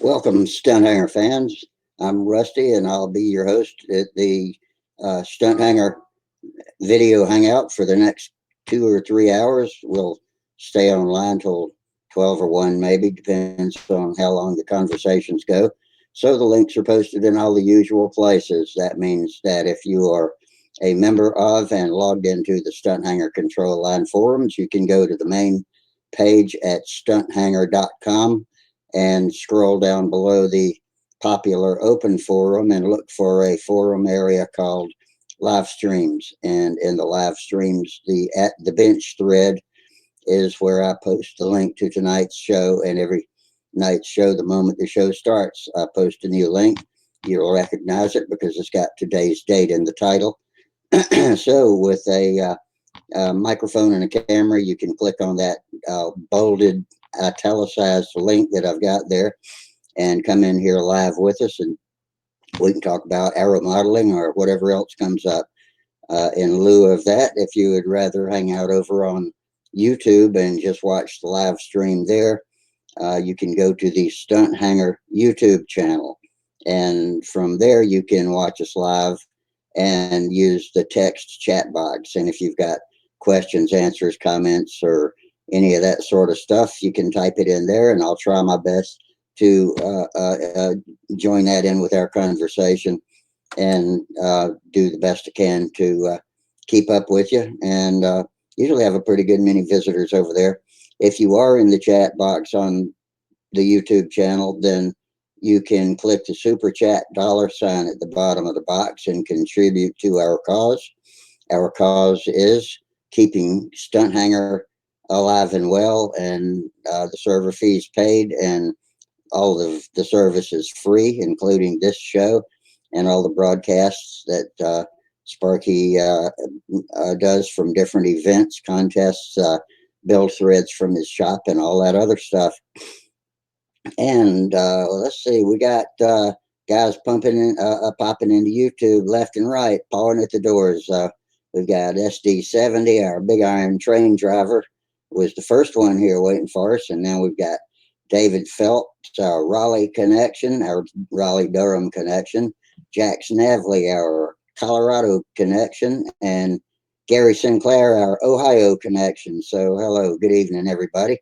Welcome, Stunthanger fans. I'm Rusty, and I'll be your host at the Stunthanger video hangout for the next 2 or 3 hours. We'll stay online till 12 or 1, maybe, depends on how long the conversations go. So the links are posted in all the usual places. That means that if you are a member of and logged into the Stunthanger Control Line forums, you can go to the main page at stunthanger.com and scroll down below the popular open forum and look for a forum area called live streams. And in the live streams, the at the bench thread is where I post the link to tonight's show. And every night's show, the moment the show starts, I post a new link. You'll recognize it because it's got today's date in the title. So with a microphone and a camera, you can click on that bolded, italicized link that I've got there and come in here live with us, and we can talk about aeromodeling or whatever else comes up. In lieu of that, if you would rather hang out over on YouTube and just watch the live stream there, you can go to the Stunt Hanger YouTube channel. And from there, you can watch us live and use the text chat box. And if you've got questions, answers, comments, or any of that sort of stuff, you can type it in there, and I'll try my best to join that in with our conversation and do the best I can to keep up with you. And usually have a pretty good many visitors over there. If you are in the chat box on the YouTube channel, then you can click the super chat $sign at the bottom of the box and contribute to our cause. Our cause is keeping Stunt Hanger alive and well, and the server fees paid, and all of the services free, including this show and all the broadcasts that Sparky does from different events, contests, build threads from his shop, and all that other stuff. And let's see, we got guys popping into YouTube left and right, pawing at the doors. We've got SD70, our big iron train driver, was the first one here waiting for us, and now we've got David Phelps, our Raleigh connection, our Raleigh Durham connection, Jack Snavely, our Colorado connection, and Gary Sinclair, our Ohio connection. So hello, good evening, everybody.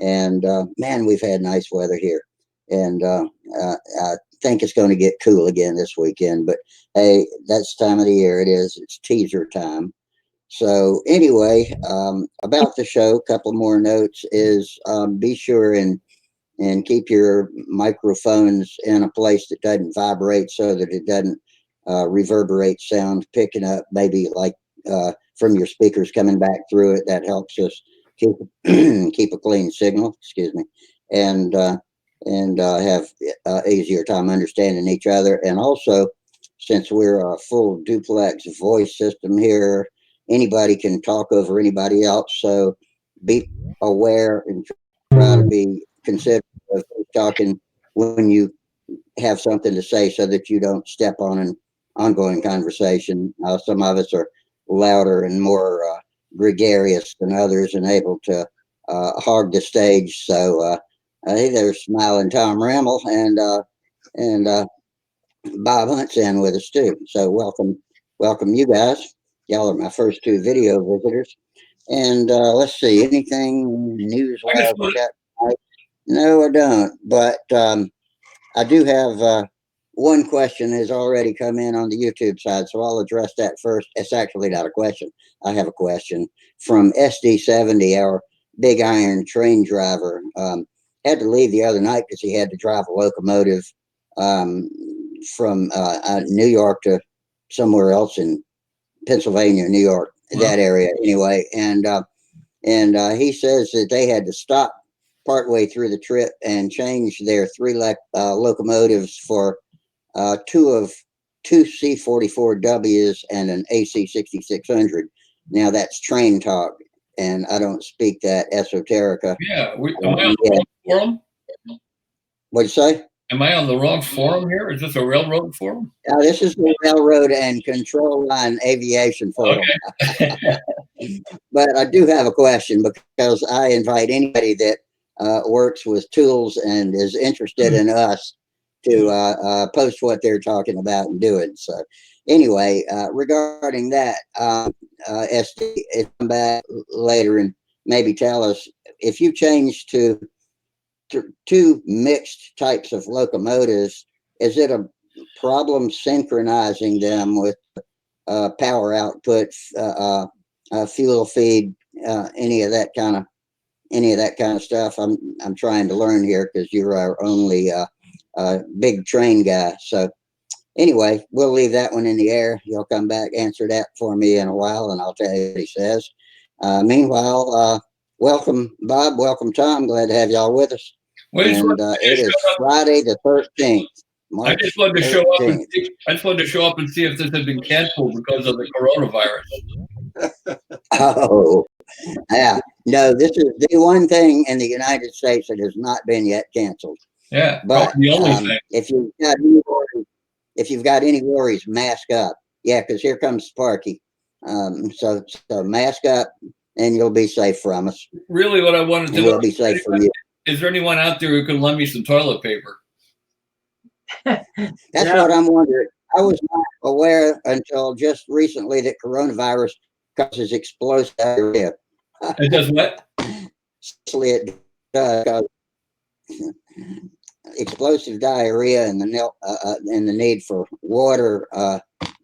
And man, we've had nice weather here, and I think it's going to get cool again this weekend. But hey, that's the time of the year it is. It's teaser time. So anyway, about the show, a couple more notes is be sure and keep your microphones in a place that doesn't vibrate so that it doesn't reverberate sound, picking up maybe like from your speakers coming back through it. That helps us keep keep a clean signal. Excuse me, and have easier time understanding each other. And also, since we're a full duplex voice system here, anybody can talk over anybody else. So be aware and try to be considerate of who's talking when you have something to say so that you don't step on an ongoing conversation. Some of us are louder and more gregarious than others and able to hog the stage. So hey, there's smiling Tom Rammel, and Bob Hunt's in with us too. So welcome you guys. Y'all are my first two video visitors. And let's see, anything news I guess wise we got tonight? No, I don't. But I do have one question has already come in on the YouTube side, so I'll address that first. It's actually not a question. I have a question from SD70, our big iron train driver. Had to leave the other night because he had to drive a locomotive um, from New York to somewhere else in Pennsylvania, New York, well, that area anyway. And he says that they had to stop partway through the trip and change their three locomotives for two C44Ws and an AC 6600. Now that's train talk, and I don't speak that esoterica. yeah. Am I on the Yeah, wrong forum? what'd you say? Am I on the wrong forum here? Is this a railroad forum? This is the Railroad and Control Line Aviation Forum. Okay. But I do have a question because I invite anybody that works with tools and is interested in us to post what they're talking about and doing. So anyway, regarding that, SD, come back later and maybe tell us if you change to two mixed types of locomotives, is it a problem synchronizing them with power output, fuel feed, any of that kind of stuff? I'm trying to learn here because you're our only big train guy. So anyway, we'll leave that one in the air. You'll come back, answer that for me in a while, and I'll tell you what he says. Meanwhile, welcome, Bob. Welcome, Tom. Glad to have y'all with us. And it is Friday the 13th. I just wanted to show up and see, I just wanted to show up and see if this had been canceled because of the coronavirus. Oh, yeah. No, this is the one thing in the United States that has not been yet canceled. Yeah, but the only thing. If you've got any worries, mask up. Yeah, because here comes Sparky. So mask up, and you'll be safe from us. Really, what I wanted to know, we'll be safe from you. Is there anyone out there who can lend me some toilet paper? That's what I'm wondering. I was not aware until just recently that coronavirus causes explosive diarrhea. It does what? It does. Explosive diarrhea and the need for water,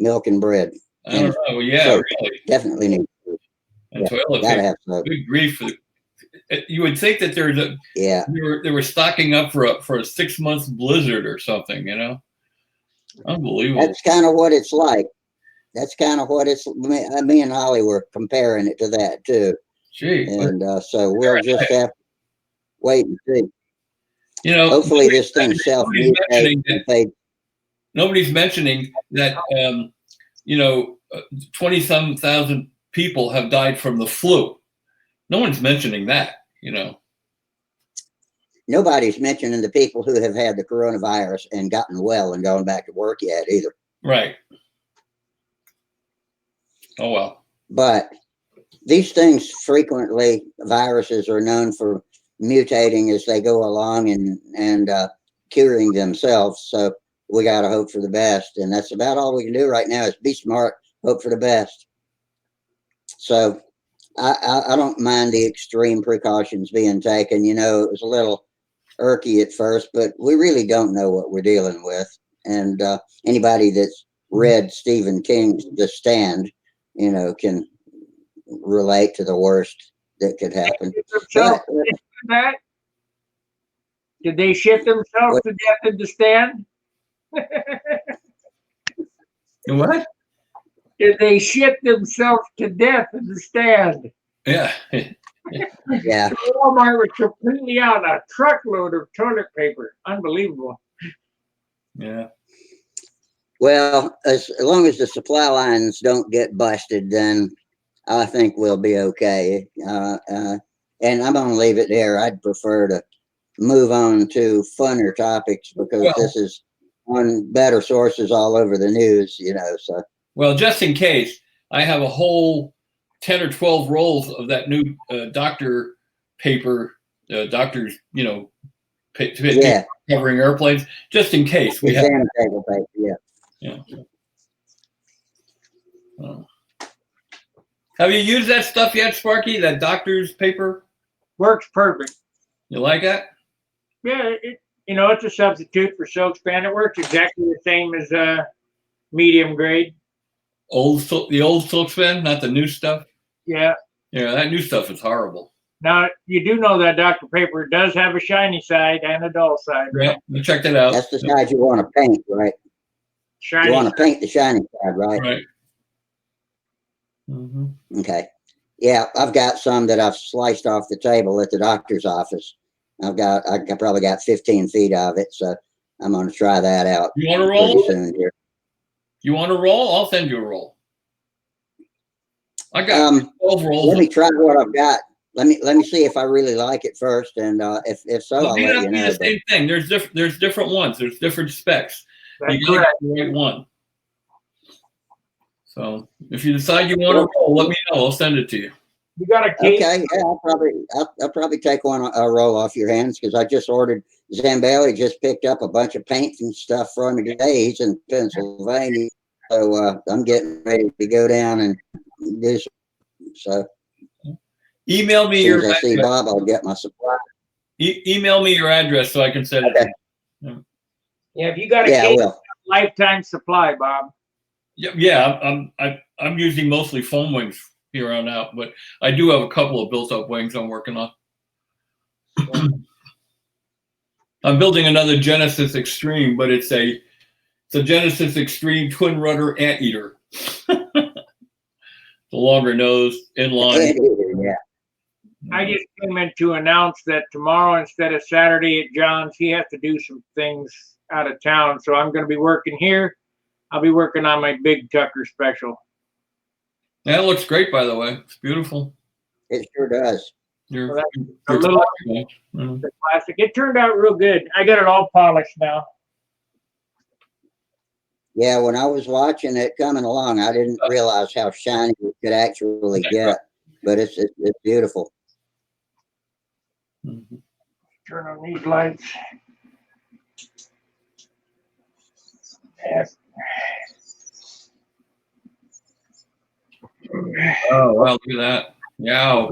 milk, and bread. I don't know. Yeah, soap. really. Definitely need food. And toilet paper. Good grief. You would think that there's a they were stocking up for a 6-month blizzard or something, you know. Unbelievable. That's kind of what it's like. That's kind of what it's. Me and Holly were comparing it to that too. Gee. And so we'll just have to wait and see. You know, hopefully this thing nobody's mentioning that 20-some thousand people have died from the flu. No one's mentioning that, you know. Nobody's mentioning the people who have had the coronavirus and gotten well and gone back to work yet either. Right. Oh, well. But these things frequently, viruses are known for mutating as they go along and curing themselves. So we got to hope for the best. And that's about all we can do right now is be smart, hope for the best. So I don't mind the extreme precautions being taken. You know, it was a little irky at first, but we really don't know what we're dealing with. And anybody that's read Stephen King's The Stand, you know, can relate to the worst that could happen. Did they shit themselves to death in The Stand? What? Did they shit themselves to death in The Stand? Yeah. Yeah. Walmart was completely out a truckload of toilet paper. Unbelievable. Yeah. Well, as long as the supply lines don't get busted, then I think we'll be okay. And I'm going to leave it there. I'd prefer to move on to funner topics because this is on better sources all over the news, you know. So. Well, just in case, I have a whole 10 or 12 rolls of that new doctor paper, doctors, you know, covering airplanes, just in case. We have table paper, yeah. Have you used that stuff yet, Sparky? That doctor's paper? Works perfect. You like that? Yeah, it's a substitute for silk span. It works exactly the same as medium grade. The old silk span, not the new stuff? Yeah. Yeah, that new stuff is horrible. Now, you do know that Dr. Paper does have a shiny side and a dull side, right? Yeah, you checked it out. That's the side you want to paint, right? Shiny you want to paint the shiny side, right? Right. Mm-hmm. Okay. Yeah, I've got some that I've sliced off the table at the doctor's office. I probably got 15 feet of it, so I'm going to try that out. You want to roll? Soon here. You want to roll? I'll send you a roll. I got 12 rolls. Let me try what I've got. Let me see if I really like it first, and if so, I'll let you know. The same thing. There's different ones. There's different specs. That's you got the right one. So if you decide you want to roll, let me know. I'll send it to you. You got a case? Okay, yeah, I'll probably take a roll off your hands because I just ordered. Zambelli just picked up a bunch of paint and stuff from me today. He's in Pennsylvania, so I'm getting ready to go down and do some. So Email me as soon your as I see address. Bob, I'll get my supply. Email me your address so I can send it Okay. to you. Yeah, if you got a Yeah, I case, will. lifetime supply, Bob. Yeah, I'm using mostly foam wings here on out, but I do have a couple of built-up wings I'm working on. I'm building another Genesis Extreme, but it's a Genesis Extreme twin rudder anteater. The longer nose, inline. Yeah. I just came in to announce that tomorrow instead of Saturday at John's, he has to do some things out of town. So I'm going to be working here. I'll be working on my big Tucker special. That looks great, by the way. It's beautiful. It sure does. You're, Well, you're a little mm. the classic. It turned out real good. I got it all polished now. Yeah, when I was watching it coming along, I didn't realize how shiny it could actually get, but it's beautiful. Mm-hmm. Turn on these lights. Yes. Oh, wow, look at that. Yeah.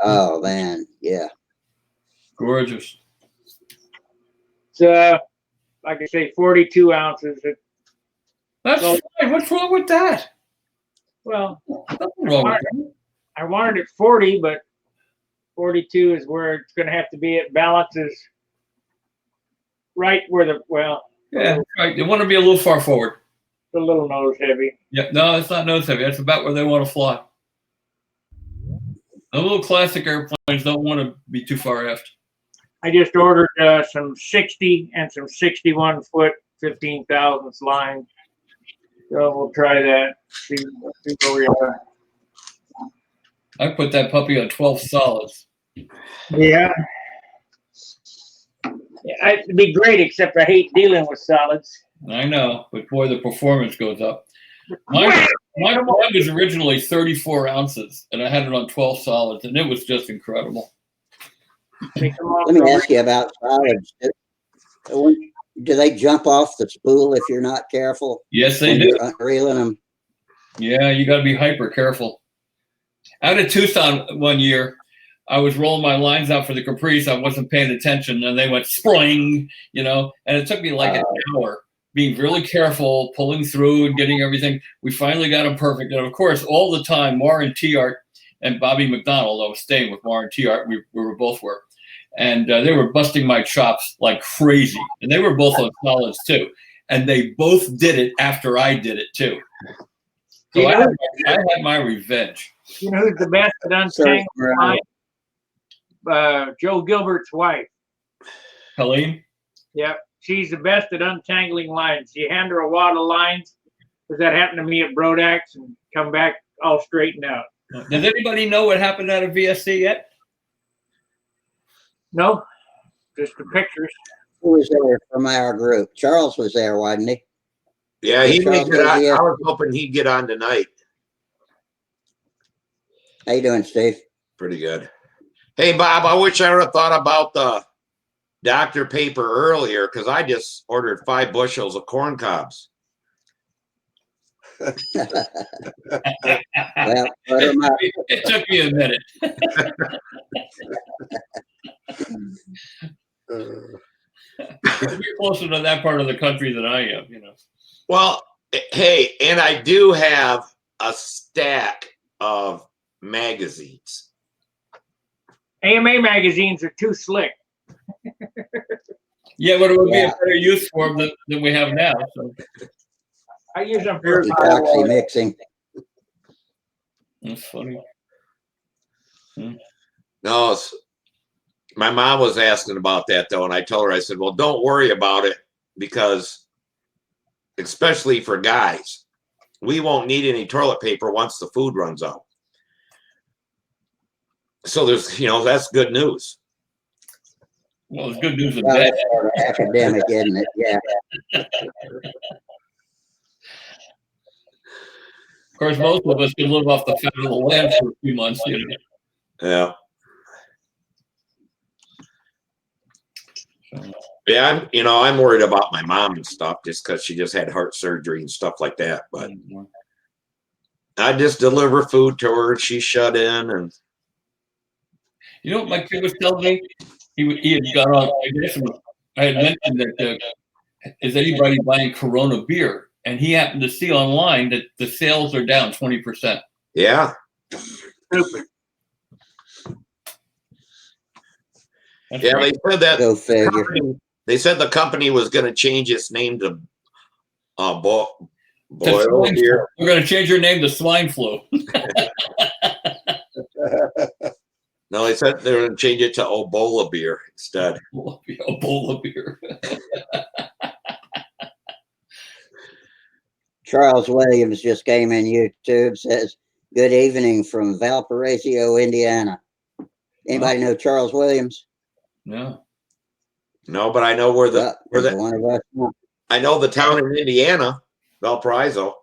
Oh man, yeah. Gorgeous. It's like I say, 42 ounces. That's fine. What's wrong with that? Well, Nothing wrong with that. I wanted it 40, but 42 is where it's going to have to be. It balances right where Yeah, right. They want to be a little far forward. the little nose heavy. Yeah, no, it's not nose heavy. That's about where they want to fly. The little classic airplanes don't want to be too far aft. I just ordered some 60 and some 61 foot 15 thousandths line. So we'll try that. See where we are. I put that puppy on 12 solids. Yeah. It'd be great, except I hate dealing with solids. I know, but boy, the performance goes up. Mine was originally 34 ounces, and I had it on 12 solids, and it was just incredible. Let me ask you about solids. Do they jump off the spool if you're not careful? Yes, they when do. You're reeling them. Yeah, you got to be hyper careful. Out of Tucson one year, I was rolling my lines out for the Caprice. I wasn't paying attention, and they went spring, and it took me like an hour being really careful, pulling through and getting everything. We finally got them perfect. And of course, all the time, Warren T-Art and Bobby McDonald, I was staying with Warren T-Art. We were both were. And they were busting my chops like crazy. And they were both on solids too. And they both did it after I did it too. So I had my revenge. You know who's the best at untangling lines? Joe Gilbert's wife. Helene? Yeah, she's the best at untangling lines. You hand her a wad of lines, because that happened to me at Brodax, and come back all straightened out. Does anybody know what happened out of VSC yet? No, just the pictures. Who was there from our group? Charles was there, wasn't he? Yeah, he may get on. I was hoping he'd get on tonight. How you doing, Steve? Pretty good. Hey, Bob, I wish I would have thought about the doctor paper earlier, because I just ordered 5 bushels of corn cobs. Well, it took me a minute. You're closer to that part of the country than I am, Well, hey, and I do have a stack of magazines. AMA magazines are too slick. Yeah, but it would be a better use for them than we have now. So. I use them for epoxy mixing. That's funny. No, my mom was asking about that though, and I told her, I said, well, don't worry about it, because especially for guys, we won't need any toilet paper once the food runs out. So there's, that's good news. Well, it's good news and bad. That's sort of academic, isn't it? Yeah. Of course, most of us can live off the fat of the land for a few months. You know? Yeah. So, Yeah, I'm worried about my mom and stuff just because she just had heart surgery and stuff like that. But I just deliver food to her. She's shut in, and you know what my kid was telling me? He had got on. I had mentioned that is anybody buying Corona beer, and he happened to see online that the sales are down 20%. yeah, Stupid. That's yeah. right. They said that Go figure. they said the company was going to change its name to Boil Swine Beer. flu. We're going to change your name to swine flu. No, they said they were going to change it to Ebola Beer instead. A bowl of beer. Charles Williams just came in YouTube, says, good evening from Valparaiso, Indiana. Anybody know Charles Williams? No. No, but I know where Well, there's one of us. I know the town in Indiana, Valparaiso.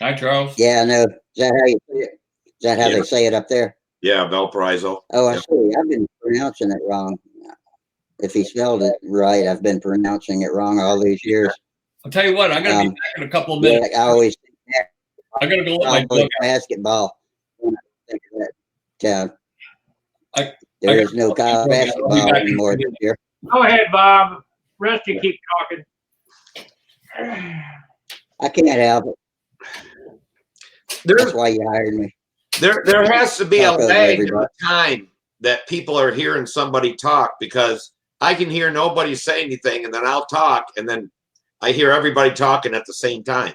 Hi, Charles. Yeah, I know. Is that how you say it? Is that how Yeah. they say it up there? Yeah, Valparaiso. Oh, I Yeah. see. I've been pronouncing it wrong. If he spelled it right, I've been pronouncing it wrong all these years. I'll tell you what, I'm going to be back in a couple of minutes. Yeah, I always I'm going to go let my dog. basketball when I think of that town. I There is gotta no go let my college dog out. I'll be basketball back in a anymore minute. this year. Go ahead, Bob. Rusty, keep talking. I can't help it. There's That's why you hired me. there has to be a Talk over lag in everybody. the time that people are hearing somebody talk, because I can hear nobody say anything and then I'll talk and then I hear everybody talking at the same time.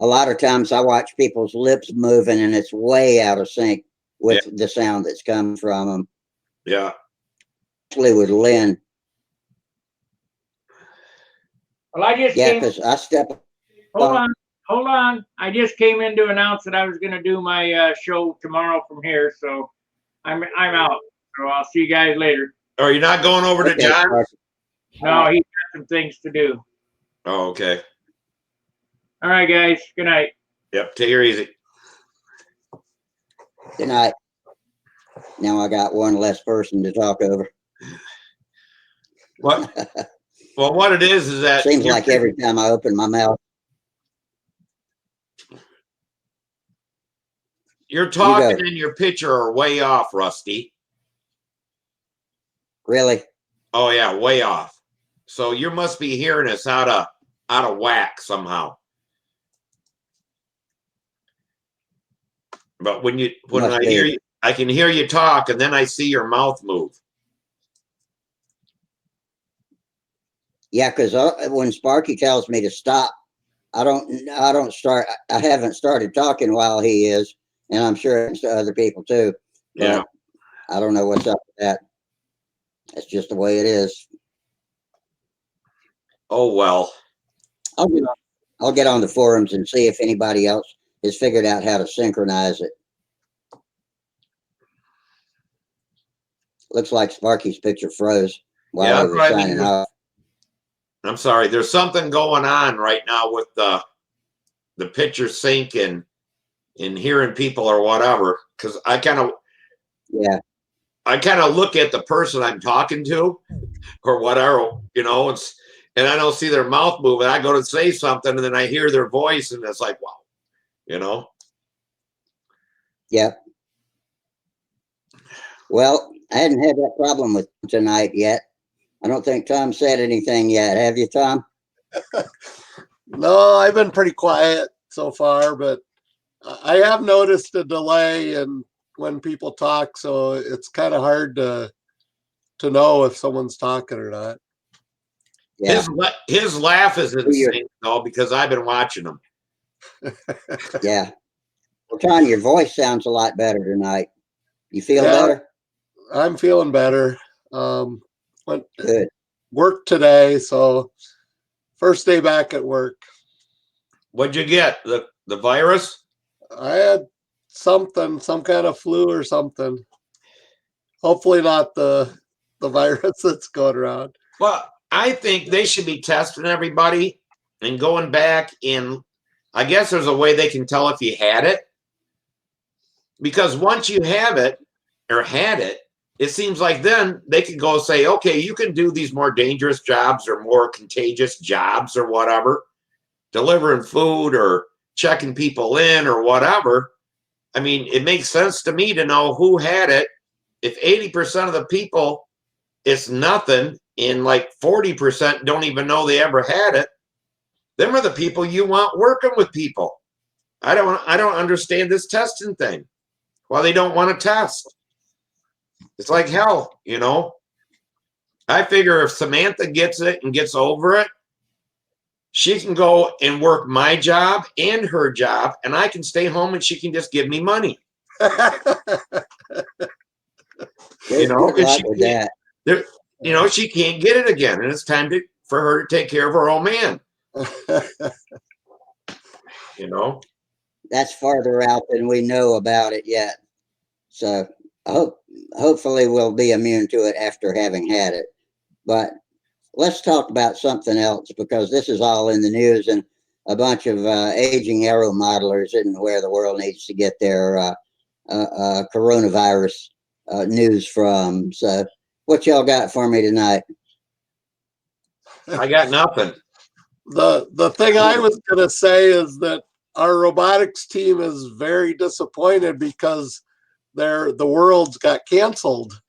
A lot of times I watch people's lips moving and it's way out of sync with the sound that's coming from them. Yeah. Especially with Lynn. Well, I just Yeah, came. because I step. Hold on. I just came in to announce that I was going to do my show tomorrow from here, so I'm out. So I'll see you guys later. Are you not going over to Okay, John? Sparky. No, he's got some things to do. Oh, okay. All right, guys. Good night. Yep. Take her easy. Good night. Now I got one less person to talk over. What? Well, what it is that Seems like every time I open my mouth. you're talking and your picture are way off, Rusty. Really? Oh yeah, way off. So you must be hearing us out of whack somehow. But when I hear you, I can hear you talk, and then I see your mouth move. Yeah, because when Sparky tells me to stop, I haven't started talking while he is, and I'm sure it's to other people too. But Yeah. I don't know what's up with that. It's just the way it is. Oh well. I'll get on the forums and see if anybody else has figured out how to synchronize it. Looks like Sparky's picture froze while he was signing off. I'm sorry. There's something going on right now with the picture sync and hearing people or whatever. Because I kind of look at the person I'm talking to or whatever, and I don't see their mouth moving. I go to say something and then I hear their voice and it's like, wow, Yeah. Well, I hadn't had that problem with tonight yet. I don't think Tom said anything yet. Have you, Tom? No, I've been pretty quiet so far, but I have noticed a delay in when people talk, so it's kind of hard to know if someone's talking or not. Yeah. His laugh is insane though, because I've been watching him. Yeah. Well, Tom, your voice sounds a lot better tonight. You feel better? I'm feeling better. Went Good. Work today, so first day back at work. What'd you get? The virus? I had some kind of flu or something. Hopefully not the virus that's going around. Well, I think they should be testing everybody and going back and I guess there's a way they can tell if you had it. Because once you have it or had it, it seems like then they can go say, okay, you can do these more dangerous jobs or more contagious jobs or whatever, delivering food or checking people in or whatever. I mean, it makes sense to me to know who had it. If 80% of the people, it's nothing, and like 40% don't even know they ever had it, them are the people you want working with people. I don't understand this testing thing. Why they don't want to test. It's like hell, you know. I figure if Samantha gets it and gets over it, she can go and work my job and her job, and I can stay home and she can just give me money. You know, because she can't, there, you know, she can't get it again, and it's time for her to take care of her old man. You know, That's farther out than we know about it yet. So hopefully we'll be immune to it after having had it. But let's talk about something else, because this is all in the news, and a bunch of aging aero modelers isn't where the world needs to get their coronavirus news from. So what y'all got for me tonight? I got nothing. The thing I was going to say is that our robotics team is very disappointed because the world's got canceled.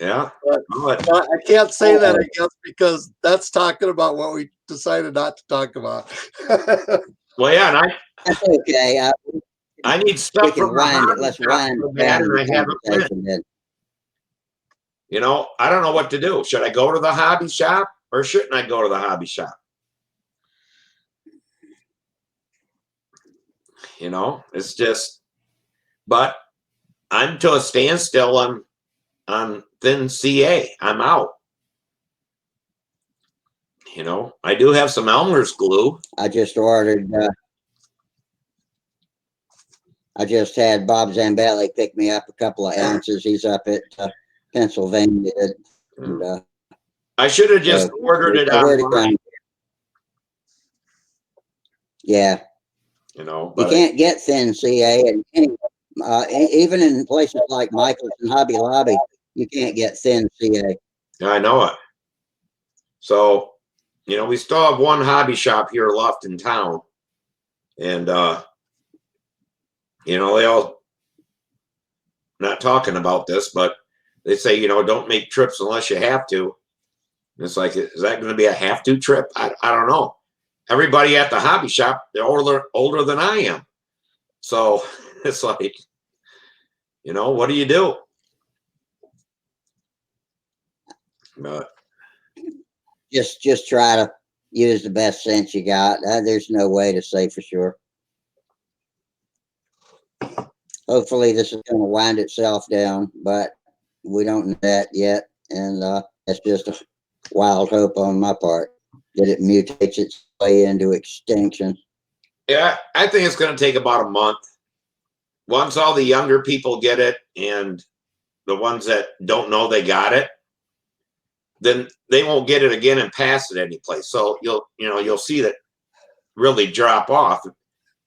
Yeah. But I can't say that, I guess, because that's talking about what we decided not to talk about. Well, yeah, and That's okay. I need We stuff can from the wind it. hobby Let's shop wind so it bad, down and in I the haven't went. conversation then. You know, I don't know what to do. Should I go to the hobby shop or shouldn't I go to the hobby shop? You know, it's just, but I'm to a standstill on thin CA. I'm out. You know, I do have some Elmer's glue. I just ordered. I just had Bob Zambelli pick me up a couple of ounces. He's up at Pennsylvania. And, I should have just ordered it online. Yeah. You know, you but can't get thin CA, and even in places like Michael's and Hobby Lobby, you can't get thin CA. I know it. So, you know, we still have one hobby shop here left in town, and you know, they all not talking about this, but they say, you know, don't make trips unless you have to. And it's like, is that going to be a have to trip? I don't know. Everybody at the hobby shop, they're older than I am. So it's like, you know, what do you do? Just try to use the best sense you got. There's no way to say for sure. Hopefully this is going to wind itself down, but we don't know that yet. And that's just a wild hope on my part that it mutates its way into extinction. Yeah, I think it's going to take about a month. Once all the younger people get it and the ones that don't know they got it, then they won't get it again and pass it anyplace. So you'll see that really drop off.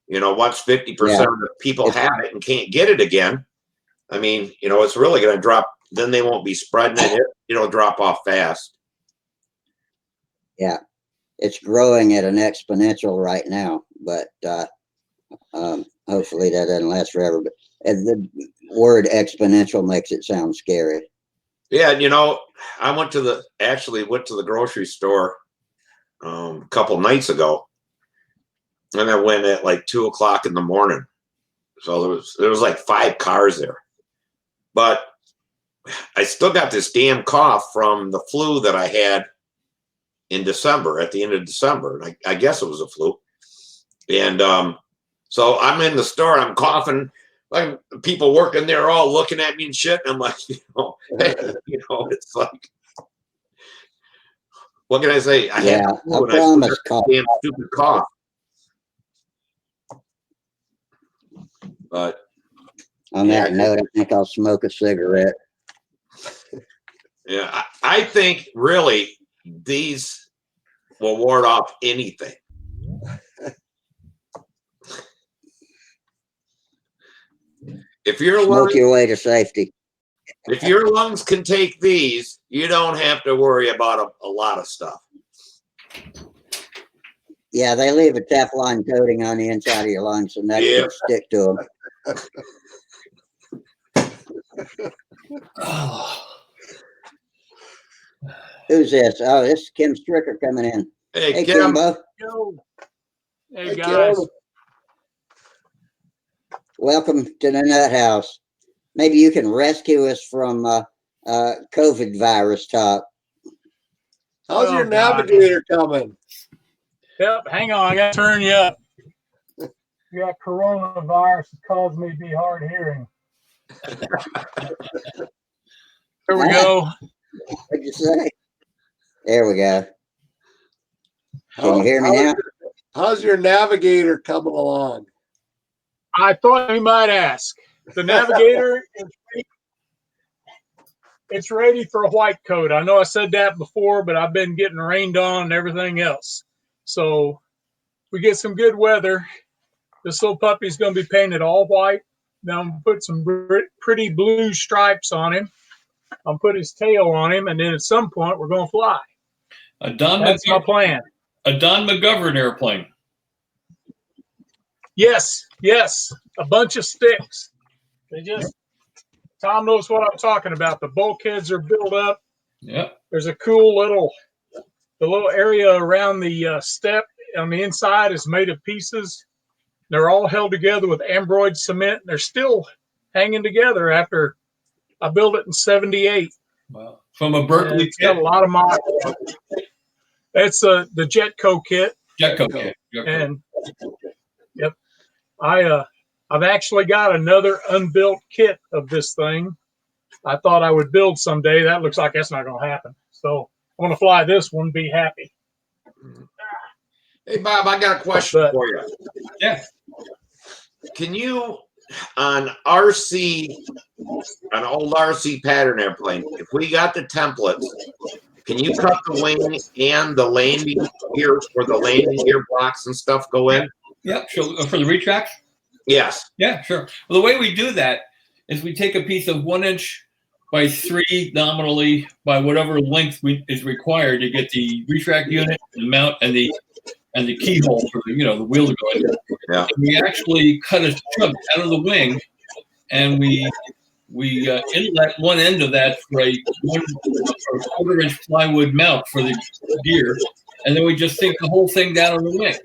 You know, once 50% of the people have it and can't get it again, I mean, you know, it's really going to drop. Then they won't be spreading it. It'll drop off fast. Yeah, it's growing at an exponential right now, but hopefully that doesn't last forever. But the word exponential makes it sound scary. Yeah, you know, I went to the grocery store a couple nights ago, and I went at like 2:00 in the morning. So there was like 5 cars there, but I still got this damn cough from the flu that I had in December, at the end of December. I guess it was a flu, and so I'm in the store, I'm coughing. Like people working there all looking at me and shit. And I'm like, hey, it's like, what can I say? I had I promise. damn stupid cough. But on that note, I think I'll smoke a cigarette. Yeah, I think really these will ward off anything. If your Smoke lungs, your way to safety. if your lungs can take these, you don't have to worry about a lot of stuff. Yeah, they leave a Teflon coating on the inside of your lungs, and that Yeah. can stick to them. Oh. Who's this? Oh, this is Kim Stricker coming in. Hey, Hey, Kim. Kimbo. Yo. Hey, Hey, guys. Kim. Welcome to the Nut House. Maybe you can rescue us from COVID virus talk. How's Oh, your God. navigator coming? Yep, hang on. I got to turn you up. You got coronavirus that caused me to be hard of hearing. There we go. What'd you say? There we go. Can How- you hear me now? How's your navigator coming along? I thought you might ask. The Navigator it's ready for a white coat. I know I said that before, but I've been getting rained on and everything else. So we get some good weather. This little puppy's going to be painted all white. Then I'm going to put some pretty blue stripes on him. I'll put his tail on him, and then at some point we're going to fly. That's my plan. A Don McGovern airplane. Yes, a bunch of sticks. Tom knows what I'm talking about. The bulkheads are built up. Yep. There's a cool the little area around the step on the inside is made of pieces. They're all held together with ambroid cement. They're still hanging together after I built it in '78. Wow. From a Berkeley It's got a lot of miles. It's the Jetco kit. Jetco kit. And yep, I've actually got another unbuilt kit of this thing. I thought I would build someday. That looks like that's not going to happen. So I want to fly this one. Be happy. Hey, Bob, I got a question for you. Yeah. Can you, on an old RC pattern airplane, if we got the templates, can you cut the wing and the landing gear where the landing gear blocks and stuff go in? Yep. So for the retracts? Yes. Yeah, sure. Well, the way we do that is we take a piece of 1 inch by 3 nominally by whatever length is required to get the retract unit, the mount, and the keyhole for the wheel to go in. Yeah. And we actually cut a chunk out of the wing, and we inlet one end of that for a 1/4 inch plywood mount for the gear, and then we just sink the whole thing down on the wing.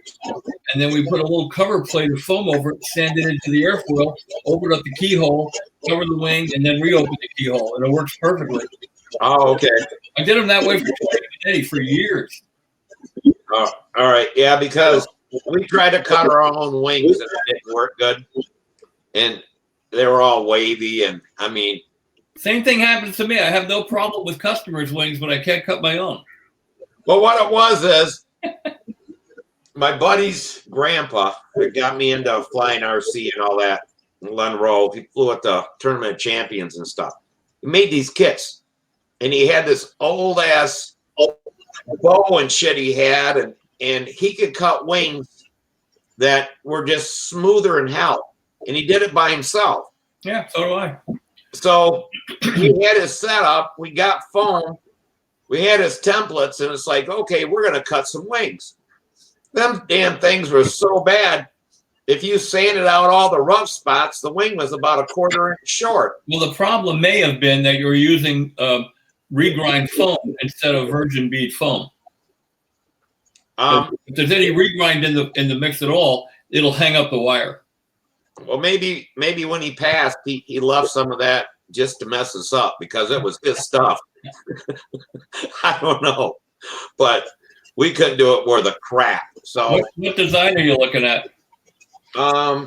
And then we put a little cover plate of foam over it, sand it into the airfoil, open up the keyhole, cover the wing, and then reopen the keyhole, and it works perfectly. Oh, okay. I did them that way for years. Oh, all right. Yeah, because we tried to cut our own wings and it didn't work good. And they were all wavy. And I mean, Same thing happens to me. I have no problem with customers' wings, but I can't cut my own. but what it was is my buddy's grandpa that got me into flying RC and all that in Lenroe. He flew at the Tournament of Champions and stuff. He made these kits, and he had this old ass bow and shit he had, and he could cut wings that were just smoother than hell, and he did it by himself. Yeah, so do I. So we had his setup, we got foam, we had his templates, and it's like, okay, we're gonna cut some wings. Them damn things were so bad. If you sanded out all the rough spots, the wing was about 1/4 inch short. Well, the problem may have been that you're using regrind foam instead of virgin bead foam. If there's any regrind in the mix at all, it'll hang up the wire. Well, maybe when he passed, he left some of that just to mess us up because it was his stuff. I don't know, but we couldn't do it worth a crap. So what design are you looking at? Oh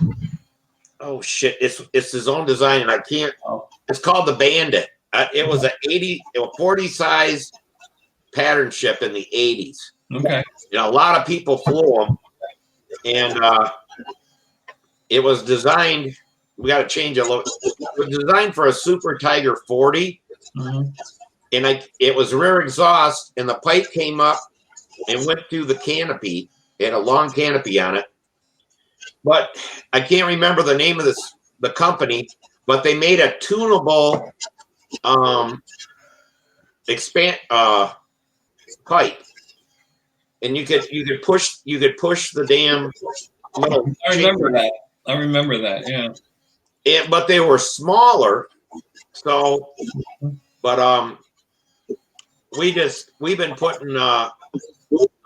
shit, it's his own design, and I can't. It's called the Bandit. It was a 40 size pattern ship in the 80s. Okay. You know, a lot of people flew them, and it was designed. We got to change a little. It was designed for a Super Tiger 40, and it was rear exhaust, and the pipe came up and went through the canopy. It had a long canopy on it, but I can't remember the name of the company. but they made a tunable expand pipe, and you could push the damn little I remember that. I remember that. Yeah. but they were smaller. So, but we've been putting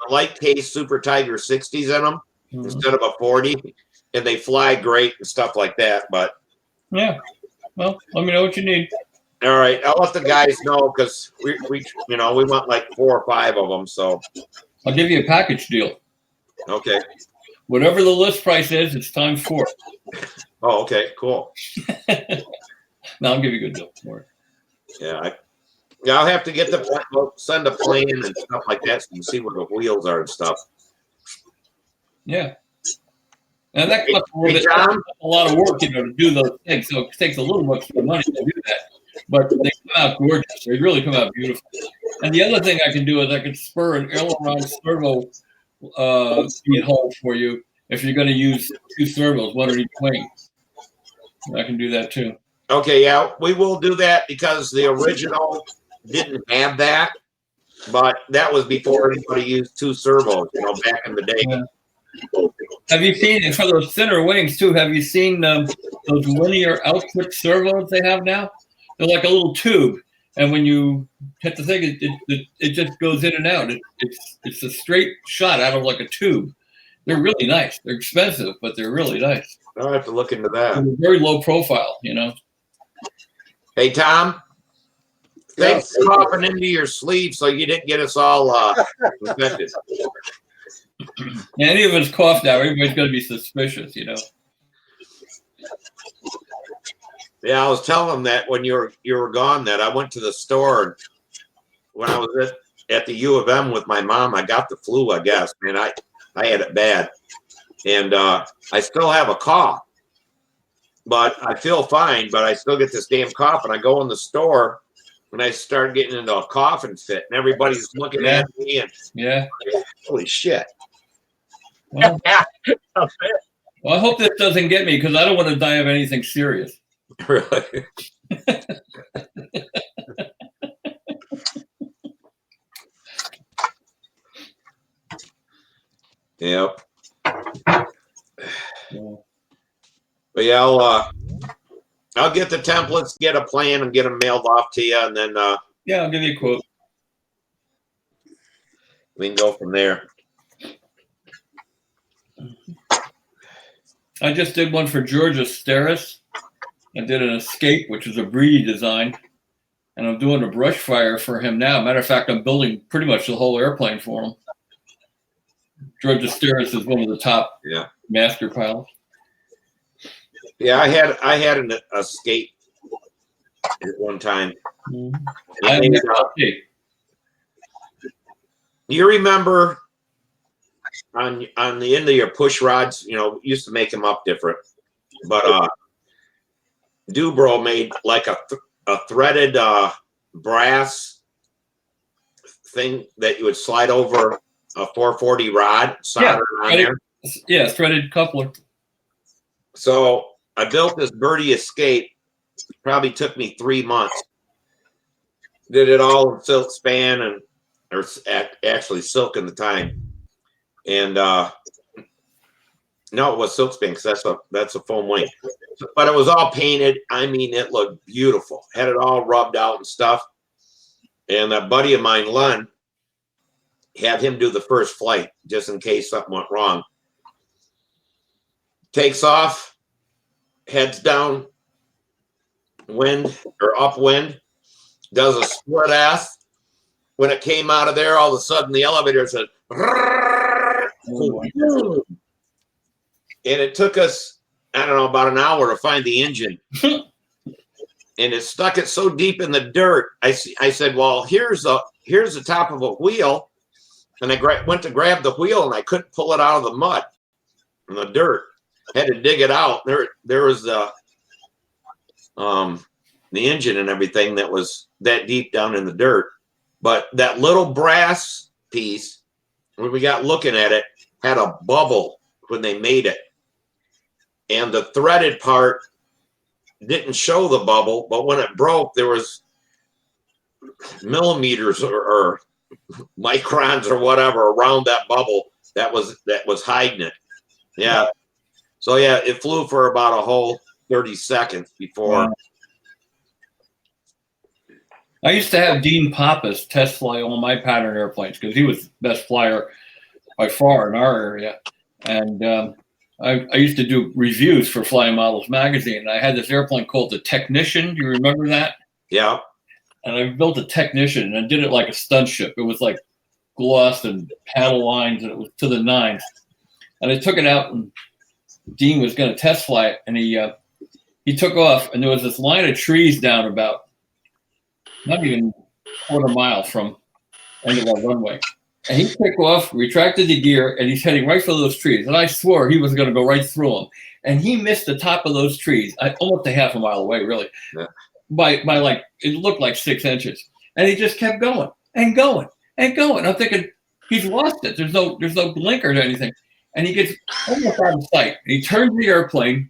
light case Super Tiger 60s in them instead of a 40, and they fly great and stuff like that. But yeah, well, let me know what you need. All right, I'll let the guys know because we want like 4 or 5 of them. So I'll give you a package deal. Okay. Whatever the list price is, it's times 4. Oh, okay, cool. No, I'll give you a good deal for it. Yeah, I'll have to get send a plan and stuff like that so you can see where the wheels are and stuff. Yeah. And that costs a lot of work, to do those things. So it takes a little extra money to do that. But they come out gorgeous. They really come out beautiful. And the other thing I can do is I can spur an aileron servo feed hole for you if you're going to use 2 servos, one on each wing. I can do that too. Okay, yeah, we will do that because the original didn't have that, but that was before anybody used 2 servos, back in the day. Yeah. Have you seen, for those thinner wings too, have you seen those linear output servos they have now? They're like a little tube, and when you hit the thing, it just goes in and out. It's a straight shot out of like a tube. They're really nice. They're expensive, but they're really nice. I'll have to look into that. They're very low profile, Hey, Tom. Thanks for popping into your sleeve so you didn't get us all infected. Any of us cough now, everybody's going to be suspicious, Yeah, I was telling them that when you were gone that I went to the store when I was at the U of M with my mom. I got the flu, I guess. Man, I had it bad. And I still have a cough. But I feel fine, but I still get this damn cough. And I go in the store and I start getting into a coughing fit. And everybody's looking at me and holy shit. Well, I hope this doesn't get me because I don't want to die of anything serious. Really? Yep. But yeah, I'll get the templates, get a plan, and get them mailed off to you, and then I'll give you a quote. We can go from there. I just did one for Georgia Steris. I did an Escape, which is a Breedy design, and I'm doing a brush fire for him now. Matter of fact, I'm building pretty much the whole airplane for him. Georgia Steris is one of the top master pilots. Yeah, I had an Escape at one time. You remember on the end of your push rods, used to make them up different, but Dubro made like a threaded brass thing that you would slide over a 440 rod soldered on there. Yeah, threaded coupler. So I built this Birdie Escape. Probably took me 3 months. Did it all in silk span or actually silk in the time. And no, it was silk span because that's a foam wing. But it was all painted. I mean, it looked beautiful. Had it all rubbed out and stuff. And a buddy of mine, Len, had him do the first flight just in case something went wrong. Takes off, heads down, wind or upwind, does a split ass. When it came out of there, all of a sudden the elevator said, and it took us, I don't know, about an hour to find the engine. And it stuck it so deep in the dirt. I said, well, here's the top of a wheel. And I went to grab the wheel and I couldn't pull it out of the mud and the dirt. Had to dig it out. There was the engine and everything that was that deep down in the dirt. But that little brass piece, when we got looking at it, had a bubble when they made it. And the threaded part didn't show the bubble, but when it broke, there was millimeters or microns or whatever around that bubble that was hiding it. Yeah. So yeah, it flew for about a whole 30 seconds before. Wow. I used to have Dean Pappas test fly all my pattern airplanes because he was the best flyer by far in our area. And I used to do reviews for Flying Models magazine. And I had this airplane called the Technician. Do you remember that? Yeah. And I built a Technician and I did it like a stunt ship. It was like gloss and paddle lines, and it was to the nines. And I took it out, and Dean was going to test fly it, and he took off, and there was this line of trees down about not even a quarter mile from end of our runway. And he took off, retracted the gear, and he's heading right for those trees. And I swore he was going to go right through them. And he missed the top of those trees, almost a half a mile away, really, by like, it looked like 6 inches. And he just kept going and going and going. I'm thinking, he's lost it. There's no blinker or anything. And he gets almost out of sight. And he turns the airplane,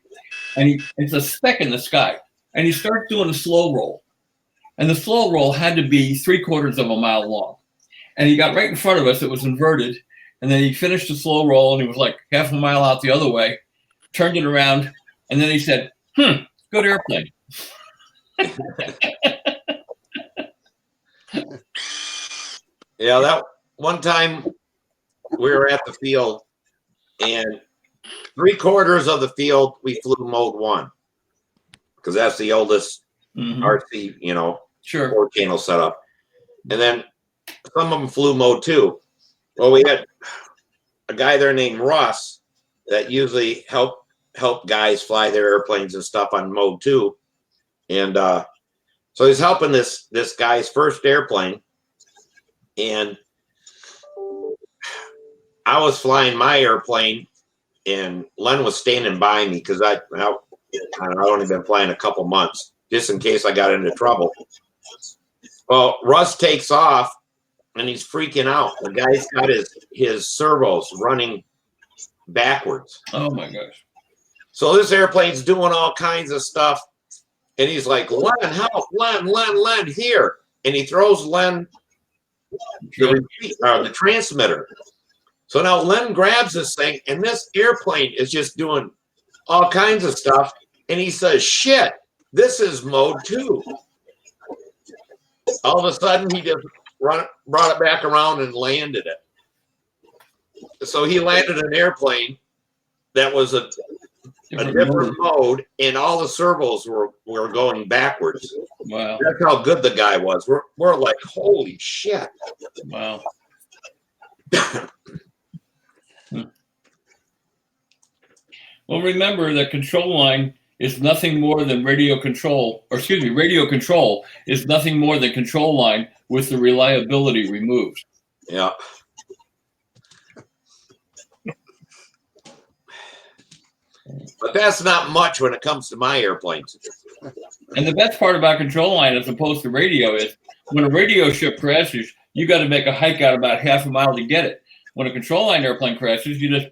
and it's a speck in the sky. And he starts doing a slow roll. And the slow roll had to be 3/4 of a mile long. And he got right in front of us. It was inverted. And then he finished the slow roll, and he was like half a mile out the other way, turned it around, and then he said, good airplane. Yeah, that one time we were at the field, and 3/4 of the field we flew mode 1 because that's the oldest RC, Sure, 4-channel setup. And then some of them flew mode 2. Well, we had a guy there named Russ that usually help guys fly their airplanes and stuff on mode 2, and so he's helping this guy's first airplane, and I was flying my airplane, and Len was standing by me because I'd only been flying a couple months, just in case I got into trouble. Well, Russ takes off, and he's freaking out. The guy's got his servos running backwards. Oh my gosh. So this airplane's doing all kinds of stuff, and he's like, Len, help, Len, here. And he throws Len the transmitter. So now Len grabs this thing, and this airplane is just doing all kinds of stuff. And he says, shit, this is mode 2. All of a sudden, he just brought it back around and landed it. So he landed an airplane that was a different mode, and all the servos were going backwards. Wow. That's how good the guy was. We're like, holy shit. Wow. Well, remember that control line is nothing more than radio control is nothing more than control line with the reliability removed. Yeah. But that's not much when it comes to my airplanes. And the best part about control line as opposed to radio is when a radio ship crashes, you got to make a hike out about half a mile to get it. When a control line airplane crashes, you just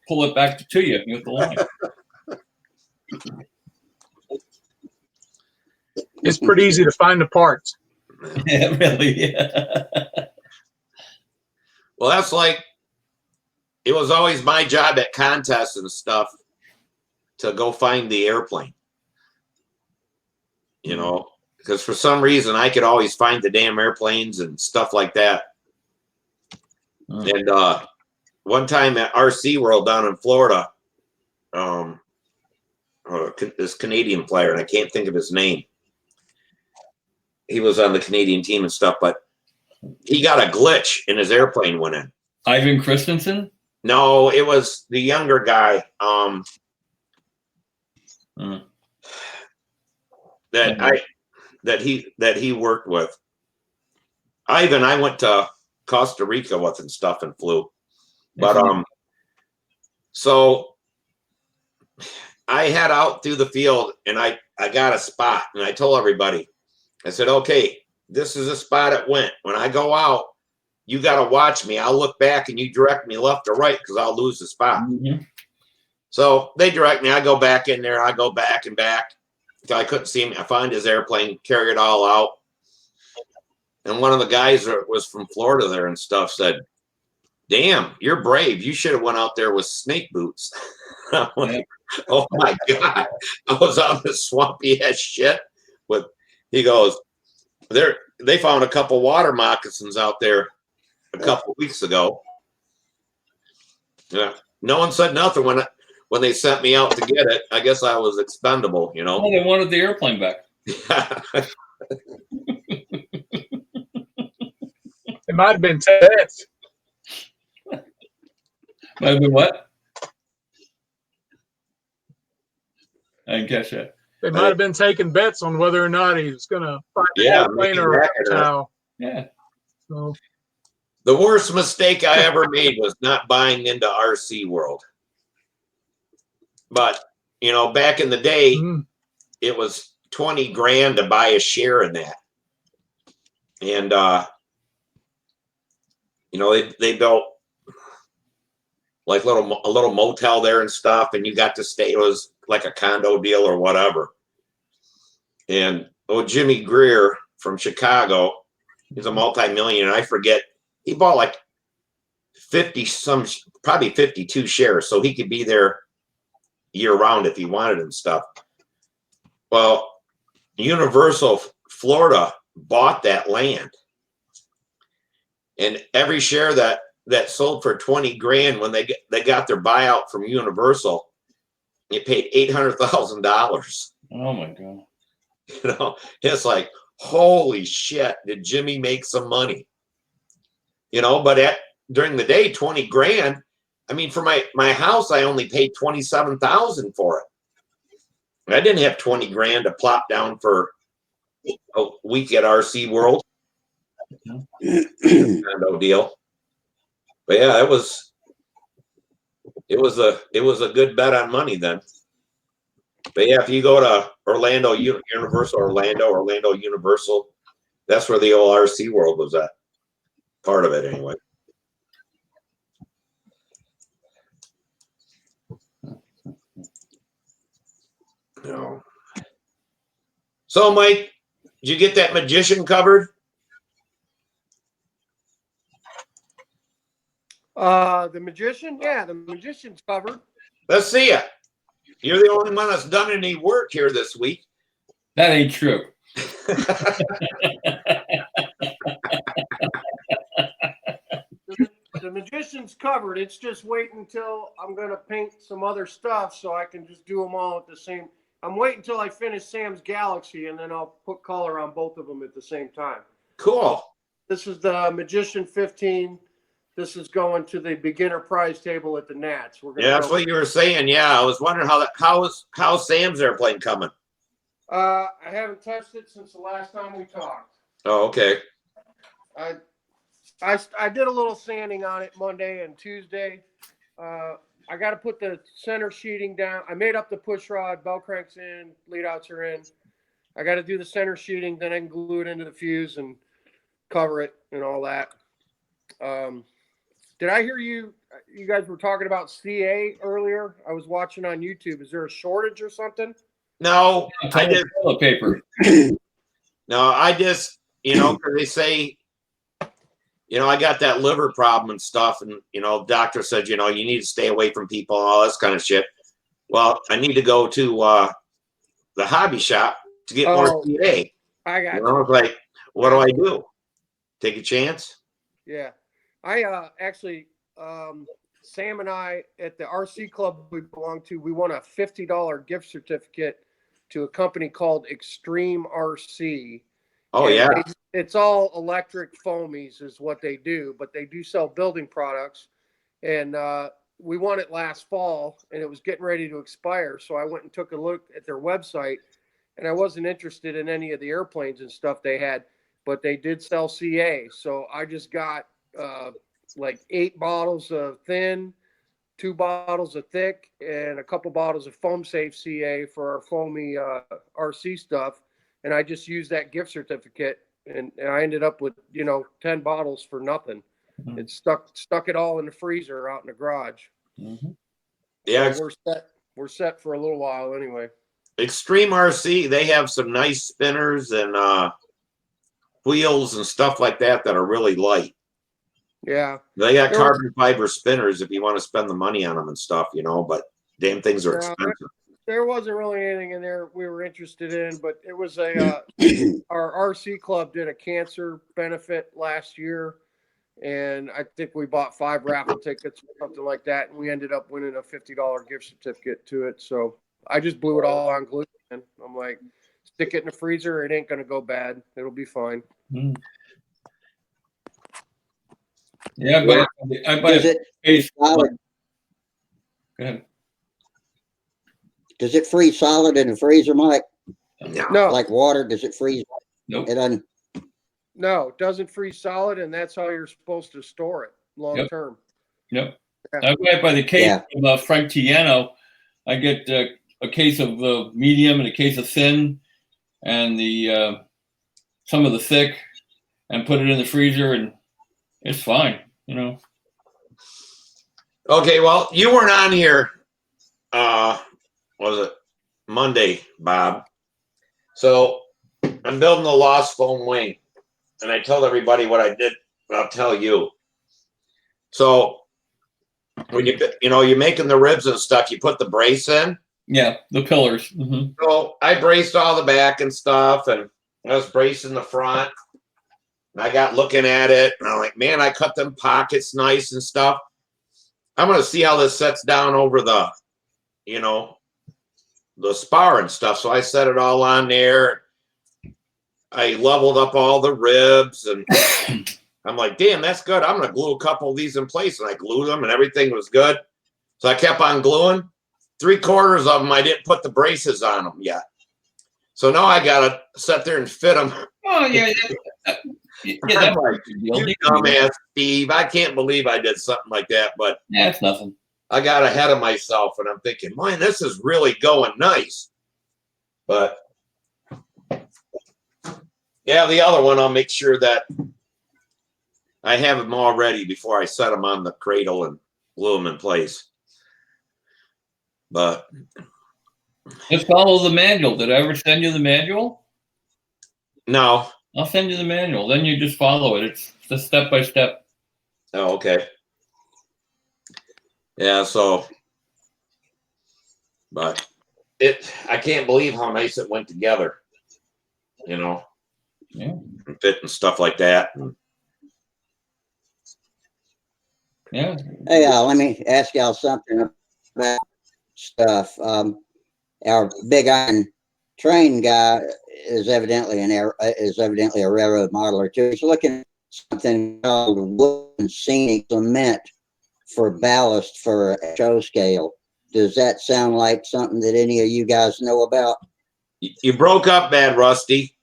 pull it back to you with the line. It's pretty easy to find the parts. Yeah, really. Yeah. Well, that's like, it was always my job at contests and stuff to go find the airplane. Because for some reason I could always find the damn airplanes and stuff like that. And one time at RC World down in Florida, this Canadian player, and I can't think of his name. He was on the Canadian team and stuff, but he got a glitch and his airplane went in. Ivan Christensen? No, it was the younger guy that he worked with. Ivan, I went to Costa Rica with and stuff and flew. But so I head out through the field and I got a spot, and I told everybody, I said, okay, this is the spot it went. When I go out, you got to watch me. I'll look back and you direct me left or right because I'll lose the spot. So they direct me. I go back in there. I go back and back. I couldn't see him. I find his airplane, carry it all out. And one of the guys that was from Florida there and stuff said, "Damn, you're brave. You should have went out there with snake boots." I'm like, oh my God. I was on this swampy ass shit with, he goes, they found a couple water moccasins out there a couple weeks ago. Yeah. No one said nothing when they sent me out to get it. I guess I was expendable, you know. Oh, they wanted the airplane back. It might have been tests. Might have been what? I didn't catch that. They might have been taking bets on whether or not he was going to find the airplane or a reptile. Yeah. So The worst mistake I ever made was not buying into RC World. But, you know, back in the day, it was 20 grand to buy a share in that. And, you know, they built like a little motel there and stuff, and you got to stay. It was like a condo deal or whatever. And Jimmy Greer from Chicago, he's a multi-millionaire. I forget, he bought like probably 52 shares, so he could be there year round if he wanted and stuff. Well, Universal Florida bought that land, and every share that sold for 20 grand, when they got their buyout from Universal, it paid $800,000. Oh my God. You know, it's like, holy shit, did Jimmy make some money? You know, but during the day, 20 grand. I mean, for my house, I only paid 27,000 for it. I didn't have 20 grand to plop down for a week at RC World. Condo deal. But yeah, it was a good bet on money then. But yeah, if you go to Orlando Universal, that's where the old RC World was at. Part of it anyway. No. So Mike, did you get that magician covered? The magician? Yeah, the magician's covered. Let's see it. You're the only one that's done any work here this week. That ain't true. The magician's covered. It's just waiting until I'm going to paint some other stuff so I can just do them all at the same. I'm waiting until I finish Sam's Galaxy, and then I'll put color on both of them at the same time. Cool. This is the Magician 15. This is going to the beginner prize table at the Nats. That's what you were saying. Yeah, I was wondering how's Sam's airplane coming. I haven't touched it since the last time we talked. Oh, okay. I did a little sanding on it Monday and Tuesday. I got to put the center sheeting down. I made up the push rod, bell cranks in, lead outs are in. I got to do the center sheeting, then I can glue it into the fuse and cover it and all that. Did I hear you guys were talking about CA earlier? I was watching on YouTube. Is there a shortage or something? No, I just toilet paper. No, I just, because they say, I got that liver problem and stuff, and doctor said, you need to stay away from people and all this kind of shit. Well, I need to go to the hobby shop to get more CA. I got you. I was like, what do I do? Take a chance? Yeah. I actually, Sam and I at the RC club we belong to, we won a $50 gift certificate to a company called Extreme RC. Oh, and yeah. It's all electric foamies is what they do, but they do sell building products. And we won it last fall, and it was getting ready to expire. So I went and took a look at their website, and I wasn't interested in any of the airplanes and stuff they had, but they did sell CA. So I just got like 8 bottles of thin, 2 bottles of thick, and a couple bottles of foam safe CA for our foamy RC stuff. And I just used that gift certificate, and I ended up with 10 bottles for nothing. Mm-hmm. It stuck it all in the freezer out in the garage. Mm-hmm. Yeah, so we're set for a little while anyway. Extreme RC, they have some nice spinners and wheels and stuff like that that are really light. Yeah. They got There carbon fiber spinners if you want to spend the money on them and stuff, but damn things are No, expensive. there wasn't really anything in there we were interested in, but it was our RC club did a cancer benefit last year, and I think we bought 5 raffle tickets or something like that, and we ended up winning a $50 gift certificate to it. So I just blew it all on glue, and I'm like, stick it in the freezer. It ain't gonna go bad. It'll be fine. Mm. Yeah, I buy Does a it case. solid? Go ahead. Does it freeze solid in the freezer, Mike? No, Like water? Does it freeze? Nope. It doesn't. no, it doesn't freeze solid, and that's how you're supposed to store it long term. Yep. Yeah. I buy it by the case of Frank Tiano. I get a case of medium and a case of thin, and the some of the thick, and put it in the freezer, and it's fine. Okay, well, you weren't on here. Was it Monday, Bob? So I'm building a lost foam wing, and I told everybody what I did. I'll tell you. So when you're making the ribs and stuff, you put the brace in. Yeah, the pillars. Mm-hmm. So I braced all the back and stuff, and I was bracing the front. And I got looking at it, and I'm like, man, I cut them pockets nice and stuff. I'm gonna see how this sets down over the spar and stuff. So I set it all on there. I leveled up all the ribs, and I'm like, damn, that's good. I'm gonna glue a couple of these in place, and I glued them, and everything was good. So I kept on gluing. 3/4 of them, I didn't put the braces on them yet. So now I gotta sit there and fit them. Oh yeah. I'm like, you dumbass, Steve. I can't believe I did something like that, but yeah, it's nothing. I got ahead of myself, and I'm thinking, man, this is really going nice. But yeah, the other one, I'll make sure that I have them all ready before I set them on the cradle and glue them in place. But just follow the manual. Did I ever send you the manual? No. I'll send you the manual. Then you just follow it. It's just step by step. Oh, okay. Yeah, so, but I can't believe how nice it went together, Yeah. And fit and stuff like that. Yeah. Hey, let me ask y'all something about stuff. Our big iron train guy is evidently a railroad modeler too. He's looking at something called wood scenic cement for ballast for a show scale. Does that sound like something that any of you guys know about? You broke up bad, Rusty.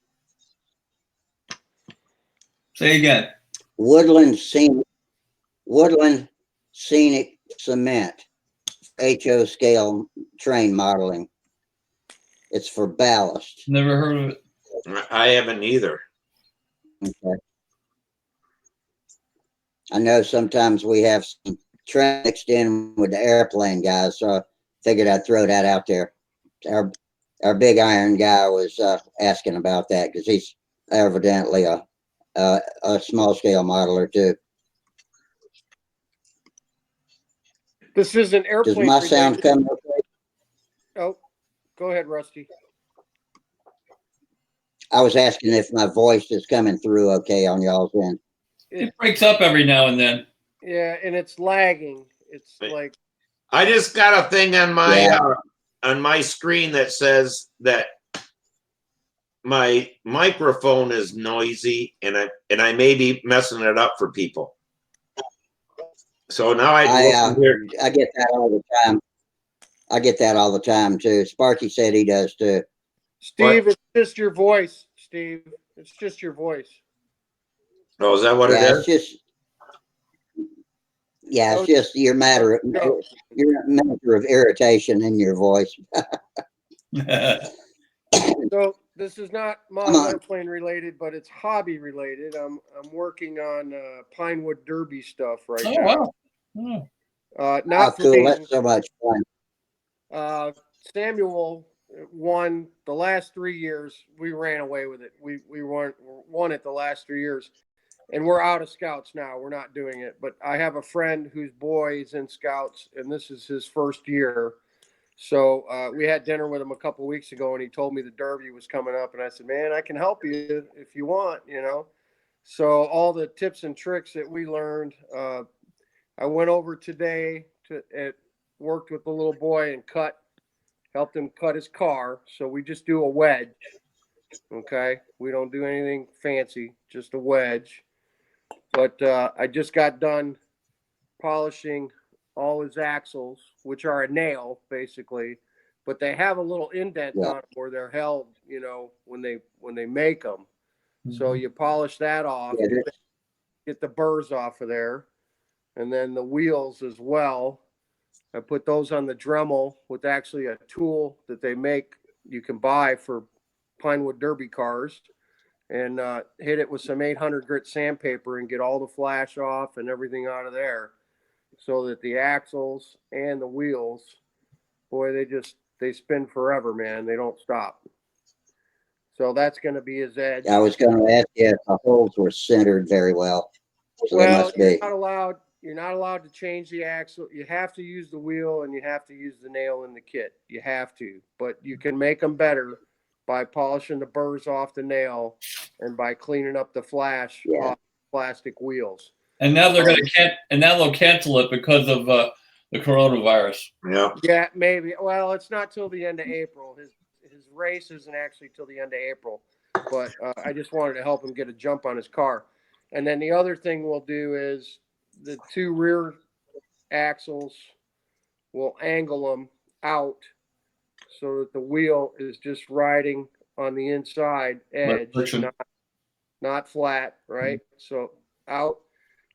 Say again. Woodland scenic cement, HO scale train modeling. It's for ballast. Never heard of it. I haven't either. Okay. I know sometimes we have some train mixed in with the airplane guys, so I figured I'd throw that out there. Our big iron guy was asking about that because he's evidently a small scale modeler too. This is an airplane. Does my sound come okay? Oh, go ahead, Rusty. I was asking if my voice is coming through okay on y'all's end. It breaks up every now and then. Yeah, and it's lagging. It's like I just got a thing on my screen that says that my microphone is noisy, and I may be messing it up for people. So now I get that all the time. I get that all the time too. Sparky said he does too. Steve, it's just your voice, Steve. It's just your voice. Oh, is that what it is? It's just your matter of irritation in your voice. So this is not model airplane related, but it's hobby related. I'm working on Pinewood Derby stuff right now. Wow. Not for cool. me. That's so much fun. Samuel won the last 3 years. We ran away with it. We won it the last 3 years, and we're out of scouts now. We're not doing it. But I have a friend whose boy is in scouts, and this is his first year. So we had dinner with him a couple of weeks ago, and he told me the Derby was coming up, and I said, "Man, I can help you if you want, you know." So all the tips and tricks that we learned, I went over today worked with the little boy and helped him cut his car. So we just do a wedge. Okay. We don't do anything fancy, just a wedge. But I just got done polishing all his axles, which are a nail basically, but they have a little indent on them where they're held, you know, when they make them. So you polish that off, get the burrs off of there, and then the wheels as well. I put those on the Dremel with actually a tool that they make, you can buy for Pinewood Derby cars, and hit it with some 800 grit sandpaper and get all the flash off and everything out of there, so that the axles and the wheels, boy, they spin forever, man. They don't stop. So that's going to be his edge. I was going to ask you if the holes were centered very well. So well, they must be. You're not allowed to change the axle. You have to use the wheel, and you have to use the nail in the kit. You have to, but you can make them better by polishing the burrs off the nail and by cleaning up the flash off plastic wheels. And now they're they'll cancel it because of the coronavirus. Yeah. Yeah, maybe. Well, it's not till the end of April. His race isn't actually till the end of April, but I just wanted to help him get a jump on his car. And then the other thing we'll do is the two rear axles, we'll angle them out so that the wheel is just riding on the inside edge, not flat, right? So out.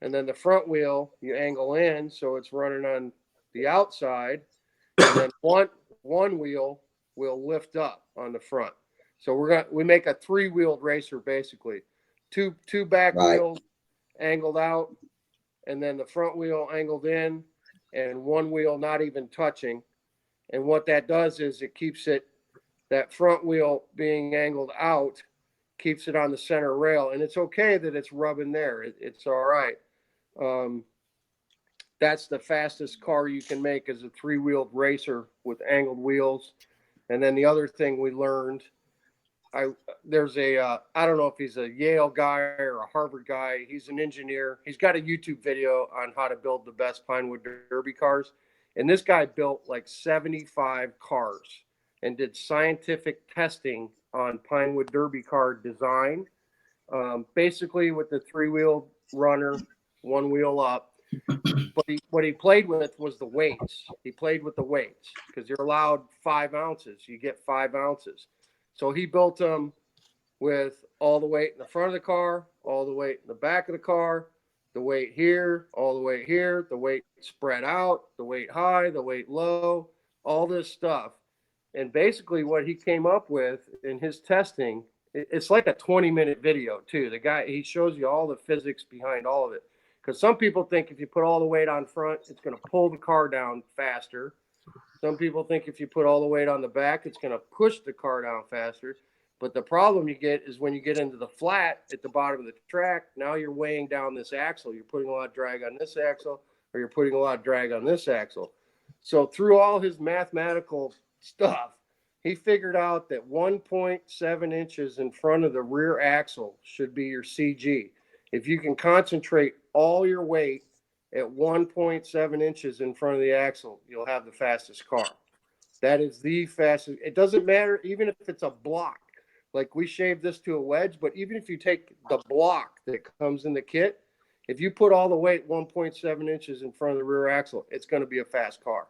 And then the front wheel, you angle in so it's running on the outside. And then one wheel will lift up on the front. So we make a 3-wheeled racer basically. Two back wheels angled out, and then the front wheel angled in, and one wheel not even touching. And what that does is it keeps that front wheel being angled out, keeps it on the center rail. And it's okay that it's rubbing there. It's all right. That's the fastest car you can make, is a 3-wheeled racer with angled wheels. And then the other thing we learned, there's I don't know if he's a Yale guy or a Harvard guy. He's an engineer. He's got a YouTube video on how to build the best Pinewood Derby cars. And this guy built like 75 cars and did scientific testing on Pinewood Derby car design, basically with the 3-wheel runner, 1 wheel up. But what he played with was the weights. He played with the weights because you're allowed 5 ounces. You get 5 ounces. So he built them with all the weight in the front of the car, all the weight in the back of the car, the weight here, all the weight here, the weight spread out, the weight high, the weight low, all this stuff. And basically what he came up with in his testing, it's like a 20-minute video too. The guy, he shows you all the physics behind all of it. Because some people think if you put all the weight on front, it's going to pull the car down faster. Some people think if you put all the weight on the back, it's going to push the car down faster. But the problem you get is when you get into the flat at the bottom of the track, now you're weighing down this axle. You're putting a lot of drag on this axle, or you're putting a lot of drag on this axle. So through all his mathematical stuff, he figured out that 1.7 inches in front of the rear axle should be your CG. If you can concentrate all your weight at 1.7 inches in front of the axle, you'll have the fastest car. That is the fastest. It doesn't matter even if it's a block. Like we shaved this to a wedge, but even if you take the block that comes in the kit, if you put all the weight 1.7 inches in front of the rear axle, it's going to be a fast car.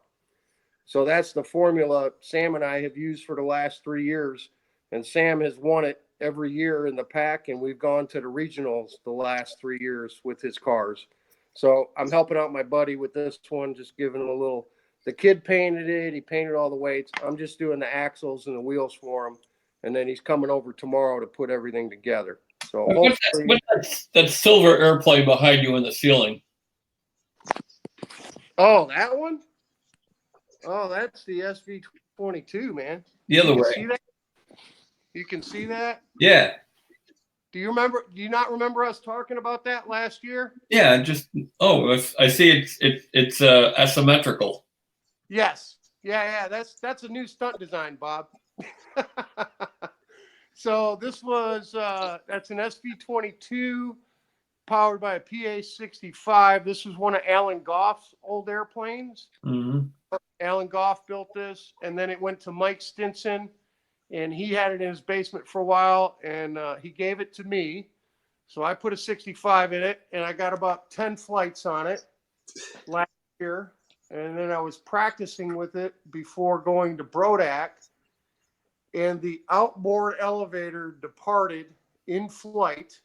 So that's the formula Sam and I have used for the last 3 years. And Sam has won it every year in the pack, and we've gone to the regionals the last 3 years with his cars. So I'm helping out my buddy with this one, just giving him a little. The kid painted it. He painted all the weights. I'm just doing the axles and the wheels for him. And then he's coming over tomorrow to put everything together. So what's that silver airplane behind you in the ceiling? Oh, that one? Oh, that's the SV22, man. The other You can way. see that? You can see that? Yeah. Do you not remember us talking about that last year? Yeah. Just, I see it's asymmetrical. Yes. Yeah. That's a new stunt design, Bob. So this was that's an SV-22 powered by a PA-65. This was one of Alan Goff's old airplanes. Mm-hmm. Alan Goff built this, and then it went to Mike Stinson, and he had it in his basement for a while, and he gave it to me. So I put a 65 in it, and I got about 10 flights on it last year. And then I was practicing with it before going to Brodak, and the outboard elevator departed in flight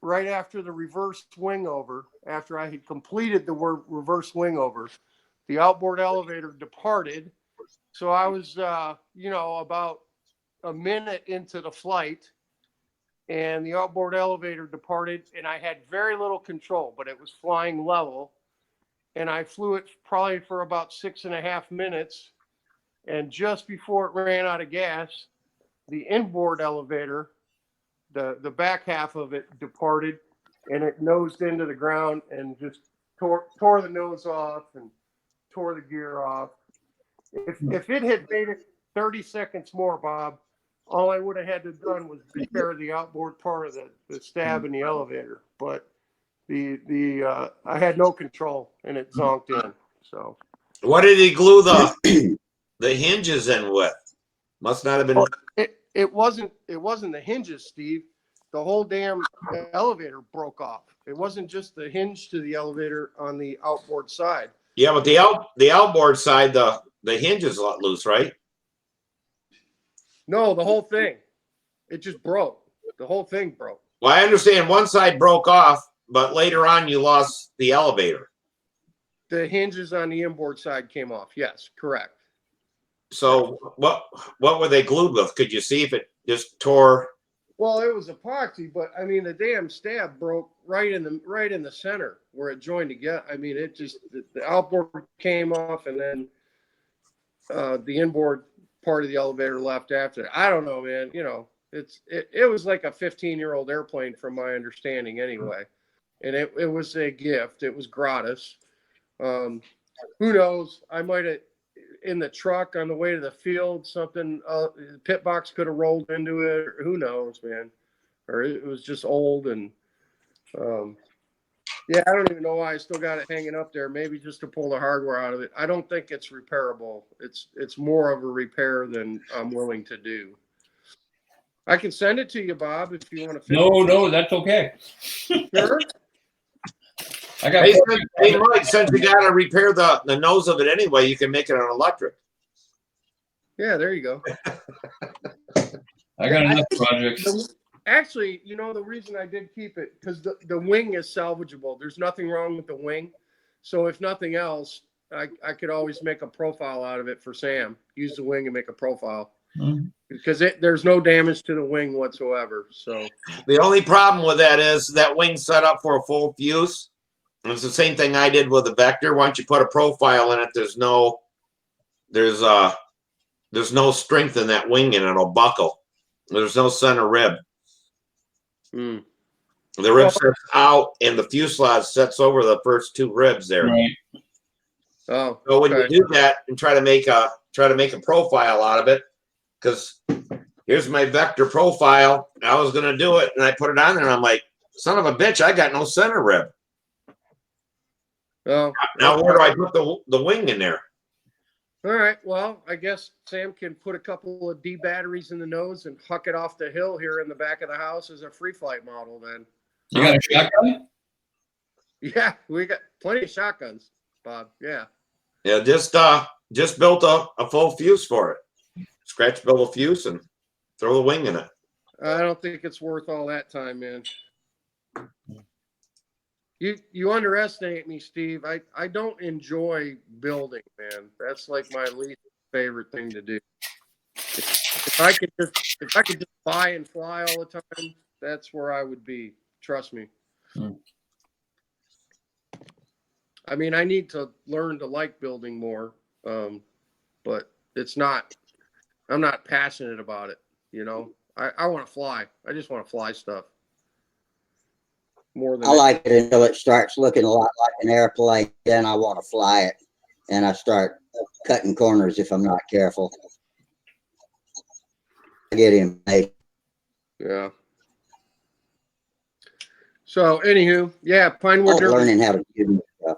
right after the reverse wing over. After I had completed the reverse wing over, the outboard elevator departed. So I was, about a minute into the flight, and the outboard elevator departed, and I had very little control, but it was flying level. And I flew it probably for about 6.5 minutes. And just before it ran out of gas, the inboard elevator, the back half of it departed, and it nosed into the ground and just tore the nose off and tore the gear off. If it had made it 30 seconds more, Bob, all I would have had to done was repair the outboard part of the stab in the elevator. But I had no control, and it zonked in. So What did he glue the hinges in with? Must not have been. it wasn't the hinges, Steve. The whole damn elevator broke off. It wasn't just the hinge to the elevator on the outboard side. Yeah, but the outboard side, the hinge is a lot loose, right? No, the whole thing. It just broke. The whole thing broke. Well, I understand one side broke off, but later on you lost the elevator. The hinges on the inboard side came off. Yes, correct. So what were they glued with? Could you see if it just tore? Well, it was epoxy, but I mean the damn stab broke right in the center where it joined together. I mean it just the outboard came off, and then the inboard part of the elevator left after. I don't know, man. It was like a 15-year-old airplane from my understanding anyway. And it was a gift. It was gratis. Who knows? I might have, in the truck on the way to the field, something, the pit box could have rolled into it. Or who knows, man? Or it was just old. And I don't even know why I still got it hanging up there. Maybe just to pull the hardware out of it. I don't think it's repairable. It's more of a repair than I'm willing to do. I can send it to you, Bob, if you want to. No, that's okay. Sure. Hey, Mike, since you got to repair the nose of it anyway, you can make it an electric. Yeah, there you go. I got enough projects. Actually, the reason I did keep it, because the wing is salvageable. There's nothing wrong with the wing. So if nothing else, I could always make a profile out of it for Sam. Use the wing and make a profile. Mm-hmm. Because there's no damage to the wing whatsoever. So the only problem with that is that wing's set up for a full fuse. And it's the same thing I did with the Vector. Once you put a profile in it, there's no strength in that wing, and it'll buckle. There's no center rib. Mm. The rib sets out, and the fuselage sets over the first two ribs there. Right. Oh, so when you do that and try to make a profile out of it, because here's my Vector profile. I was going to do it, and I put it on there, and I'm like, son of a bitch, I got no center rib. Oh, now where do I put the wing in there? All right. Well, I guess Sam can put a couple of D batteries in the nose and huck it off the hill here in the back of the house as a free flight model then. You got a shotgun? Yeah, we got plenty of shotguns, Bob. Yeah. Yeah, just built a full fuse for it. Scratch build a fuse and throw the wing in it. I don't think it's worth all that time, man. You underestimate me, Steve. I don't enjoy building, man. That's like my least favorite thing to do. If I could just buy and fly all the time, that's where I would be. Trust me. I mean, I need to learn to like building more, but it's not. I'm not passionate about it. You know, I want to fly. I just want to fly stuff more than I like it until it starts looking a lot like an airplane. Then I want to fly it, and I start cutting corners if I'm not careful. I get impatient. Yeah. So, anywho, yeah, Pinewood Derby. Learning how to do stuff.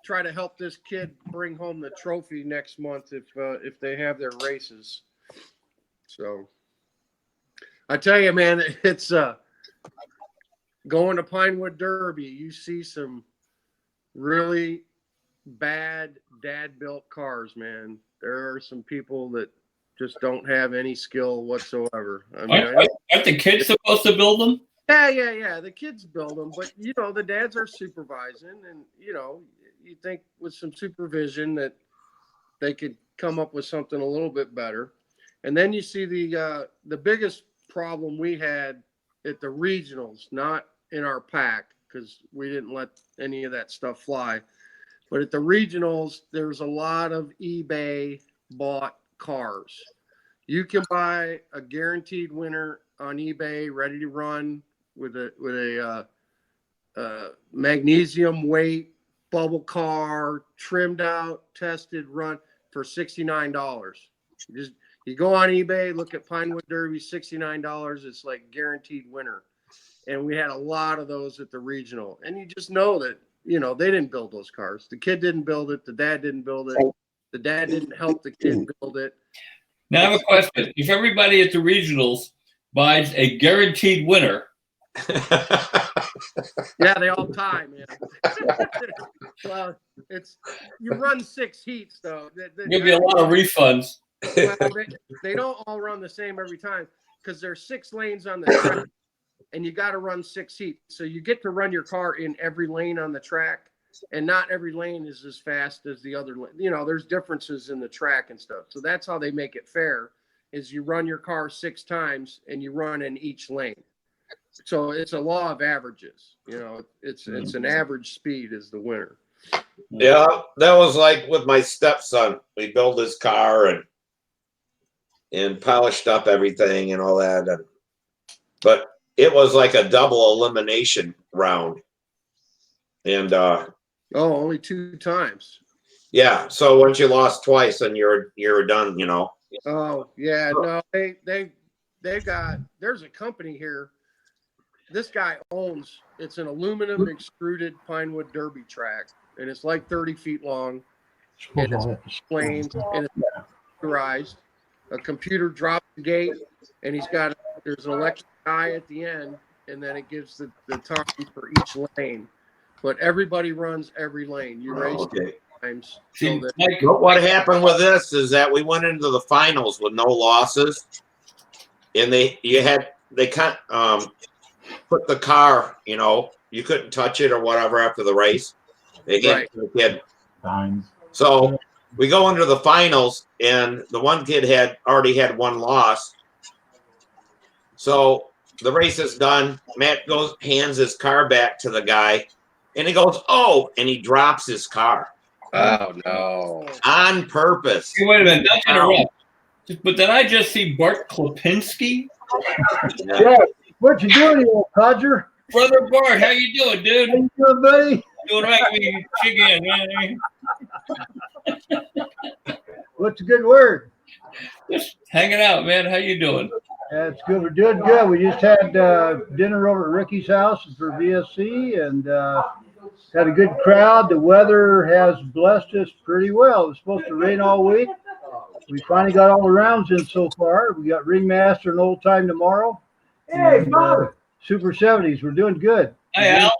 Try to help this kid bring home the trophy next month if they have their races. So, I tell you, man, it's going to Pinewood Derby. You see some really bad dad-built cars, man. There are some people that just don't have any skill whatsoever. I mean, aren't the kids supposed to build them? Yeah. The kids build them, but you know, the dads are supervising, and you know, you think with some supervision that they could come up with something a little bit better. And then you see the biggest problem we had at the regionals, not in our pack because we didn't let any of that stuff fly, but at the regionals, there's a lot of eBay bought cars. You can buy a guaranteed winner on eBay, ready to run with a magnesium weight bubble car, trimmed out, tested, run for $69. You go on eBay, look at Pinewood Derby, $69. It's like guaranteed winner. And we had a lot of those at the regional. And you just know that, you know, they didn't build those cars. The kid didn't build it. The dad didn't build it. The dad didn't help the kid build it. Now I have a question. If everybody at the regionals buys a guaranteed winner, yeah, they all tie, man. Well, you run 6 heats though. there'll be a lot of refunds. Well, they don't all run the same every time because there's 6 lanes on the track, and you got to run 6 heats. So you get to run your car in every lane on the track, and not every lane is as fast as the other lane. You know, there's differences in the track and stuff. So that's how they make it fair. Is you run your car 6 times and you run in each lane. So it's a law of averages. You know, it's an average speed is the winner. Yeah, that was like with my stepson. We built his car and polished up everything and all that. But it was like a double elimination round. And only 2 times. Yeah, so once you lost twice, then you're done, you know. Oh yeah, no, they got. There's a company here. This guy owns. It's an aluminum extruded Pinewood Derby track, and it's like 30 feet long, and it's plain and it's computerized. A computer drops the gate, and there's an electric eye at the end, and then it gives the time for each lane. But everybody runs every lane. You race times. So what happened with this is that we went into the finals with no losses, and they can't put the car, you know, you couldn't touch it or whatever after the race. They gave it to the kid. So we go into the finals, and the one kid had already had 1 loss. So the race is done. Matt hands his car back to the guy, and he goes, "Oh," and he drops his car. Oh no! On purpose. Hey, wait a minute, not to interrupt. But did I just see Bart Klipinski? Yeah. What you doing, you old codger? Brother Bart, how you doing, dude? How you doing, buddy? Doing right, me chicken, man. What's a good word? Just hanging out, man. How you doing? That's good. We're doing good. We just had dinner over at Ricky's house for VSC and had a good crowd. The weather has blessed us pretty well. It was supposed to rain all week. We finally got all the rounds in so far. We got Ringmaster and Old Time tomorrow. Hey, Bob. Super 70s. We're doing good. Hi, Al.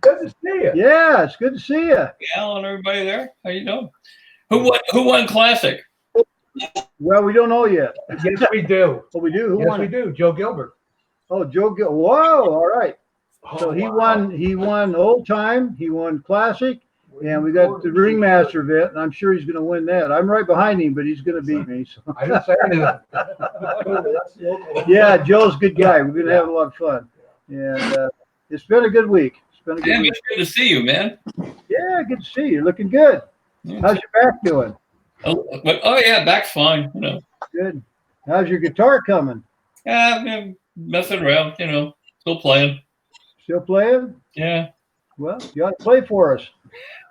Good to see you. Yeah, it's good to see you. Al and everybody there. How you doing? Who won Classic? Well, we don't know yet. Yes, we do. Oh, we do? Who yes, won we it? do. Joe Gilbert. Oh, Joe Gilbert. Whoa, all right. So he wow. won Old Time, he won Classic, and we got the Ringmaster event, and I'm sure he's going to win that. I'm right behind him, but he's going to beat me. So. I didn't say anything. Yeah, Joe's a good guy. We're going to have a lot of fun. And it's been a good week. It's been a good week. It's good to see you, man. Yeah, good to see you. You're looking good. Yeah. How's your back doing? But yeah, back's fine. You know. Good. How's your guitar coming? Yeah, I'm messing around. You know, still playing. Still playing? Yeah. Well, you ought to play for us.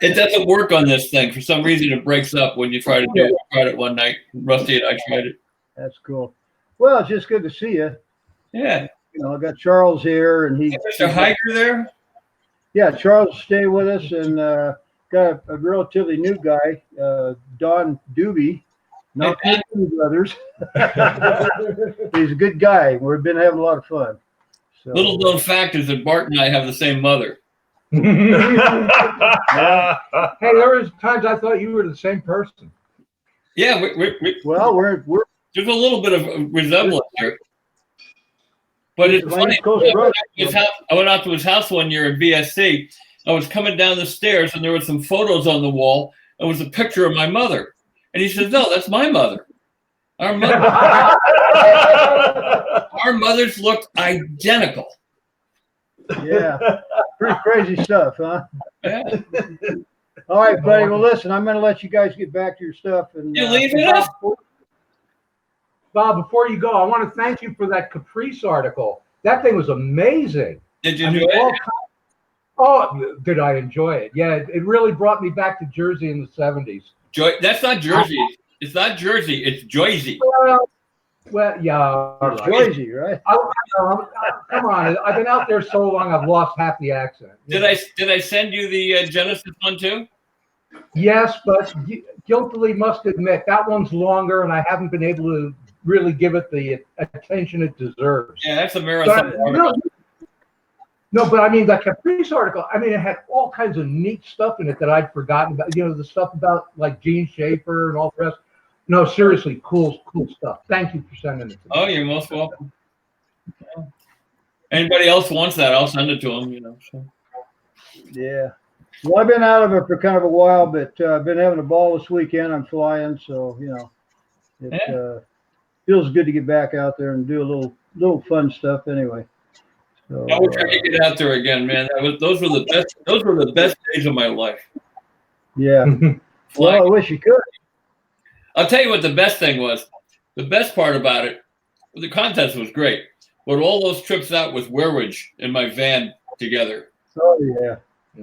It doesn't work on this thing for some reason. It breaks up when you try to do it. I tried it one night. Rusty and I tried it. That's cool. Well, it's just good to see you. Yeah. You know, I got Charles here, and Is Mr. Hiker there? Yeah, Charles stay with us, and got a relatively new guy, Don Doobie, not the Doobie Brothers. He's a good guy. We've been having a lot of fun. So, Little known fact is that Bart and I have the same mother. Hey, there was times I thought you were the same person. Yeah, well, we're there's a little bit of resemblance here. But it's funny. I went out to his house one year at VSC. I was coming down the stairs, and there were some photos on the wall. It was a picture of my mother. And he says, "No, that's my mother. Our mothers looked identical." Yeah, pretty crazy stuff, huh? Yeah. All right, buddy. Well, listen, I'm going to let you guys get back to your stuff. And you leaving us? Bob, before you go, I want to thank you for that Caprice article. That thing was amazing. Did you enjoy it? Oh, did I enjoy it? Yeah, it really brought me back to Jersey in the 70s. That's not Jersey. It's not Jersey. It's Jersey. Well, yeah. It's Jersey, right? Come on. I've been out there so long, I've lost half the accent. Did I send you the Genesis one too? Yes, but guiltily must admit that one's longer, and I haven't been able to really give it the attention it deserves. Yeah, that's a marathon. No, but I mean, the Caprice article, I mean, it had all kinds of neat stuff in it that I'd forgotten about. You know, the stuff about like Gene Schaefer and all the rest. No, seriously, cool stuff. Thank you for sending it to me. Oh, you're most welcome. Yeah. Anybody else wants that, I'll send it to them, you know. So. Yeah. Well, I've been out of it for kind of a while, but I've been having a ball this weekend. I'm flying, so, you know, it feels good to get back out there and do a little fun stuff anyway. So, I wish I could get out there again, man. Those were the best. Those were the best days of my life. Yeah. Well, I wish you could. I'll tell you what the best thing was. The best part about it, the contest was great, but all those trips out with Werwich in my van together. Oh yeah,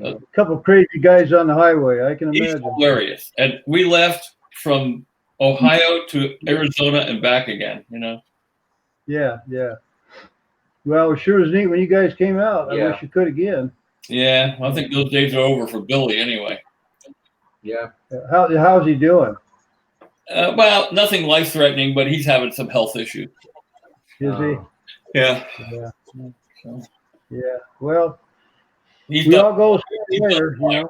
a couple crazy guys on the highway. I can imagine. Hilarious, and we left from Ohio to Arizona and back again. You know. Yeah. Well, it sure was neat when you guys came out. Yeah. I wish you could again. Yeah, I think those days are over for Billy anyway. Yeah. How's he doing? Well, nothing life-threatening, but he's having some health issues. Is he? Yeah. Yeah. Well, we all go later, you know.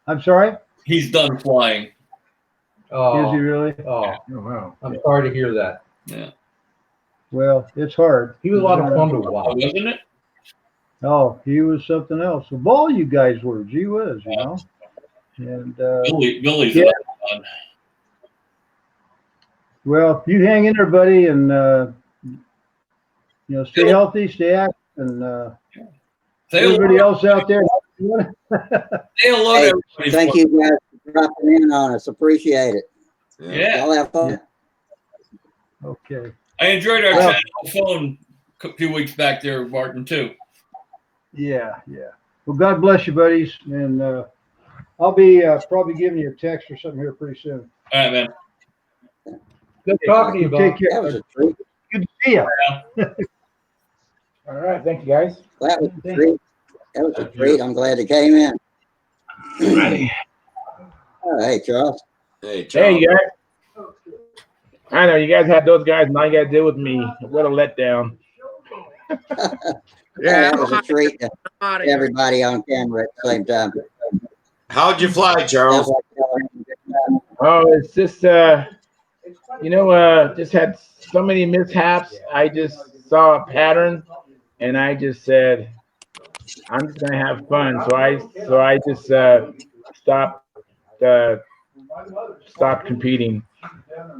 I'm sorry? He's done flying. Oh, is he really? Oh, wow. I'm sorry to hear that. Yeah. Well, it's hard. He was a lot of fun to watch, wasn't it? Oh, he was something else. Of all you guys were, gee whiz, you know. And Billy's fun. Well, you hang in there, buddy, and you know, stay healthy, stay active, and everybody else out there. Say hello to everybody. Thank you guys for dropping in on us. Appreciate it. Yeah. Y'all have fun. Yeah. Okay. I enjoyed our chat on the phone a few weeks back there, Martin, too. Yeah. Well, God bless you, buddies, and I'll be probably giving you a text or something here pretty soon. All right, man. Good talking to you, Bob. Take care. That was a treat. Good to see you. All right. Thank you, guys. That was a treat. That was a treat. I'm glad it came in. Ready. Oh, hey, Charles. Hey, Charles. Hey, you guys. I know you guys had those guys, now you got to deal with me. What a letdown. Yeah, that was a treat to everybody on camera at the same time. How'd you fly, Charles? Oh, it's just, just had so many mishaps. I just saw a pattern, and I just said, I'm just gonna have fun. So I just stopped competing.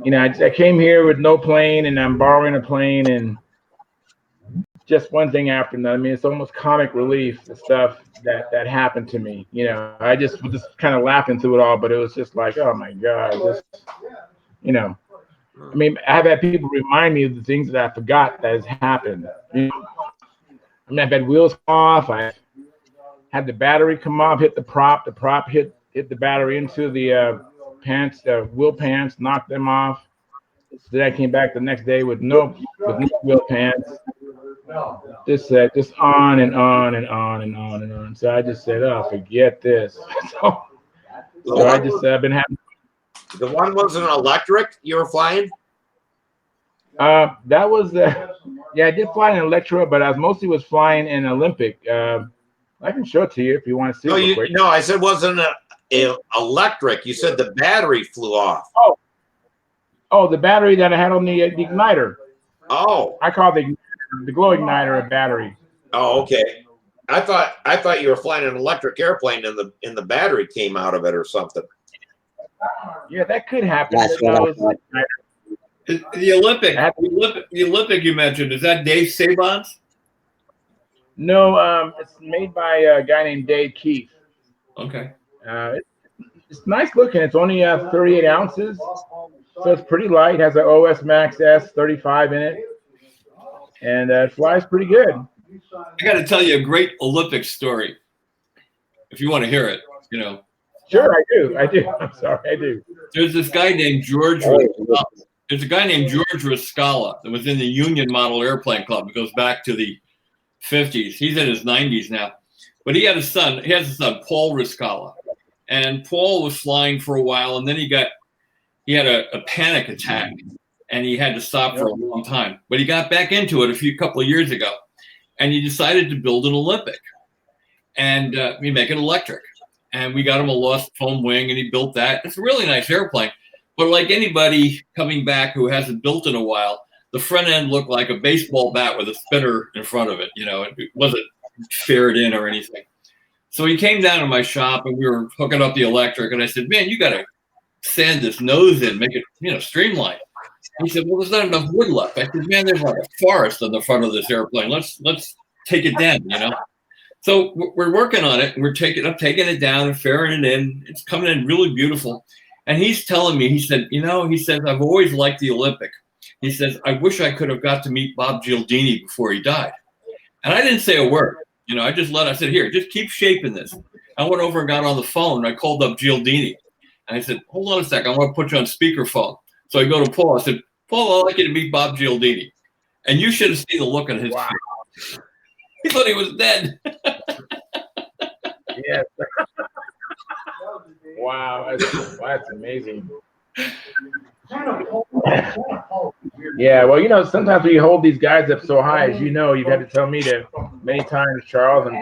You know, I came here with no plane, and I'm borrowing a plane, and just one thing after another. I mean, it's almost comic relief, the stuff that happened to me. You know, I just was just kind of laughing through it all, but it was just like, oh my God, this, you know. I mean, I've had people remind me of the things that I forgot that has happened. You know? I mean, I've had wheels come off. I had the battery come off, hit the prop. The prop hit the battery into the pants, the wheel pants, knocked them off. So then I came back the next day with no wheel pants. Just on and on and on and on and on. So I just said, oh, forget this. so I just been having. The one was an electric you were flying? That was yeah, I did fly in Electra, but I mostly was flying in Olympic. I can show it to you if you want to see it real quick. No, I said wasn't a electric. You said the battery flew off. Oh, the battery that I had on the igniter. Oh, I call the glow igniter a battery. Oh, okay. I thought you were flying an electric airplane and the battery came out of it or something. Yeah, that could happen. That's what I thought. The Olympic you mentioned, is that Dave Saban's? No, it's made by a guy named Dave Keefe. Okay. It's nice looking. It's only 38 ounces, so it's pretty light. Has an OS Max S 35 in it, and it flies pretty good. I got to tell you a great Olympic story, if you want to hear it. You know. Sure, I do. I'm sorry, I do. There's this guy named George. There's a guy named George Riscala that was in the Union Model Airplane Club. It goes back to the 50s. He's in his 90s now. But he had a son. He has a son, Paul Riscala. And Paul was flying for a while, and then he had a panic attack, and he had to stop for a long time. But he got back into it a couple of years ago, and he decided to build an Olympic. And we make it electric. And we got him a lost foam wing, and he built that. It's a really nice airplane. But like anybody coming back who hasn't built in a while, the front end looked like a baseball bat with a spinner in front of it. You know, it wasn't fared in or anything. So he came down to my shop, and we were hooking up the electric. And I said, "Man, you got to sand this nose in, make it, streamlined." He said, "Well, there's not enough wood left." I said, "Man, there's like a forest on the front of this airplane. Let's take it down, So we're working on it, and we're taking it down and fairing it in. It's coming in really beautiful. And he's telling me, he said, I've always liked the Olympic. He says, I wish I could have got to meet Bob Gialdini before he died. And I didn't say a word. I said, here, just keep shaping this. I went over and got on the phone, and I called up Gialdini. And I said, hold on a second, I want to put you on speakerphone. So I go to Paul. I said, Paul, I'd like you to meet Bob Gialdini. And you should have seen the look on his face. He thought he was dead. Yes. Wow, that's amazing. Yeah, well, sometimes when you hold these guys up so high, as you've had to tell me that many times, Charles, I'm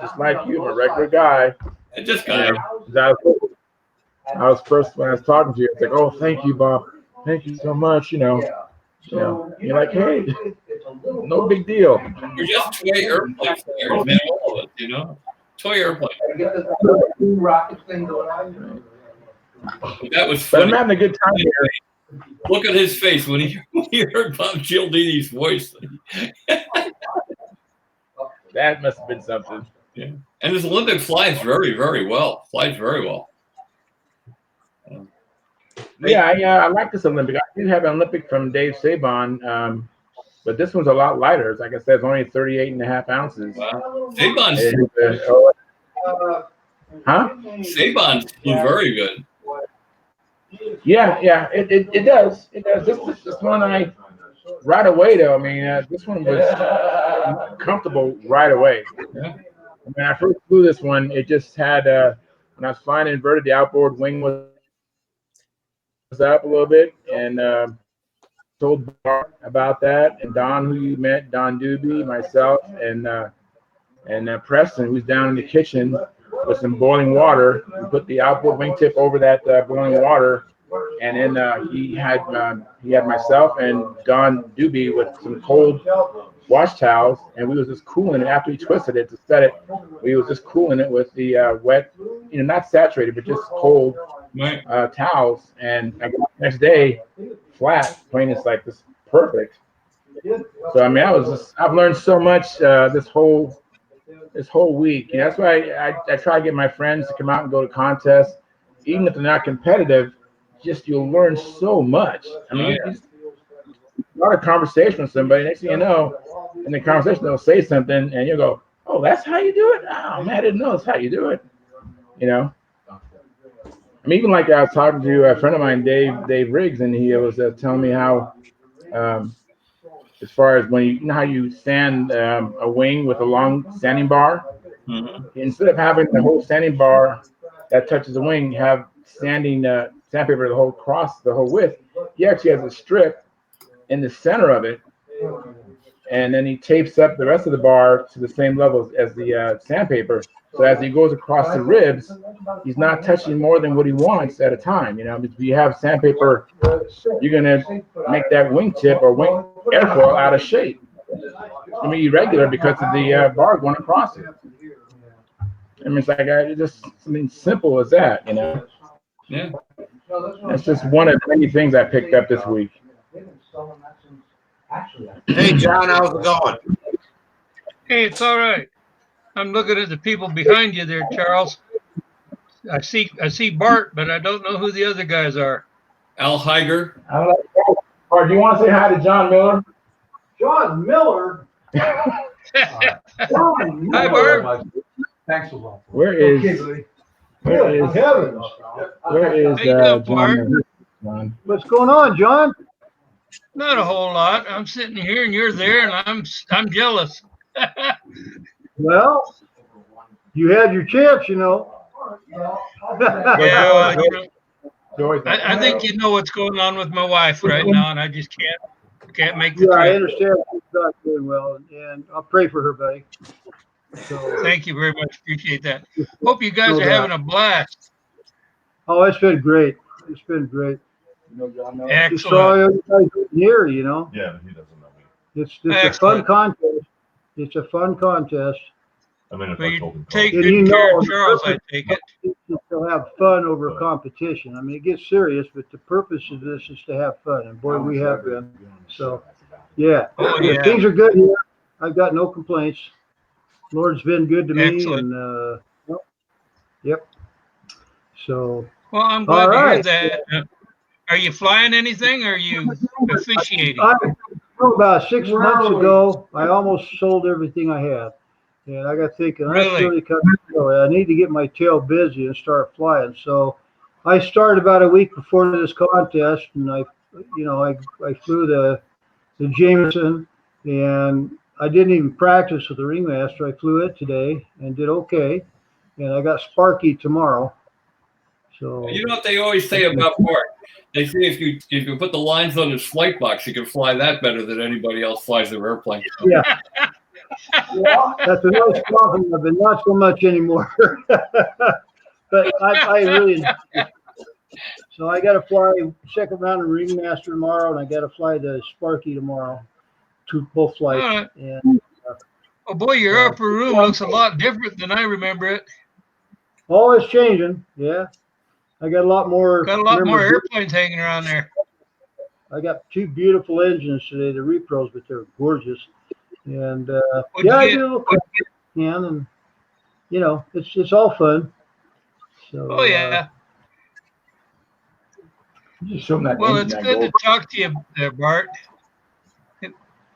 just like you, I'm a regular guy. Just guy. I was first when I was talking to you. It's like, oh, thank you, Bob. Thank you so much. You're like, hey, no big deal. You're just toy airplane players, man. All of it, toy airplane. That was funny. But I'm having a good time here. Look at his face when he heard Bob Gialdini's voice. That must have been something. Yeah. And this Olympic flies very, very well. Flies very well. Yeah, I like this Olympic. I do have an Olympic from Dave Saban, but this one's a lot lighter. Like I said, it's only 38.5 ounces. Wow. Saban's Saban's very good. Yeah, it does. It does. This one right away though. I mean, this one was comfortable right away. Yeah. When I first flew this one, it just had when I was flying inverted, the outboard wing was up a little bit, and told Bart about that, and Don, who you met, Don Doobie, myself, and Preston, who's down in the kitchen with some boiling water. We put the outboard wingtip over that boiling water, and then he had myself and Don Doobie with some cold wash towels, and we was just cooling it after he twisted it to set it. We was just cooling it with the wet, not saturated, but just cold towels. And I got the next day, flat, plane is like this perfect. So I mean, I've learned so much this whole week. That's why I try to get my friends to come out and go to contests, even if they're not competitive. Just you'll learn so much. I mean, you start a conversation with somebody, next thing you know, in the conversation they'll say something, and you go, "Oh, that's how you do it? Oh man, I didn't know that's how you do it." You know. I mean, even like I was talking to a friend of mine, Dave Riggs, and he was telling me how, as far as when you know how you sand a wing with a long sanding bar, instead of having the whole sanding bar that touches the wing, have sandpaper the whole across the whole width. He actually has a strip in the center of it, and then he tapes up the rest of the bar to the same level as the sandpaper. So as he goes across the ribs, he's not touching more than what he wants at a time. If you have sandpaper, you're gonna make that wingtip or wing airfoil out of shape. I mean, irregular because of the bar going across it. I mean, it's like just something simple as that. Yeah. That's just one of many things I picked up this week. Hey, John, how's it going? Hey, it's all right. I'm looking at the people behind you there, Charles. I see Bart, but I don't know who the other guys are. Al Heiger. Or do you want to say hi to John Miller? John Miller. John Miller. Hi, Bart. Thanks a lot. Where is Heavens. John Miller? John? What's going on, John? Not a whole lot. I'm sitting here and you're there, and I'm jealous. Well, you had your chance, Yeah, I think you know what's going on with my wife right now, and I just can't make the Yeah, I trip. understand she's not doing well, and I'll pray for her, buddy. So, Thank you very much. Appreciate that. Hope you guys are having a blast. oh, it's been great. It's been great. Excellent. Just saw you guys here, Yeah, but he doesn't know me. It's a fun contest. It's a fun contest. I mean, if Well, I you told him, take And good care of Charles, I take it. To have fun over competition. I mean, it gets serious, but the purpose of this is to have fun, and boy, we have been. So, yeah. Oh, yeah. Things are good here. I've got no complaints. Lord's been good to me, Excellent. and yep. So, Well, I'm glad to hear that. Are you flying anything, or are you officiating? About 6 months ago, I almost sold everything I had. And I got thinking, that's really kind of, I need to get my tail busy and start flying. So I started about a week before this contest, and I flew the Jameson, and I didn't even practice with the Ringmaster. I flew it today and did okay. And I got Sparky tomorrow. So You know what they always say about Bart? They say if you put the lines on his flight box, you can fly that better than anybody else flies their airplane. Yeah. That's a nice compliment, but not so much anymore. But I really. So I got to fly second round of Ringmaster tomorrow, and I got to fly the Sparky tomorrow. Both flights. All right. And, oh boy, your upper room looks a lot different than I remember it. Oh, it's changing. Yeah, I got a lot more. Got a lot more airplanes hanging around there. I got 2 beautiful engines today, the repros, but they're gorgeous. And I do a little and it's all fun. So. Oh yeah. Well, it's good to talk to you there, Bart.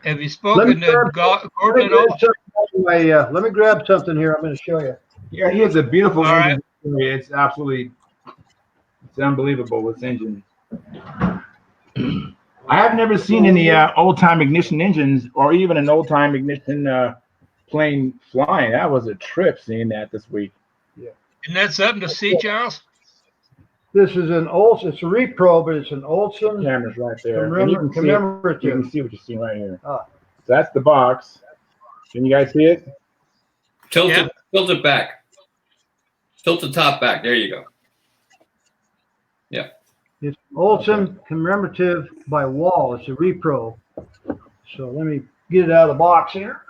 Have you spoken to Gordon at all? Let me grab something here. I'm going to show you. Yeah, he has a beautiful engine. Right. It's unbelievable, this engine. I have never seen any old-time ignition engines or even an old-time ignition plane flying. That was a trip seeing that this week. Yeah. Isn't that something to see, Charles? This is an Olson. It's a repro, but it's an Olson. Camera's right there. Commemorative. You can see what you're seeing right here. So that's the box. Can you guys see it? Tilt it back. Tilt the top back. There you go. Yeah. It's Olson commemorative by Wall. It's a repro. So let me get it out of the box here.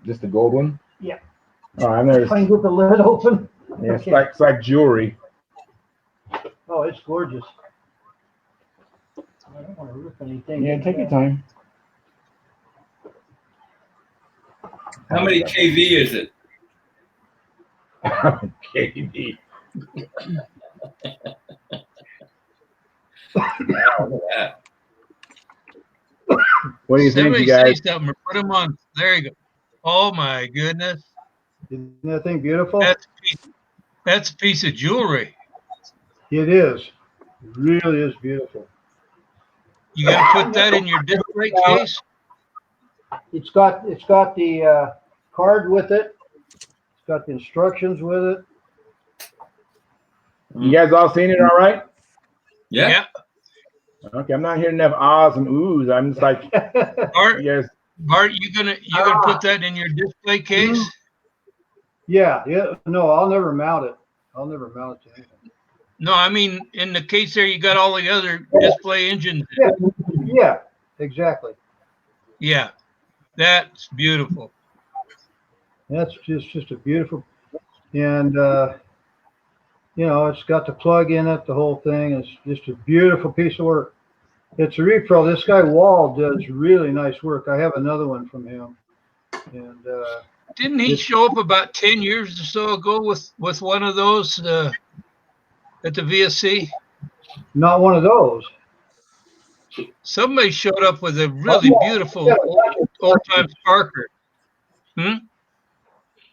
Just the gold one? Yeah. Oh, I've never. If I can get the lid open. Yeah, it's like jewelry. Oh, it's gorgeous. I don't want to rip anything. Yeah, take your time. How many kV is it? KV. What do you think, you guys? Say something or put them on. There you go. Oh my goodness. Isn't that thing beautiful? That's a piece of jewelry. It is. It really is beautiful. You got to put that in your display case. It's got the card with it. It's got the instructions with it. You guys all seen it all right? Yeah. Okay, I'm not hearing enough ahs and oohs. I'm just like, Bart, yes. Bart, you gonna put that in your display case? Yeah. No, I'll never mount it. I'll never mount it to anything. No, I mean in the case there you got all the other display engines. Yeah, exactly. Yeah, that's beautiful. That's just a beautiful, and it's got the plug in it. The whole thing is just a beautiful piece of work. It's a repro. This guy Wall does really nice work. I have another one from him, and didn't he show up about 10 years or so ago with one of those at the VSC? Not one of those. Somebody showed up with a really beautiful old-time Sparker.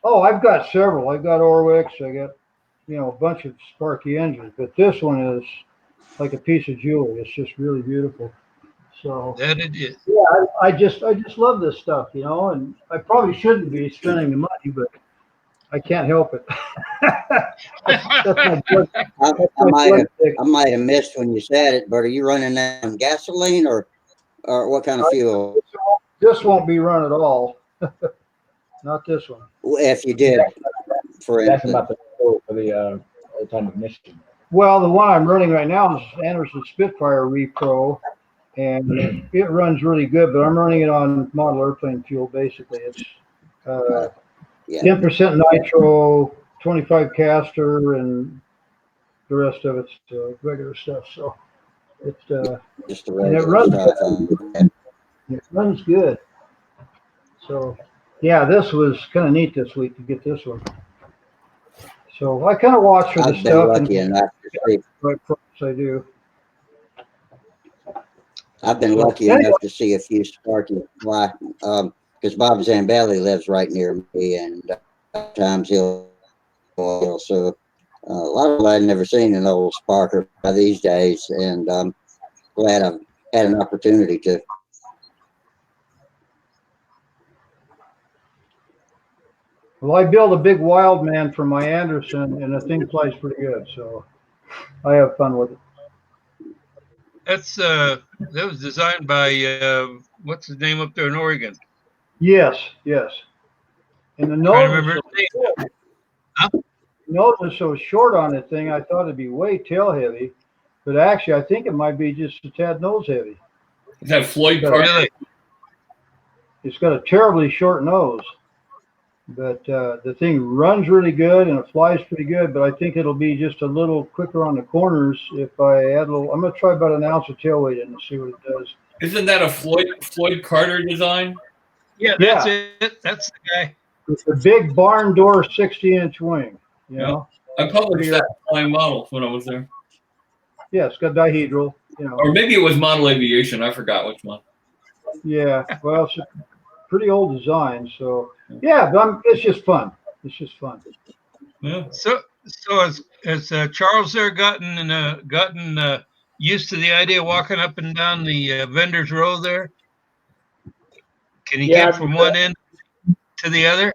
Oh, I've got several. I've got Orwicks. I got a bunch of Sparky engines, but this one is like a piece of jewelry. It's just really beautiful. So that it is. Yeah, I just love this stuff, and I probably shouldn't be spending the money, but I can't help it. I might have missed when you said it, but are you running that on gasoline or what kind of fuel? This won't be run at all. Not this one. If you did, for That's instance. about the for the old-time ignition. Well, the one I'm running right now is Anderson Spitfire Repro, and it runs really good, but I'm running it on model airplane fuel, basically. It's 10% nitro, 25 castor, and the rest of it's regular stuff. So it's just the and it regular runs stuff. It runs good. So yeah, this was kind of neat this week to get this one. So I kind of watch for the I've been stuff lucky enough to see. What products I do. I've been lucky enough to see a few Sparky fly, because Bob Zambelli lives right near me, and sometimes he'll so a lot of I've never seen an old Sparker by these days, and I'm glad I've had an opportunity to. Well, I built a big Wildman for my Anderson, and the thing flies pretty good, so I have fun with it. That's that was designed by what's his name up there in Oregon? Yes. And the nose is so short on the thing. I thought it'd be way tail heavy, but actually, I think it might be just a tad nose heavy. Is that Floyd Carter? It's got a terribly short nose, but the thing runs really good and it flies pretty good. But I think it'll be just a little quicker on the corners if I add a little. I'm gonna try about an ounce of tail weight in and see what it does. Isn't that a Floyd Carter design? Yeah, that's it. That's the guy. It's a big barn door 60-inch wing. You know? I published that flying model when I was there. Yeah, it's got dihedral. Or maybe it was Model Aviation. I forgot which one. Yeah, well, it's a pretty old design, so yeah, but it's just fun. It's just fun. Yeah. So has Charles there gotten used to the idea of walking up and down the vendors row there? Can he get from one end to the other?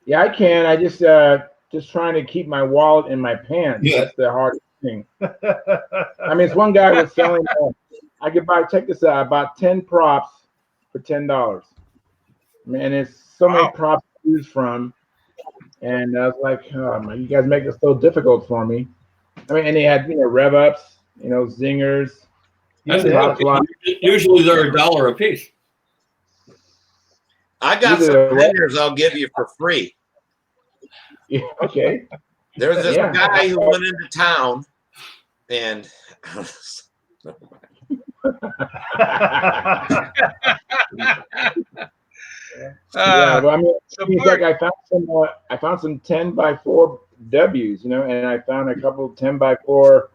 Yeah, I can. I just trying to keep my wallet in my pants. Yeah. That's the hardest thing. I mean, it's one guy was selling. I could buy. Check this out. I bought 10 props for $10. Man, it's so many props to choose from, and I was like, oh, man, you guys make it so difficult for me. I mean, and they had rev ups, zingers. Usually they're $1 a piece. I got some vendors I'll give you for free. Yeah, okay. There's this guy who went into town, and Yeah, well, I mean, So it's like I found some 10x4 Ws, and I found a couple 10x4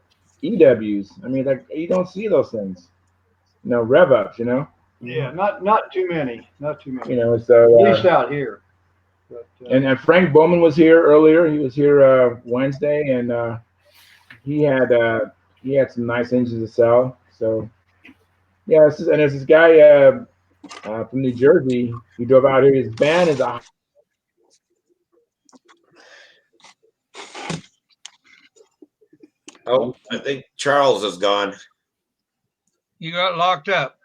EWs. I mean, like you don't see those things, rev ups, Yeah, not too many, not too many. So At least out here. But, and Frank Bowman was here earlier. He was here Wednesday, and he had some nice engines to sell. So yeah, and there's this guy from New Jersey. He drove out here. His van is a Oh, I think Charles is gone. you got locked up.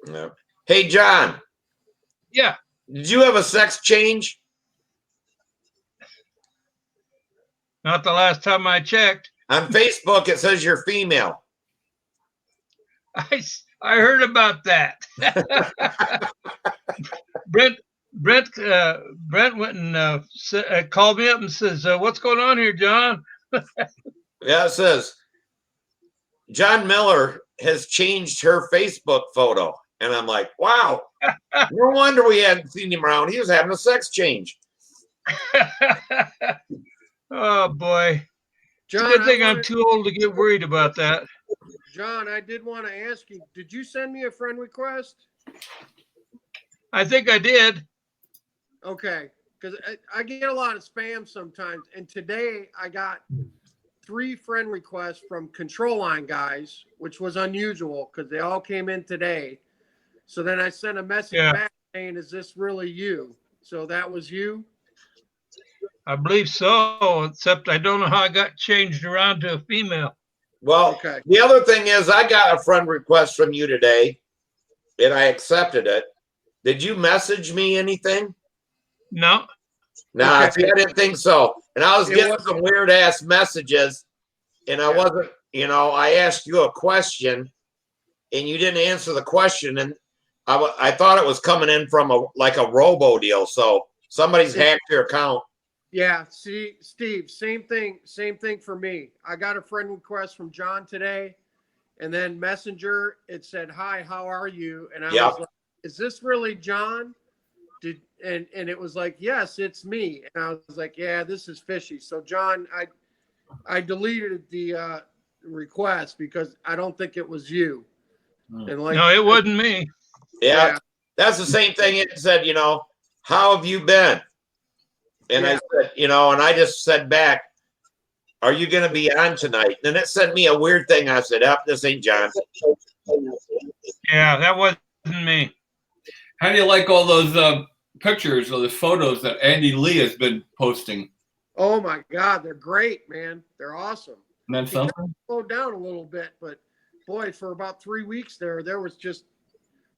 Yeah. Hey, John. Yeah. Did you have a sex change? Not the last time I checked. On Facebook, it says you're female. I heard about that. Brent went and called me up and says, "What's going on here, John?" Yeah, it says John Miller has changed her Facebook photo, and I'm like, wow. No wonder we hadn't seen him around. He was having a sex change. Oh boy, John, it's a good thing I'm too old to get worried about that. John, I did want to ask you, did you send me a friend request? I think I did. Okay, because I get a lot of spam sometimes, and today I got 3 friend requests from Control Line guys, which was unusual because they all came in today. So then I sent a message back saying, "Is this really you?" So that was you? I believe so, except I don't know how I got changed around to a female. Well, The other thing is I got a friend request from you today, and I accepted it. Did you message me anything? No. Nah, see, I didn't think so. And I was getting some weird-ass messages, and I wasn't, I asked you a question, and you didn't answer the question, and I thought it was coming in from a robo deal, so somebody's hacked your account. Yeah, see, Steve, same thing for me. I got a friend request from John today, and then Messenger, it said, "Hi, how are you?" And I was like, "Is this really John?" And it was like, "Yes, it's me." And I was like, "Yeah, this is fishy." So John, I deleted the request because I don't think it was you. And no, it wasn't me. Yeah, that's the same thing. It said, how have you been? And I said, and I just said back, "Are you going to be on tonight?" And it sent me a weird thing. I said, this ain't John. Yeah, that wasn't me. How do you like all those pictures or the photos that Andy Lee has been posting? Oh my God, they're great, man. They're awesome. And that's something. Slowed down a little bit, but boy, for about 3 weeks there was just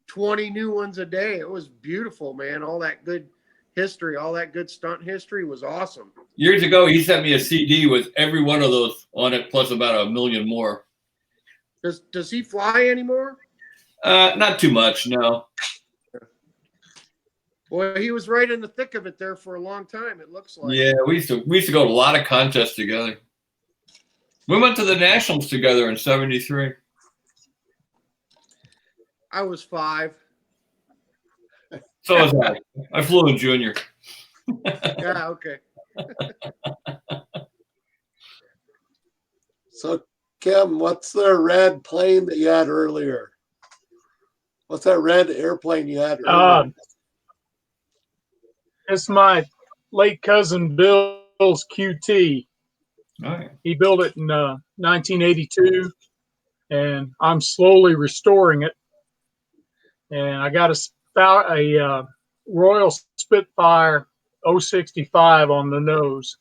20 new ones a day. It was beautiful, man. All that good history, all that good stunt history was awesome. Years ago, he sent me a CD with every one of those on it, plus about 1 million more. Does he fly anymore? Not too much, no. Boy, he was right in the thick of it there for a long time, it looks like. Yeah, we used to go to a lot of contests together. We went to the Nationals together in '73. I was 5. So was I. I flew in junior. Yeah, okay. So, Kim, what's the red plane that you had earlier? What's that red airplane you had earlier? It's my late cousin Bill's QT. Right. He built it in 1982, and I'm slowly restoring it. And I got a Royal Spitfire 065 on the nose.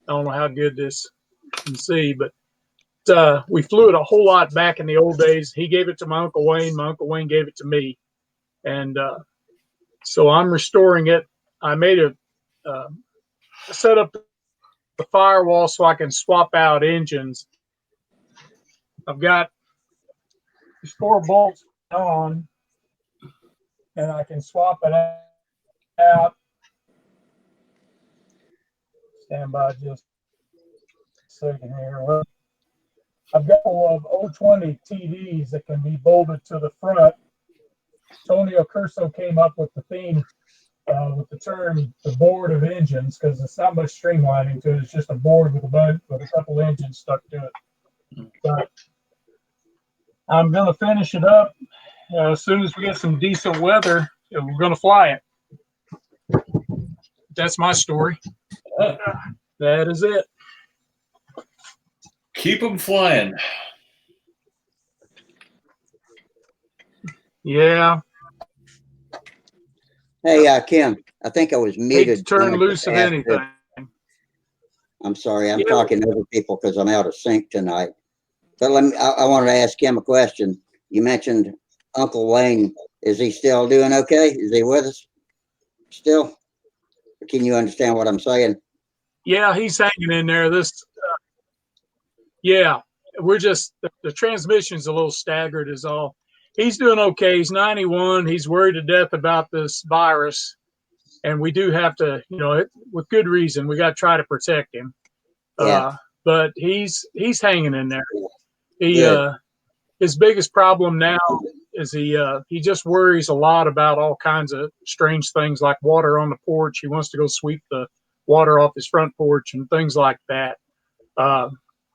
I don't know how good this can see, but we flew it a whole lot back in the old days. He gave it to my Uncle Wayne. My Uncle Wayne gave it to me. And so I'm restoring it. I made set up the firewall so I can swap out engines. I've got 4 bolts on, and I can swap it out. Stand by just a second here. I've got a couple of 020 TDs that can be bolted to the front. Tony Ocurso came up with the theme with the term the board of engines, because it's not much streamlining to it. It's just a board with a couple engines stuck to it. But I'm going to finish it up as soon as we get some decent weather. We're going to fly it. That's my story. That is it. Keep them flying. Yeah. Hey, Kim, I think I was Hate to muted. turn when I loose just of asked anything. I'm sorry, I'm talking over people because I'm out of sync tonight. But I wanted to ask Kim a question. You mentioned Uncle Wayne. Is he still doing okay? Is he with us still? Can you understand what I'm saying? Yeah, he's hanging in there. Yeah, we're just, the transmission's a little staggered is all. He's doing okay. He's 91. He's worried to death about this virus. And we do have to, with good reason, we got to try to protect him. Yeah. But he's hanging in there. Good. His biggest problem now is he just worries a lot about all kinds of strange things like water on the porch. He wants to go sweep the water off his front porch and things like that.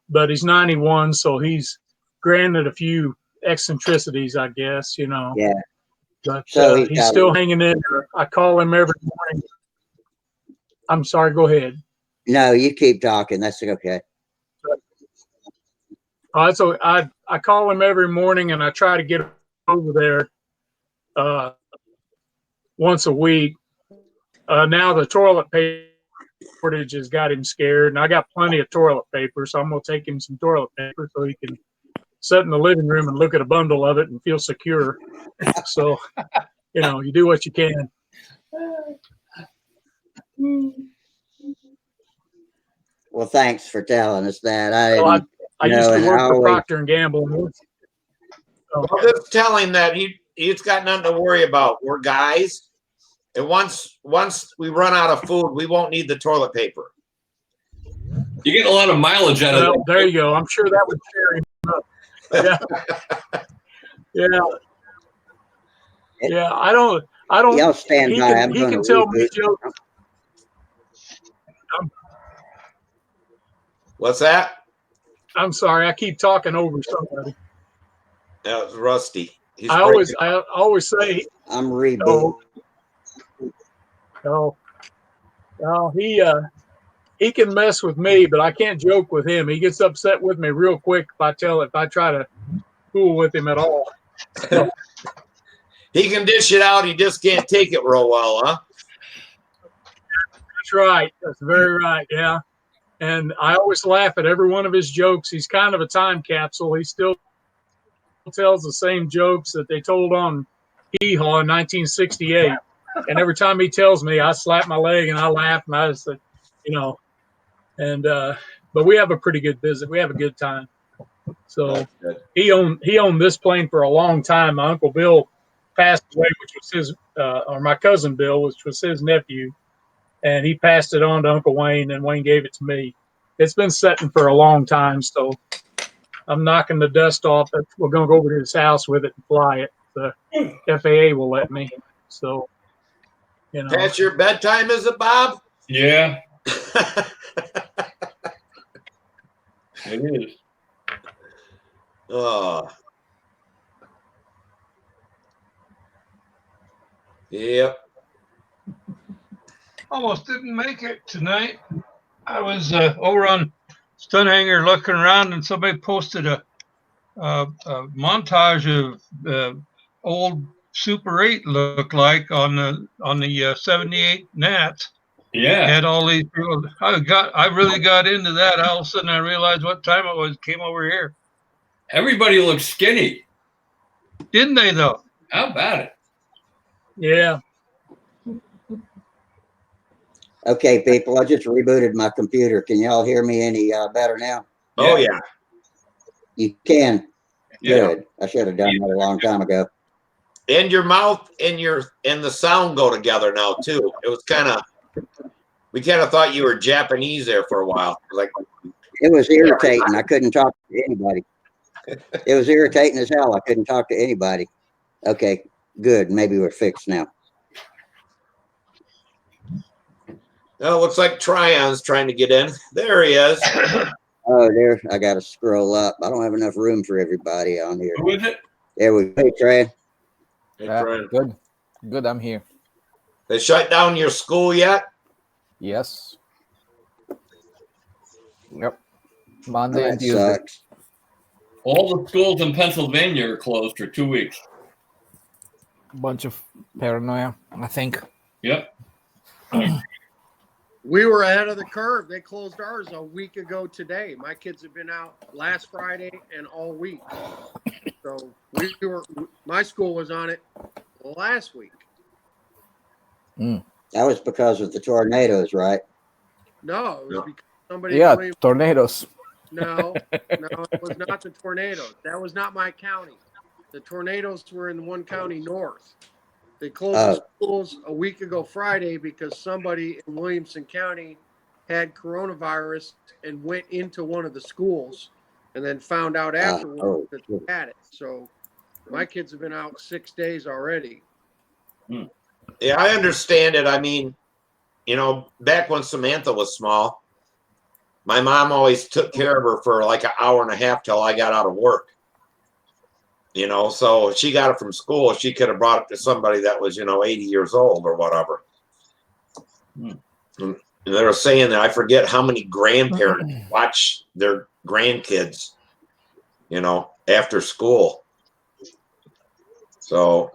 But he's 91, so he's granted a few eccentricities, I guess, Yeah. But So he's still hanging in there. I call him every morning. I'm sorry, go ahead. No, you keep talking. That's okay. So I call him every morning and I try to get over there once a week. Now the toilet paper shortage has got him scared, and I got plenty of toilet paper, so I'm going to take him some toilet paper so he can sit in the living room and look at a bundle of it and feel secure. So, you do what you can. Well, thanks for telling us that. I used to work for Procter and Gamble. Well, just tell him that he's got nothing to worry about. We're guys, and once we run out of food, we won't need the toilet paper. You get a lot of mileage out of that. There you go. I'm sure that would cheer him up. Yeah. I don't. Y'all stand by. I'm going to tell me jokes. What's that? I'm sorry. I keep talking over somebody. That was Rusty. I always say I'm rebooting. He can mess with me, but I can't joke with him. He gets upset with me real quick if I try to fool with him at all. He can dish it out. He just can't take it real well, huh? That's right. That's very right. Yeah. And I always laugh at every one of his jokes. He's kind of a time capsule. He still tells the same jokes that they told on Hee Haw in 1968. And every time he tells me, I slap my leg and I laugh and I just, but we have a pretty good visit. We have a good time. So he owned this plane for a long time. My Uncle Bill passed away, which was his, or my cousin Bill, which was his nephew. And he passed it on to Uncle Wayne, and Wayne gave it to me. It's been sitting for a long time, so I'm knocking the dust off. We're going to go over to his house with it and fly it. The FAA will let me. So, Past your bedtime, is it, Bob? Yeah. It is. Oh. Yep. Almost didn't make it tonight. I was over on Stunthangar looking around, and somebody posted a montage of old Super 8 look like on the 78 Nats. Yeah. Had all these people. I really got into that. All of a sudden, I realized what time it was. Came over here. Everybody looks skinny. Didn't they, though? How about it? Yeah. Okay, people, I just rebooted my computer. Can y'all hear me any better now? Oh, yeah. You can? Yeah. Good. I should have done that a long time ago. And your mouth and the sound go together now, too. It was we kind of thought you were Japanese there for a while. It was irritating. I couldn't talk to anybody. It was irritating as hell. I couldn't talk to anybody. Okay, good. Maybe we're fixed now. Oh, looks like Tryon's trying to get in. There he is. Oh, there. I got to scroll up. I don't have enough room for everybody on here. Who is it? There we go. Hey, Trey. Hey, Tryon. Good. Good, I'm here. They shut down your school yet? Yes. Yep. Monday That and Tuesday. sucks. All the schools in Pennsylvania are closed for 2 weeks. Bunch of paranoia, I think. Yep. We were ahead of the curve. They closed ours a week ago today. My kids have been out last Friday and all week. So my school was on it last week. That was because of the tornadoes, right? No, it was because somebody. Yeah, tornadoes. No, it was not the tornadoes. That was not my county. The tornadoes were in one county north. They closed the schools a week ago Friday because somebody in Williamson County had coronavirus and went into one of the schools and then found out afterwards that they had it. So my kids have been out 6 days already. Yeah, I understand it. I mean, you know, back when Samantha was small, my mom always took care of her for like an hour and a half till I got out of work. You know, so if she got it from school, she could have brought it to somebody that was, 80 years old or whatever. And they were saying that I forget how many grandparents watch their grandkids, after school. So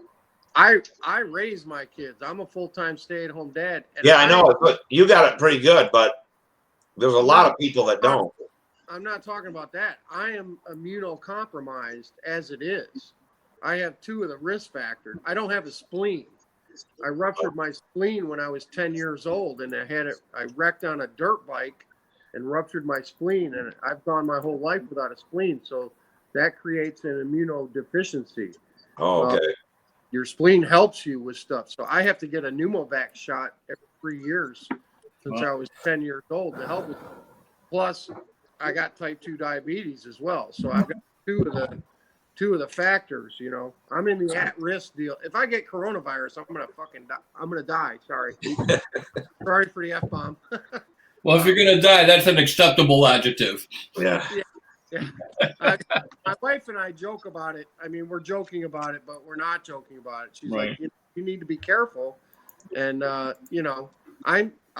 I raise my kids. I'm a full-time stay-at-home dad. Yeah, I know. But you got it pretty good, but there's a lot of people that don't. I'm not talking about that. I am immunocompromised as it is. I have 2 of the risk factors. I don't have a spleen. I ruptured my spleen when I was 10 years old, and I wrecked on a dirt bike and ruptured my spleen, and I've gone my whole life without a spleen, so that creates an immunodeficiency. Oh, okay. Your spleen helps you with stuff. So I have to get a pneumovax shot every 3 years since I was 10 years old to help with it. Plus, I got type 2 diabetes as well. So I've got two of the factors, I'm in the at-risk deal. If I get coronavirus, I'm going to fucking die. I'm going to die. Sorry. Sorry for the F-bomb. Well, if you're going to die, that's an acceptable adjective. Yeah. My wife and I joke about it. I mean, we're joking about it, but we're not joking about it. She's like, you need to be careful. And,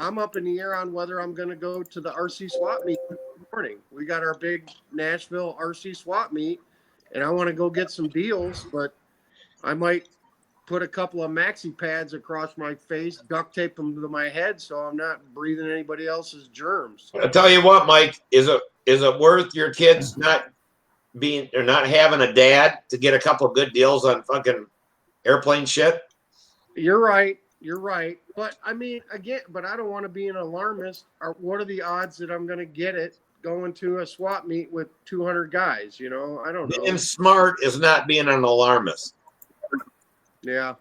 I'm up in the air on whether I'm going to go to the RC swap meet in the morning. We got our big Nashville RC swap meet, and I want to go get some deals, but I might put a couple of maxi pads across my face, duct tape them to my head so I'm not breathing anybody else's germs. I'll tell you what, Mike, is it worth your kids not having a dad to get a couple of good deals on fucking airplane shit? You're right. But I mean, again, I don't want to be an alarmist. What are the odds that I'm going to get it going to a swap meet with 200 guys? I don't know. Being smart is not being an alarmist. Yeah.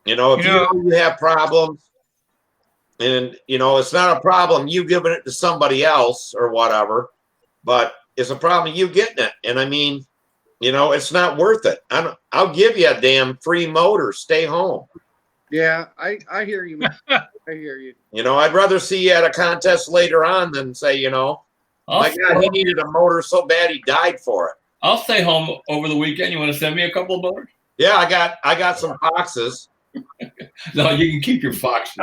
If you have problems and, it's not a problem you giving it to somebody else or whatever, but it's a problem you getting it. And I mean, it's not worth it. I'll give you a damn free motor. Stay home. Yeah, I hear you. I hear you. I'd rather see you at a contest later on than say, my God, he needed a motor so bad he died for it. I'll stay home over the weekend. You want to send me a couple of motors? Yeah, I got some foxes. No, you can keep your foxes.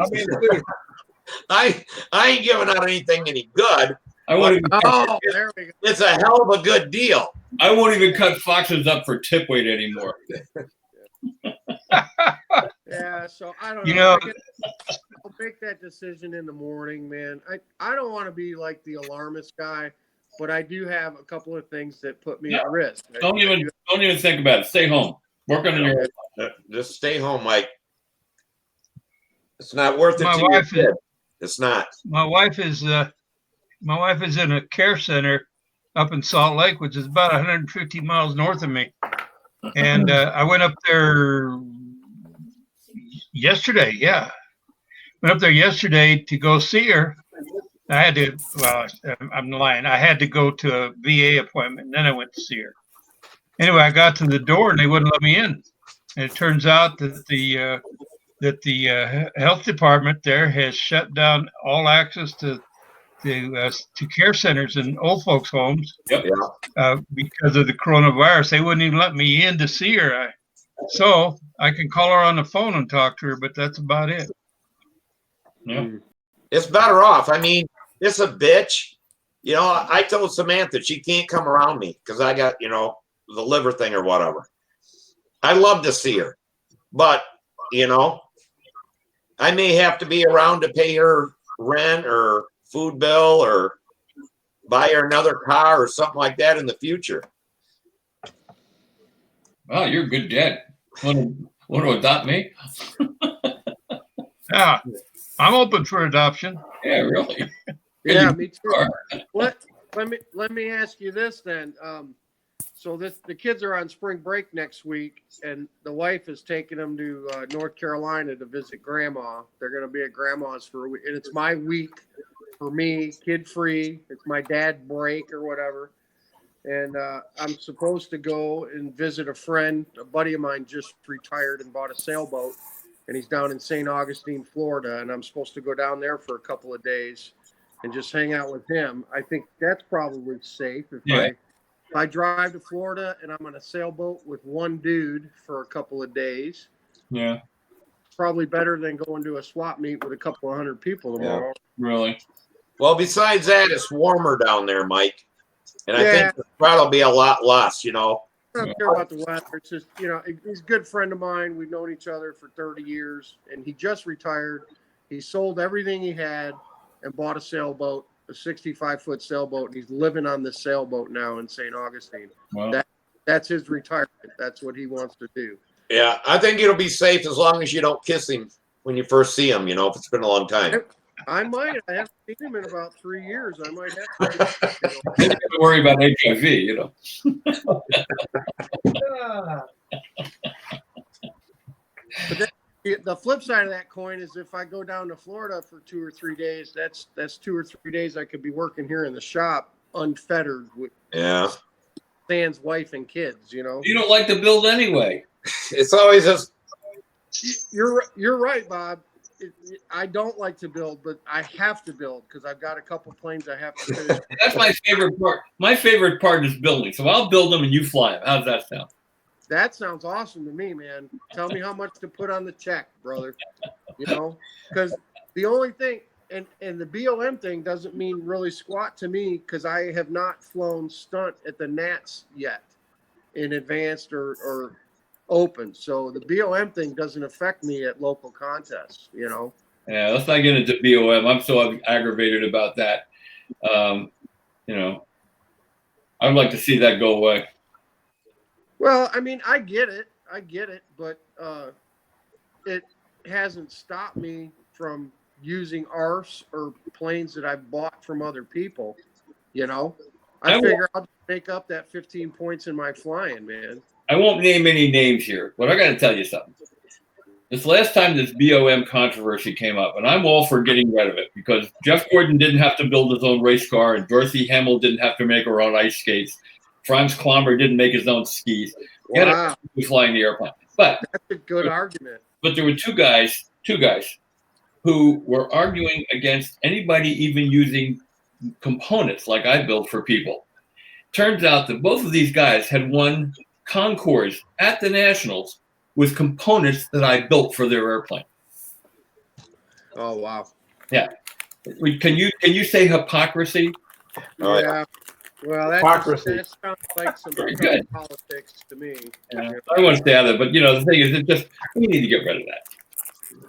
I ain't giving out anything any good. There we go. It's a hell of a good deal. I won't even cut foxes up for tip weight anymore. Yeah, so I don't know. I'll make that decision in the morning, man. I don't want to be like the alarmist guy, but I do have a couple of things that put me at risk. Don't even think about it. Stay home. Work on your. Just stay home, Mike. It's not worth it. It's not. My wife is in a care center up in Salt Lake, which is about 150 miles north of me. And I went up there yesterday. Yeah. Went up there yesterday to go see her. I had to, I'm lying. I had to go to a VA appointment, and then I went to see her. Anyway, I got to the door, and they wouldn't let me in. And it turns out that the that the health department there has shut down all access to care centers and old folks' homes. Yep. Because of the coronavirus. They wouldn't even let me in to see her. So I can call her on the phone and talk to her, but that's about it. Yeah. It's better off. I mean, it's a bitch. You know, I told Samantha she can't come around me because I got, you know, the liver thing or whatever. I love to see her, but, you know, I may have to be around to pay her rent or food bill or buy her another car or something like that in the future. Wow, you're a good dad. Want to adopt me? Yeah, I'm open for adoption. Yeah, really. Yeah, me too. Let me ask you this then. So the kids are on spring break next week, and the wife is taking them to North Carolina to visit Grandma. They're going to be at Grandma's for a week, and it's my week for me, kid free. It's my dad break or whatever, and I'm supposed to go and visit a friend. A buddy of mine just retired and bought a sailboat, and he's down in St. Augustine, Florida, and I'm supposed to go down there for a couple of days and just hang out with him. I think that's probably safe if I drive to Florida and I'm on a sailboat with one dude for a couple of days. Yeah. Probably better than going to a swap meet with a couple of hundred people tomorrow. Yeah, really. Well, besides that, it's warmer down there, Mike. And I think the crowd will be a lot less, you know. I don't care about the weather. It's just, you know, he's a good friend of mine. We've known each other for 30 years, and he just retired. He sold everything he had and bought a sailboat, a 65-foot sailboat. He's living on this sailboat now in St. Augustine. Wow. That's his retirement. That's what he wants to do. Yeah, I think it'll be safe as long as you don't kiss him when you first see him, you know, if it's been a long time. I might. I haven't seen him in about 3 years. I might have to. You don't worry about HIV, you know. But the flip side of that coin is if I go down to Florida for 2 or 3 days, that's 2 or 3 days I could be working here in the shop unfettered with Stan's wife and kids, you know. You don't like to build anyway. It's always just. You're right, Bob. I don't like to build, but I have to build because I've got a couple planes I have to finish. That's my favorite part. My favorite part is building. So I'll build them and you fly them. How's that sound? That sounds awesome to me, man. Tell me how much to put on the check, brother. You know, because the only thing, and the BOM thing doesn't mean really squat to me because I have not flown stunt at the Nats yet in advanced or open. So the BOM thing doesn't affect me at local contests, you know. Yeah, let's not get into BOM. I'm so aggravated about that. You know, I'd like to see that go away. Well, I mean, I get it, but it hasn't stopped me from using ARFs or planes that I've bought from other people, you know. I figure I'll make up that 15 points in my flying, man. I won't name any names here, but I got to tell you something. This last time this BOM controversy came up, and I'm all for getting rid of it because Jeff Gordon didn't have to build his own race car, and Dorothy Hamill didn't have to make her own ice skates. Franz Klammer didn't make his own skis. Wow. He was flying the airplane. But that's a good argument. But there were two guys who were arguing against anybody even using components like I built for people. Turns out that both of these guys had won concours at the Nationals with components that I built for their airplane. Oh wow! Yeah, can you say hypocrisy? Yeah. Well, that sounds like some good politics to me. Yeah. I don't want to stay out of it, but you know the thing is, it just we need to get rid of that.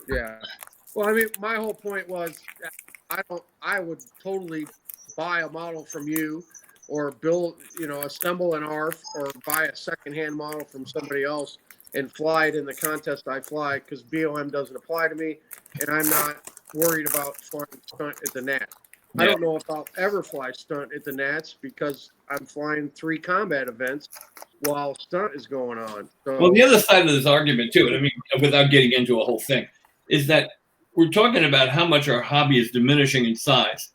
Yeah. Well, I mean, my whole point was, I would totally buy a model from you, or build, you know, assemble an ARF, or buy a secondhand model from somebody else and fly it in the contest I fly, because BOM doesn't apply to me, and I'm not worried about flying stunt at the Nats. Yeah. I don't know if I'll ever fly stunt at the Nats because I'm flying 3 combat events while stunt is going on. So, well, the other side of this argument too, and I mean, without getting into a whole thing, is that we're talking about how much our hobby is diminishing in size.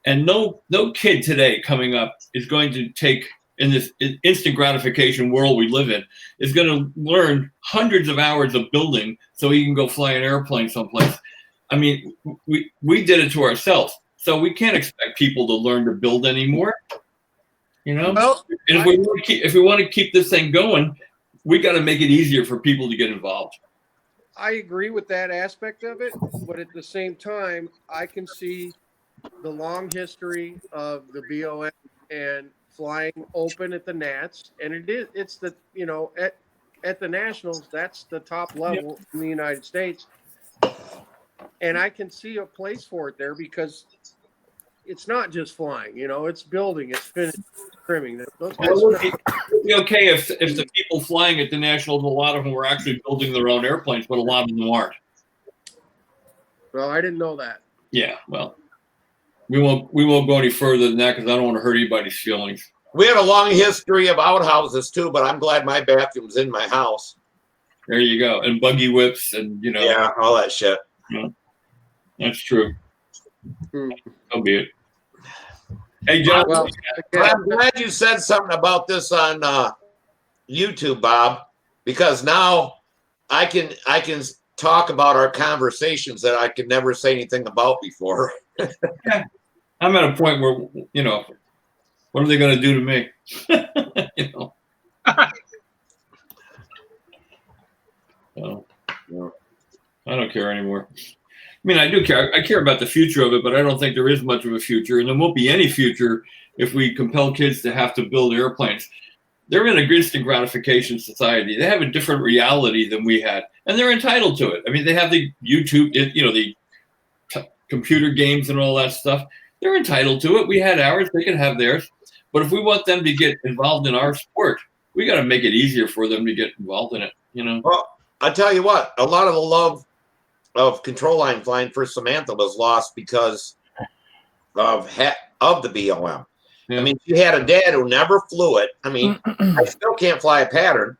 And no kid today coming up is going to take in this instant gratification world we live in, is going to learn hundreds of hours of building so he can go fly an airplane someplace. I mean, we did it to ourselves, so we can't expect people to learn to build anymore. You know, Well, and if we want to keep this thing going, we got to make it easier for people to get involved. I agree with that aspect of it, but at the same time, I can see the long history of the BOM and flying open at the Nats, and it's the, you know, at the Nationals, that's the top level in the United States, and I can see a place for it there because it's not just flying, you know, it's building, it's finishing, it's trimming. Those guys Well, it would be okay if the people flying at the Nationals, a lot of them were actually building their own airplanes, but a lot of them aren't. Well, I didn't know that. Yeah, well, we won't go any further than that because I don't want to hurt anybody's feelings. We had a long history of outhouses too, but I'm glad my bathroom's in my house. There you go, and buggy whips, and you know, yeah, all that shit. You know, that's true. So be it. Hey, John. Well, I'm glad you said something about this on YouTube, Bob, because now I can talk about our conversations that I could never say anything about before. Yeah. I'm at a point where, you know, what are they going to do to me? You know. So, I don't care anymore. I mean, I do care. I care about the future of it, but I don't think there is much of a future, and there won't be any future if we compel kids to have to build airplanes. They're in a instant gratification society. They have a different reality than we had, and they're entitled to it. I mean, they have the YouTube, you know, the computer games and all that stuff. They're entitled to it. We had ours. They can have theirs. But if we want them to get involved in our sport, we got to make it easier for them to get involved in it. You know. Well, I tell you what, a lot of the love of control line flying for Samantha was lost because of the BOM. Yeah. I mean, she had a dad who never flew it. I mean, I still can't fly a pattern.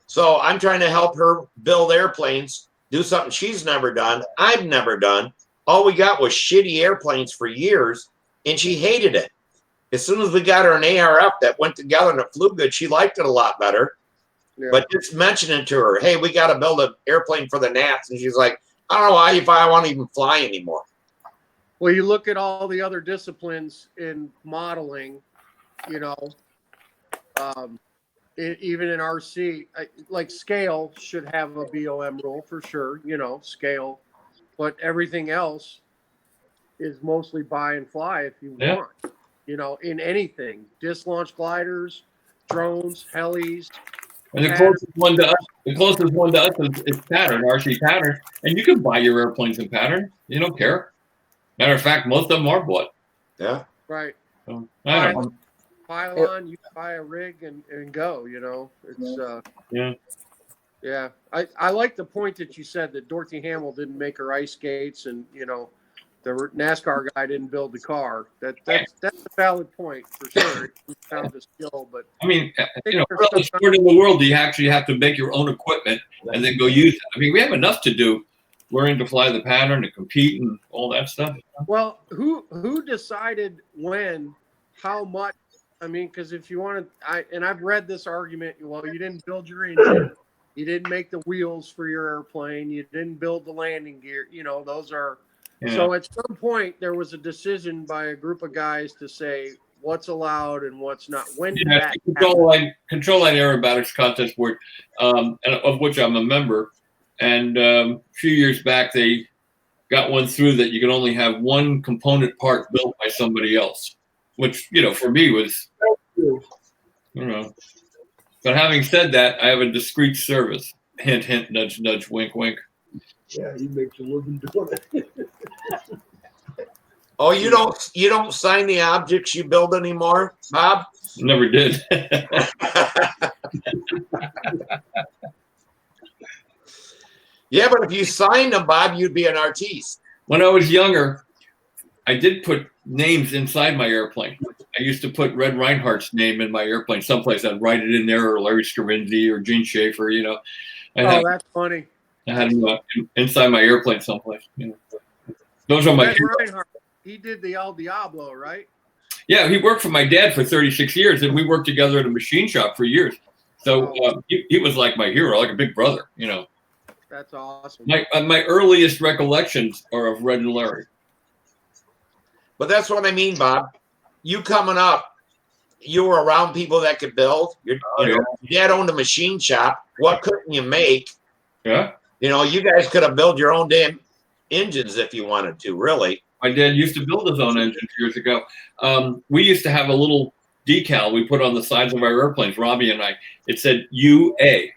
So I'm trying to help her build airplanes, do something she's never done, I've never done. All we got was shitty airplanes for years, and she hated it. As soon as we got her an ARF that went together and it flew good, she liked it a lot better. Yeah. But just mentioning to her, hey, we got to build an airplane for the Nats. And she's like, I don't know why if I want to even fly anymore. Well, you look at all the other disciplines in modeling, you know, even in RC, like scale should have a BOM rule for sure, you know, scale. But everything else is mostly buy and fly if you want, you know, in anything. Disc launch gliders, drones, helis. And the closest one to us is pattern, RC pattern. And you can buy your airplanes in pattern. You don't care. Matter of fact, most of them are bought. Yeah. Right. So, I don't know. Pile on, you buy a rig and go, you know. It's yeah. I like the point that you said that Dorothy Hamill didn't make her ice skates and, you know, the NASCAR guy didn't build the car. That's a valid point for sure. He found the skill, but I mean, you know, what other sport in the world do you actually have to make your own equipment and then go use it? I mean, we have enough to do, learning to fly the pattern, to compete, and all that stuff. Well, who decided when, how much? I mean, because if you want to, and I've read this argument. Well, you didn't build your engine, you didn't make the wheels for your airplane, you didn't build the landing gear. You know, those are. Yeah. So at some point, there was a decision by a group of guys to say what's allowed and what's not. When did that Control line aerobatics contest board, and of which I'm a member. And a few years back, they got one through that you can only have one component part built by somebody else, which, you know, for me was, you know. But having said that, I have a discreet service. Hint, hint, nudge, nudge, wink, wink. Yeah, he makes a living doing it. Oh, you don't sign the objects you build anymore, Bob? Never did. Yeah, but if you signed them, Bob, you'd be an artiste. When I was younger, I did put names inside my airplane. I used to put Red Reinhardt's name in my airplane someplace. I'd write it in there, or Larry Stravinsky, or Gene Schaefer, you know. That's funny. I had him inside my airplane someplace. You know. Those are my Red Reinhardt, he did the El Diablo, right? Yeah, he worked for my dad for 36 years, and we worked together at a machine shop for years. So he was like my hero, like a big brother, you know. That's awesome. My earliest recollections are of Red and Larry. But that's what I mean, Bob. You coming up, you were around people that could build. Your dad owned a machine shop. What couldn't you make? Yeah. You know, you guys could have built your own damn engines if you wanted to, really. My dad used to build his own engines years ago. We used to have a little decal we put on the sides of our airplanes, Robbie and I. It said UA,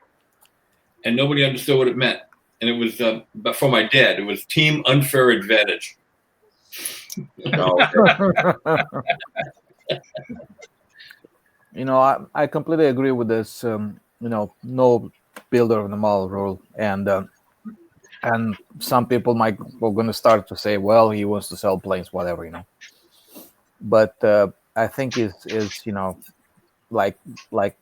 and nobody understood what it meant. And it was but for my dad. It was Team Unfair Advantage. You know, I completely agree with this. You know, no builder of the model rule, and some people were going to start to say, well, he wants to sell planes, whatever, you know. But I think is you know, like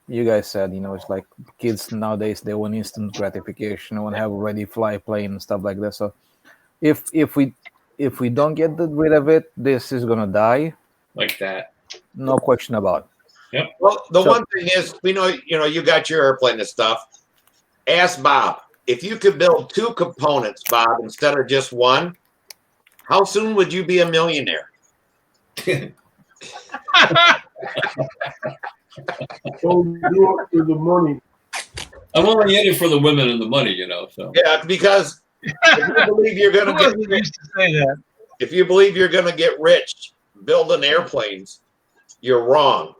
you guys said, you know, it's like kids nowadays, they want instant gratification, they want to have a ready fly plane and stuff like that. So if we don't get rid of it, this is gonna die like that. No question about it. Yep. Well, the one thing is, we know, you know, you got your airplane and stuff. Ask Bob, if you could build 2 components, Bob, instead of just one, how soon would you be a millionaire? So do it for the money. I'm only in it for the women and the money, you know. So yeah, because if you believe you're going to get used to say that. If you believe you're going to get rich building airplanes, you're wrong.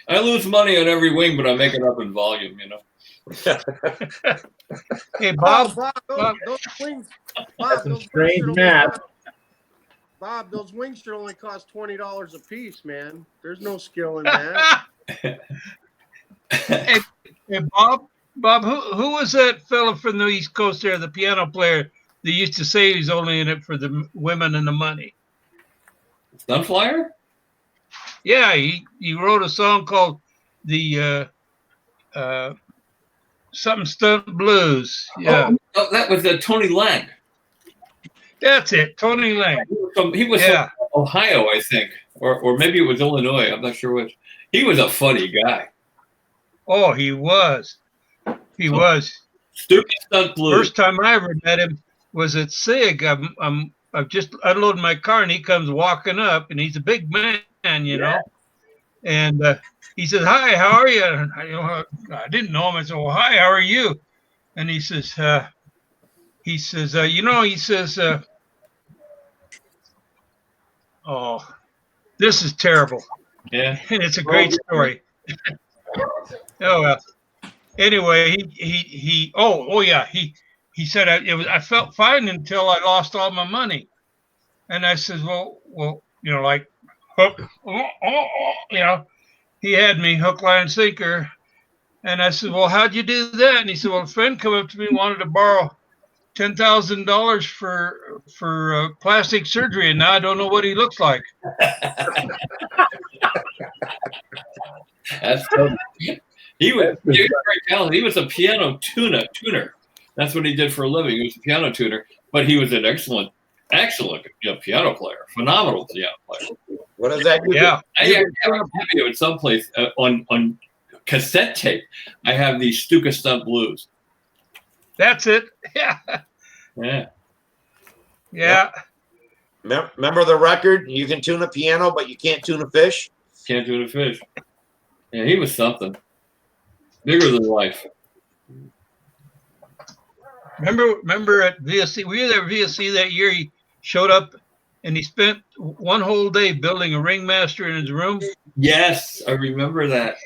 I lose money on every wing, but I make it up in volume, you know. Hey, Bob. Those wings. Bob, those strange math. Bob, those wings should only cost $20 a piece, man. There's no skill in that. Hey, Bob, who was that fella from the East Coast there, the piano player that used to say he's only in it for the women and the money? Sunflyer? Yeah, he wrote a song called the something stunt blues. Yeah. Oh, that was Tony Lang. That's it, Tony Lang. He was from Ohio, I think, or maybe it was Illinois. I'm not sure which. He was a funny guy. Oh, he was. He was. Stupid stunt blues. First time I ever met him was at SIG. I'm just unloading my car, and he comes walking up, and he's a big man, you know. And he says, "Hi, how are you?" And I didn't know him. I said, "Well, hi, how are you?" And he says, "You know," he says, "Oh, this is terrible." Yeah, and it's a great story. Oh well. Anyway, he said I felt fine until I lost all my money, and I said, well, you know, like, you know, he had me hook, line, sinker, and I said, well, how'd you do that? And he said, well, a friend came up to me and wanted to borrow $10,000 for plastic surgery, and now I don't know what he looks like. That's funny. He was very talented. He was a piano tuner. That's what he did for a living. He was a piano tuner, but he was an excellent piano player, phenomenal piano player. What is that? Yeah, I have a video at some place on cassette tape. I have the Stuka Stunt Blues. That's it. Yeah. Yeah. Yeah. Remember the record? You can tune a piano, but you can't tune a fish. Can't tune a fish. Yeah, he was something. Bigger than life. Remember at VSC? Were you there at VSC that year? He showed up and he spent one whole day building a ringmaster in his room. Yes, I remember that.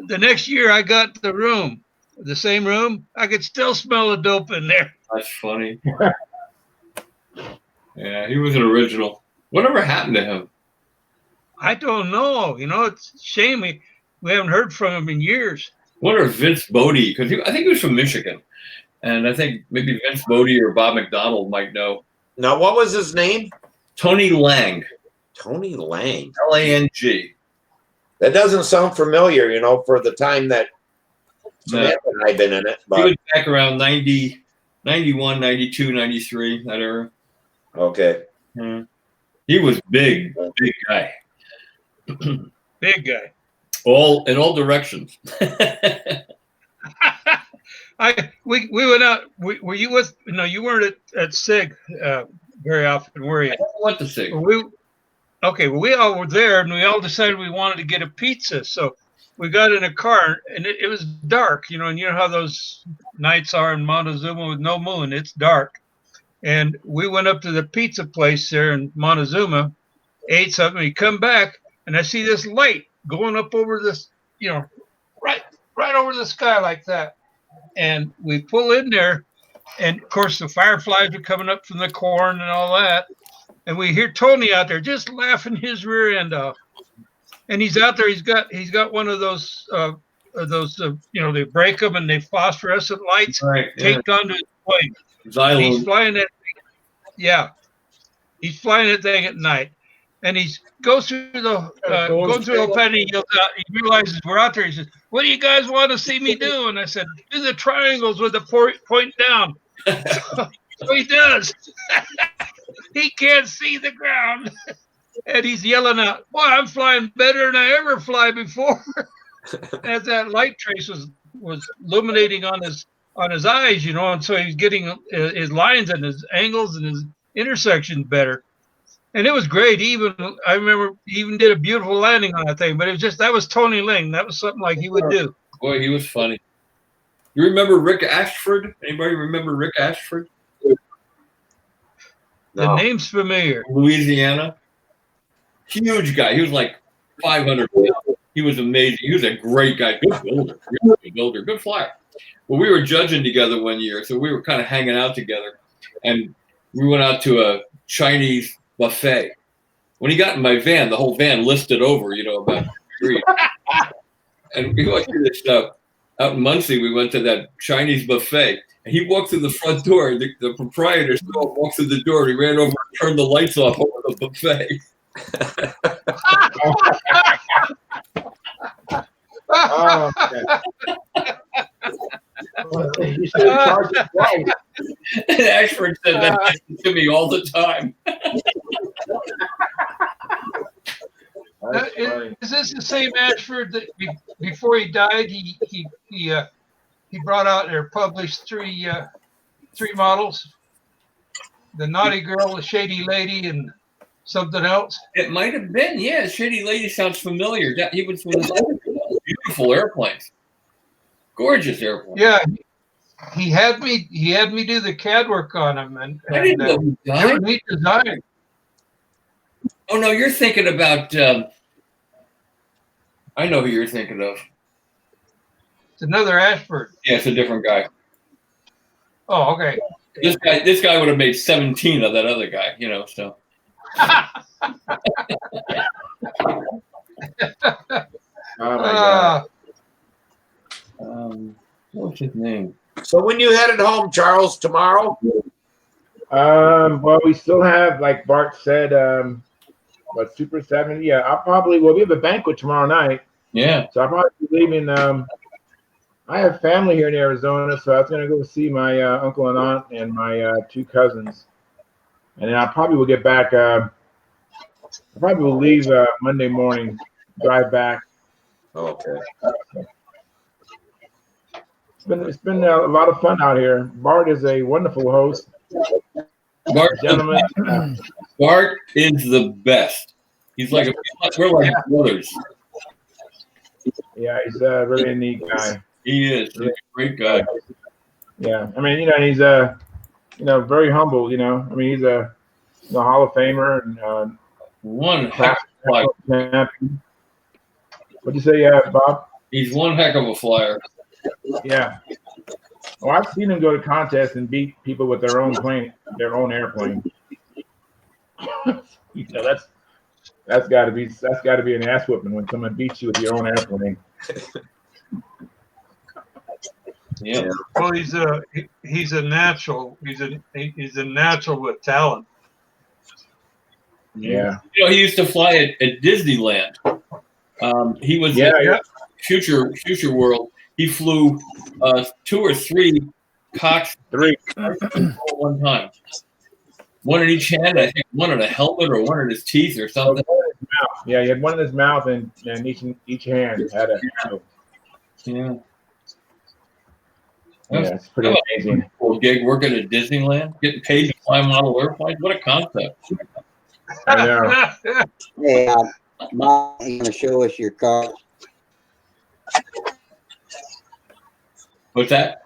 The next year, I got the room, the same room. I could still smell the dope in there. That's funny. Yeah, he was an original. Whatever happened to him? I don't know. You know, it's a shame we haven't heard from him in years. I wonder if Vince Bodie, because I think he was from Michigan, and I think maybe Vince Bodie or Bob McDonald might know. Now, what was his name? Tony Lang. Tony Lang. Lang. That doesn't sound familiar, you know, for the time that Samantha and I have been in it. But. He was back around 90, 91, 92, 93, that era. Okay. Hmm. He was big guy. Big guy. All in all directions. We went out. Were you with? No, you weren't at SIG very often, were you? I went to SIG. Okay, well, we all were there, and we all decided we wanted to get a pizza. So we got in a car, and it was dark, and you know how those nights are in Montezuma with no moon. It's dark. And we went up to the pizza place there in Montezuma, ate something, we come back, and I see this light going up over this, right over the sky like that. And we pull in there, and of course the fireflies are coming up from the corn and all that. And we hear Tony out there just laughing his rear end off. And he's out there. He's got one of those they break them and they phosphorescent lights taped onto his plane. He's flying that thing. Yeah, he's flying that thing at night, and he goes through the going through the planet. He yells out. He realizes we're out there. He says, "What do you guys want to see me do?" And I said, "Do the triangles with the point down." So he does. He can't see the ground, and he's yelling out, "Boy, I'm flying better than I ever fly before." As that light trace was illuminating on his eyes, and so he's getting his lines and his angles and his intersections better. And it was great. I remember he even did a beautiful landing on that thing, but that was Tony Ling. That was something like he would do. Boy, he was funny. You remember Rick Ashford? Anybody remember Rick Ashford? The name's familiar. Louisiana. Huge guy. He was like 500 pounds. He was amazing. He was a great guy. Good builder. Good flyer. Well, we were judging together one year, so we were kind of hanging out together. And we went out to a Chinese buffet. When he got in my van, the whole van listed over, about 3. And we went through this stuff. Out in Muncie, we went to that Chinese buffet. And he walked through the front door. The proprietor walked through the door. He ran over and turned the lights off over the buffet. Oh, you should charge it twice. And Ashford said that to me all the time. Is this the same Ashford that before he died, he brought out or published three models? The Naughty Girl, the Shady Lady, and something else? It might have been, yeah. Shady Lady sounds familiar. He was one of those beautiful airplanes. Gorgeous airplane. Yeah. He had me do the CAD work on him, and I didn't know he died. Neat design. Oh no, you're thinking about I know who you're thinking of. It's another Ashford. Yeah, it's a different guy. Oh, okay. This guy would have made 17 of that other guy, so. Oh my God. What's his name? So when you headed home, Charles, tomorrow? Well, we still have, like Bart said, Super 7. Yeah, we have a banquet tomorrow night. Yeah. So I'll probably be leaving. I have family here in Arizona, so I was going to go see my uncle and aunt and my 2 cousins. And then I probably will get back. I probably will leave Monday morning, drive back. Okay. It's been a lot of fun out here. Bart is a wonderful host. Gentlemen. Bart is the best. He's like we're like brothers. Yeah, he's a really neat guy. He is. He's a great guy. Yeah, I mean, he's very humble. I mean, he's a Hall of Famer and one heck of a flyer. What'd you say, Bob? He's one heck of a flyer. Yeah. Well, I've seen him go to contests and beat people with their own airplane. That's got to be an ass whooping when someone beats you with your own airplane. Yeah. Well, he's a natural. He's a natural with talent. Yeah. He used to fly at Disneyland. He was at Future World. He flew 2 or 3 Cox 3 one time. one in each hand. I think one in a helmet or one in his teeth or something. Yeah, he had one in his mouth and each hand had a handle. Yeah. Yeah, it's pretty amazing. Cool gig working at Disneyland, getting paid to fly model airplanes. What a concept! I know. Hey, Mike, you gonna show us your cars? What's that?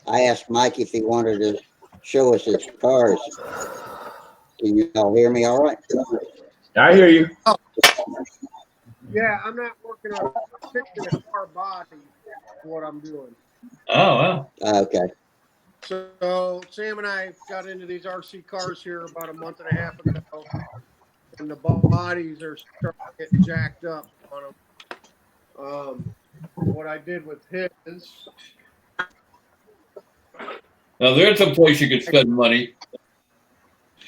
I asked Mike if he wanted to show us his cars. Can you all hear me all right? I hear you. Yeah, I'm not working on fixing a car body. What I'm doing. Oh, wow. Okay. So Sam and I got into these RC cars here about a month and a half ago, and the bodies are starting to get jacked up on them. What I did with his, Now there's a place you could spend money.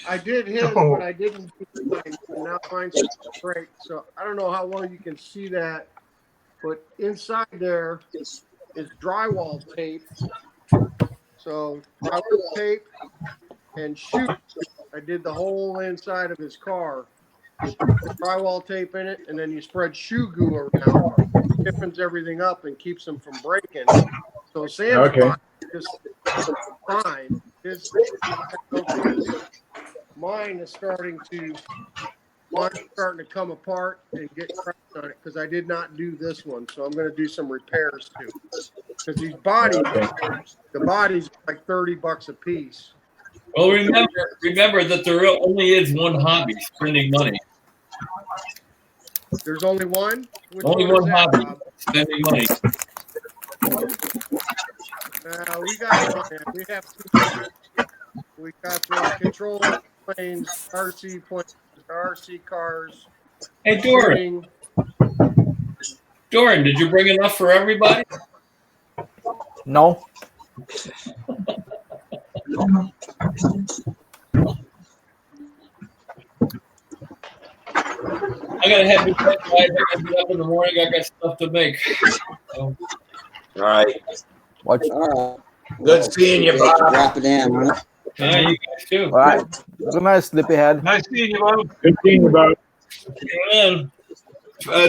I did his, but I didn't do mine. And now mine's great. So I don't know how well you can see that, but inside there is drywall tape. So drywall tape and shoe. I did the whole inside of his car. You put the drywall tape in it, and then you spread shoe goo around. It stiffens everything up and keeps them from breaking. So Sam's body just fine. Mine is starting to come apart and get cracks on it because I did not do this one. So I'm going to do some repairs too. Because these bodies, the bodies are like $30 a piece. Well, remember that there only is one hobby: spending money. There's only one? Only one hobby: spending money. We got we have two. We got the control planes, RC planes, RC cars. Hey, Doran. Doran, did you bring enough for everybody? No. I gotta head to bed, guys. I gotta get up in the morning. I got stuff to make. All right. Watch. All right. Good seeing you, Bob. Drop it in. Huh? You guys too. All right. Good night, sleepyhead. Nice seeing you, Bob. Good seeing you, Bob.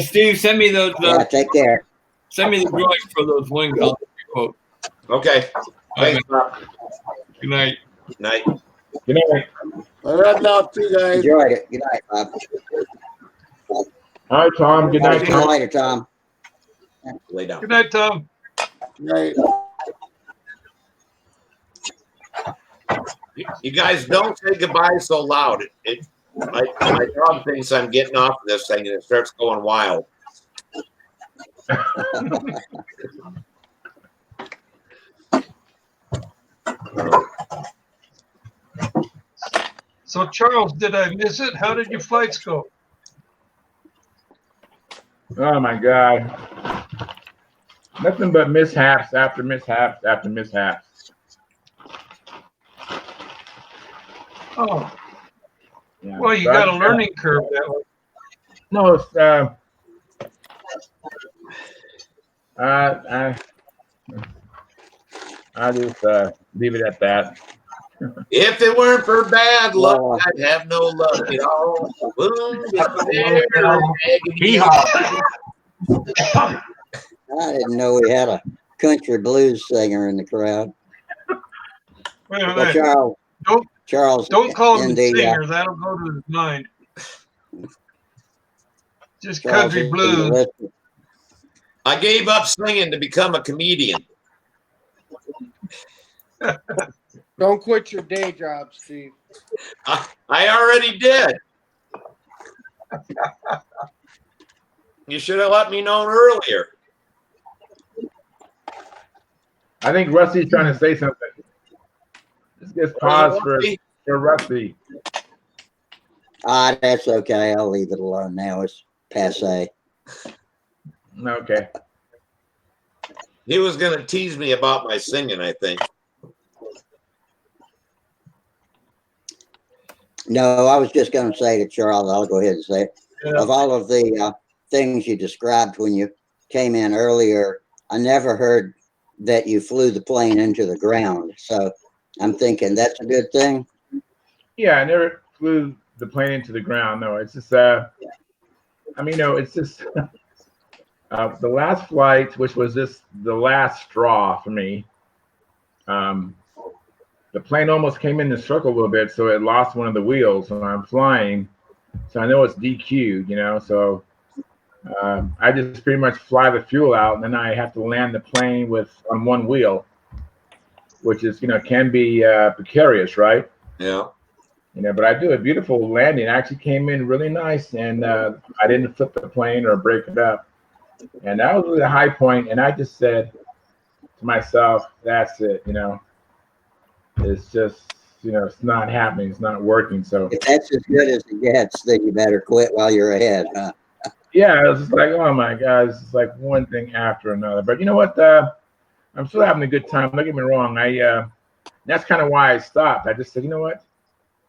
Steve, send me those. Yeah, take care. Send me the drawings for those wings. I'll quote. Okay. Thanks, Bob. Good night. Night. Good night. I'm heading out too, guys. Enjoyed it. Good night, Bob. All right, Tom. Good night. See you later, Tom. Lay down. Good night, Tom. Right. You guys don't say goodbye so loud. My dog thinks I'm getting off this thing and it starts going wild. So, Charles, did I miss it? How did your flights go? Oh my God. Nothing but mishaps after mishaps after mishaps. Oh. Yeah. Well, you got a learning curve that way. No, it's I'll just leave it at that. If it weren't for bad luck, I'd have no luck at all. I didn't know we had a country blues singer in the crowd. Wait a Well, minute. Charles, Don't call him in a the, singer. That'll go to his mind. Just Charles country in the blues. list. I gave up singing to become a comedian. Don't quit your day job, Steve. I already did. You should have let me know earlier. I think Rusty's trying to say something. Let's just pause for Rusty. That's okay. I'll leave it alone now. It's passe. Okay. He was going to tease me about my singing, I think. No, I was just going to say to Charles, I'll go ahead and say it. Yeah. Of all of the things you described when you came in earlier, I never heard that you flew the plane into the ground. So I'm thinking that's a good thing. Yeah, I never flew the plane into the ground. No, it's just I mean, no, it's just the last flight, which was just the last straw for me. The plane almost came in the circle a little bit, so it lost one of the wheels when I'm flying. So I know it's DQ'd, you know. So I just pretty much fly the fuel out, and then I have to land the plane with on one wheel, which is, you know, can be precarious, right? Yeah. You know, but I do a beautiful landing. I actually came in really nice, and I didn't flip the plane or break it up. And that was really a high point. And I just said to myself, "That's it." You know, it's just, you know, it's not happening. It's not working. So If that's as good as it gets, then you better quit while you're ahead, huh? yeah, I was just like, oh my God, it's just like one thing after another. But you know what? I'm still having a good time. Don't get me wrong. That's kind of why I stopped. I just said, you know what?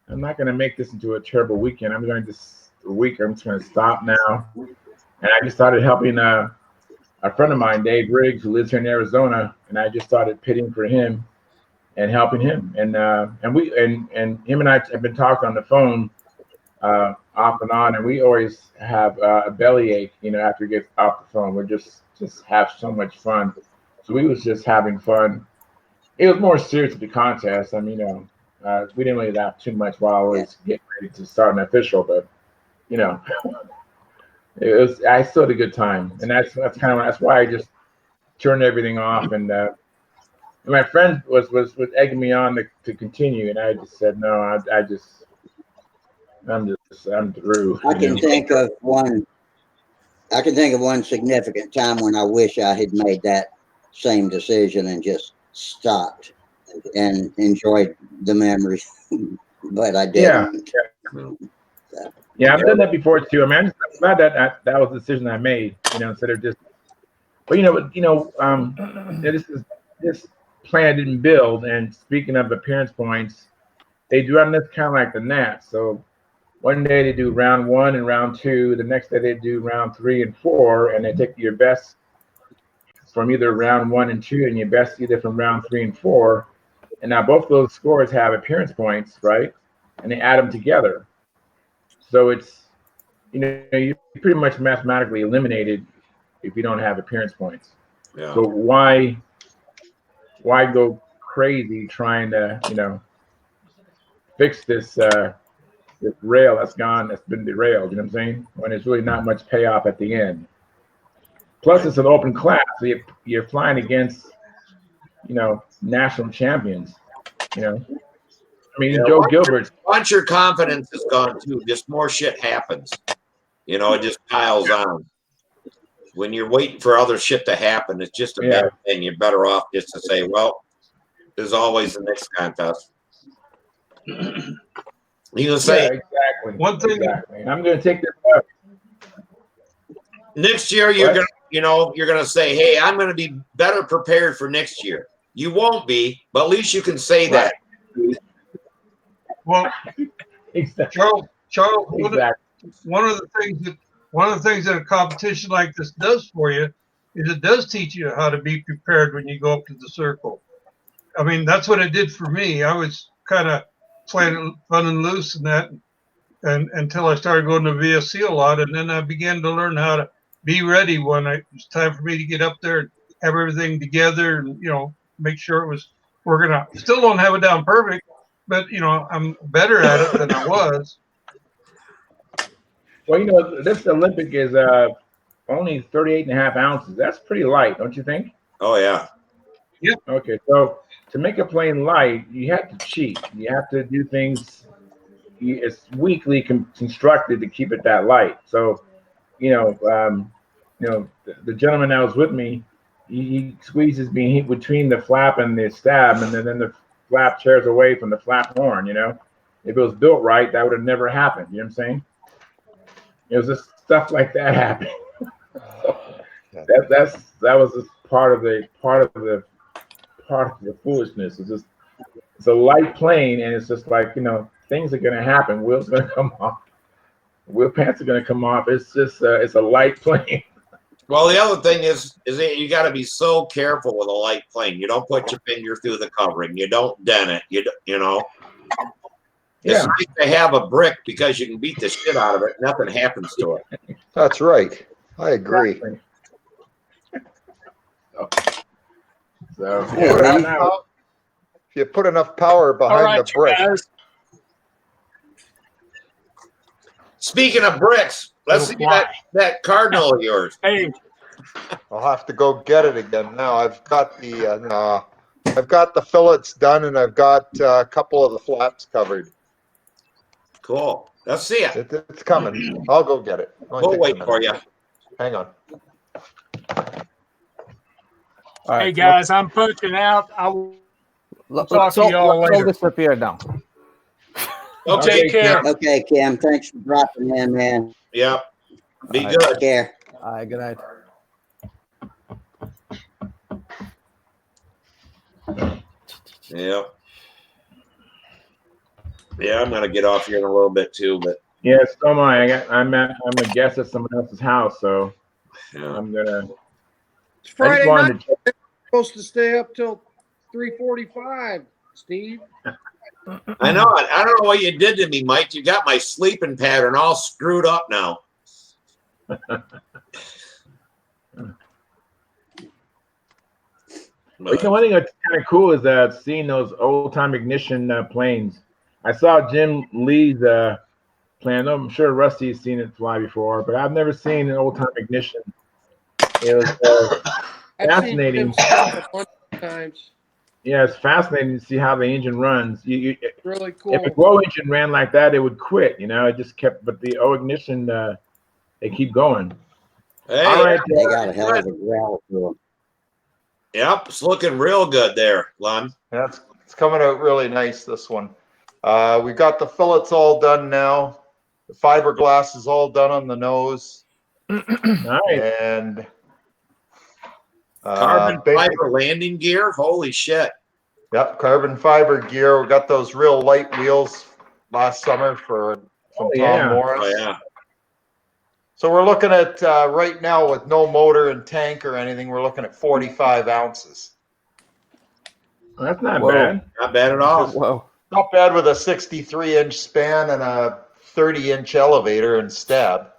I'm not going to make this into a terrible weekend. I'm going to just I'm just going to stop now. And I just started helping a friend of mine, Dave Riggs, who lives here in Arizona, and I just started pitting for him and helping him. And him and I have been talking on the phone off and on, and we always have a bellyache, you know, after we get off the phone. We just have so much fun. So we was just having fun. It was more serious at the contest. I mean, you know, we didn't really laugh too much while I was getting ready to start an official, but you know, it was. I still had a good time, and that's why I just turned everything off. And my friend was egging me on to continue, and I just said no. I'm through. I can think of one. I can think of one significant time when I wish I had made that same decision and just stopped and enjoyed the memories, but I didn't. Yeah, I've done that before too. I mean, I'm glad that was the decision I made. You know, instead of just. But this plan I didn't build. And speaking of appearance points, they do run this kind of like the Nats. So one day they do round 1 and round 2. The next day they do round 3 and 4, and they take your best from either round 1 and 2 and your best either from round 3 and 4. And now both of those scores have appearance points, right? And they add them together. So it's, you know, you're pretty much mathematically eliminated if you don't have appearance points. Yeah. So why go crazy trying to, you know, fix this this rail that's been derailed, you know what I'm saying? When there's really not much payoff at the end. Plus it's an open class, so you're flying against, you know, national champions, you know. I mean, Yeah, Joe Gilbert's. Once your confidence is gone too, just more shit happens. You know, it just piles on. When you're waiting for other shit to happen, it's just a bad thing. You're better off just to say, well, there's always the next contest. You can say exactly. One thing. Exactly. I'm going to take this up. Next year, you're gonna say, hey, I'm going to be better prepared for next year. You won't be, but at least you can say that. Well, exactly. Charles, one of the things that a competition like this does for you is it does teach you how to be prepared when you go up to the circle. I mean, that's what it did for me. I was kind of playing fun and loose in that, and until I started going to VSC a lot, and then I began to learn how to be ready when it was time for me to get up there and have everything together, and you know, make sure it was working out. Still don't have it down perfect, but you know, I'm better at it than I was. Well, you know, this Olympic is only 38.5 ounces. That's pretty light, don't you think? Oh, yeah. Yeah. Okay, so to make a plane light, you have to cheat. You have to do things. It's weakly constructed to keep it that light. So, the gentleman that was with me, he squeezes me between the flap and the stab, and then the flap tears away from the flap horn. You know, if it was built right, that would have never happened. You know what I'm saying? It was just stuff like that happening. So that was just part of the foolishness. It's a light plane, and it's just like, you know, things are gonna happen. Wheels are gonna come off. Wheel pants are gonna come off. It's just it's a light plane. Well, the other thing is that you got to be so careful with a light plane. You don't put your finger through the covering. You don't dent it. You know. It's nice to have a brick because you can beat the shit out of it. Nothing happens to it. That's right. I agree. So Hey, yeah, Lee. If you put enough power behind the brick. Guys. Speaking of bricks, let's see that Cardinal of yours. Hey, I'll have to go get it again now. I've got the fillets done, and I've got a couple of the flaps covered. Cool. Let's see it. It's coming. I'll go get it. We'll wait for you. Hang on. hey guys, I'm punching out. I will talk to y'all let's all later. disappear now. Okay, Take care. Okay, Kim. Thanks for dropping in, man. Yep. Be All right. good. Take care. All right, good night. Yep. Yeah, I'm gonna get off here in a little bit too, but yeah, so am I. I'm a guest at someone else's house, so yeah. I'm gonna. It's I Friday just wanted night. to. Supposed to stay up till 3:45, Steve. I know. I don't know what you did to me, Mike. You got my sleeping pattern all screwed up now. But you know, one thing that's kind of cool is seeing those old time ignition planes. I saw Jim Lee's plane. I'm sure Rusty's seen it fly before, but I've never seen an old time ignition. It was fascinating. A bunch of times. Yeah, it's fascinating to see how the engine runs. Really cool. If a glow engine ran like that, it would quit. You know, it just kept. But the O ignition, they keep going. Hey, all right, They got a hell of a growl to them. Yep, it's looking real good there, Lon. Yeah, it's coming out really nice, this one. We got the fillets all done now. The fiberglass is all done on the nose. Nice. And carbon fiber landing gear. Holy shit. Yep, carbon fiber gear. We got those real light wheels last summer from Tom Morris. Oh, yeah. So we're looking at right now with no motor and tank or anything, we're looking at 45 ounces. Well, that's not bad. Not bad at all. Whoa. Not bad with a 63-inch span and a 30-inch elevator and stab.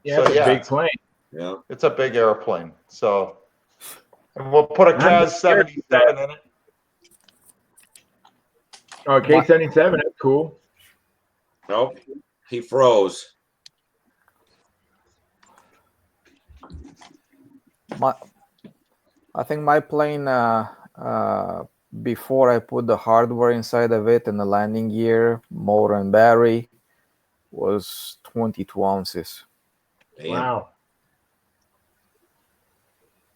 Yeah, so, it's a big plane. Yeah, it's a big airplane. So, and we'll put a CAS 77 in it. Oh, K-77, that's cool. Nope, he froze. I think my plane, before I put the hardware inside of it and the landing gear, motor and battery, was 22 ounces. Damn. Wow.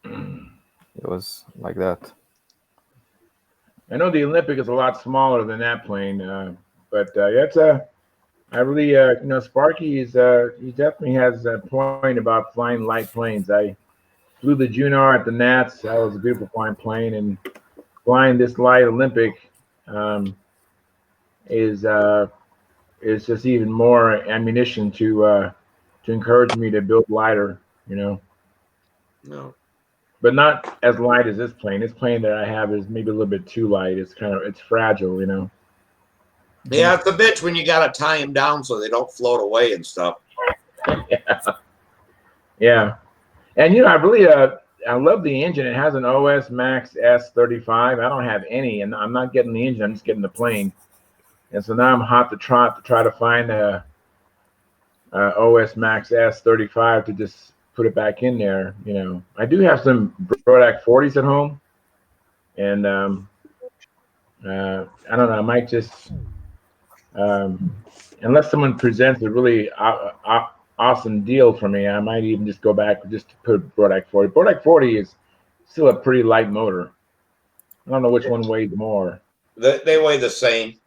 It was like that. I know the Olympic is a lot smaller than that plane, but it's a. I really, you know, Sparky is. He definitely has a point about flying light planes. I flew the Junar at the Nats. That was a beautiful flying plane, and flying this light Olympic is just even more ammunition to encourage me to build lighter. You know. No. But not as light as this plane. This plane that I have is maybe a little bit too light. It's fragile, you know. Yeah, it's a bitch when you gotta tie them down so they don't float away and stuff. Yeah. And you know, I love the engine. It has an OS Max S35. I don't have any, and I'm not getting the engine. I'm just getting the plane. And so now I'm hot to trot to try to find a OS Max S35 to just put it back in there. You know, I do have some Brodak 40s at home, and I don't know. I might just, unless someone presents a really awesome deal for me, I might even just go back just to put Brodak 40. Brodak 40 is still a pretty light motor. I don't know which one weighs more. They weigh the same.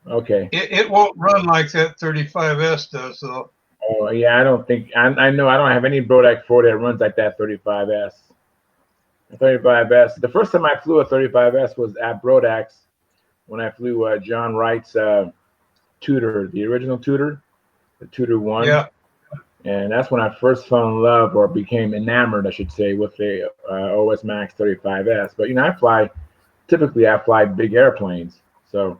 Okay. It won't run like that 35S does, though. Oh yeah, I don't think I know. I don't have any Brodak 40 that runs like that 35S. The 35S. The first time I flew a 35S was at Brodak's when I flew John Wright's Tudor, the original Tudor, the Tudor 1. Yeah. And that's when I first fell in love, or became enamored, I should say, with the OS Max 35S. But typically I fly big airplanes, so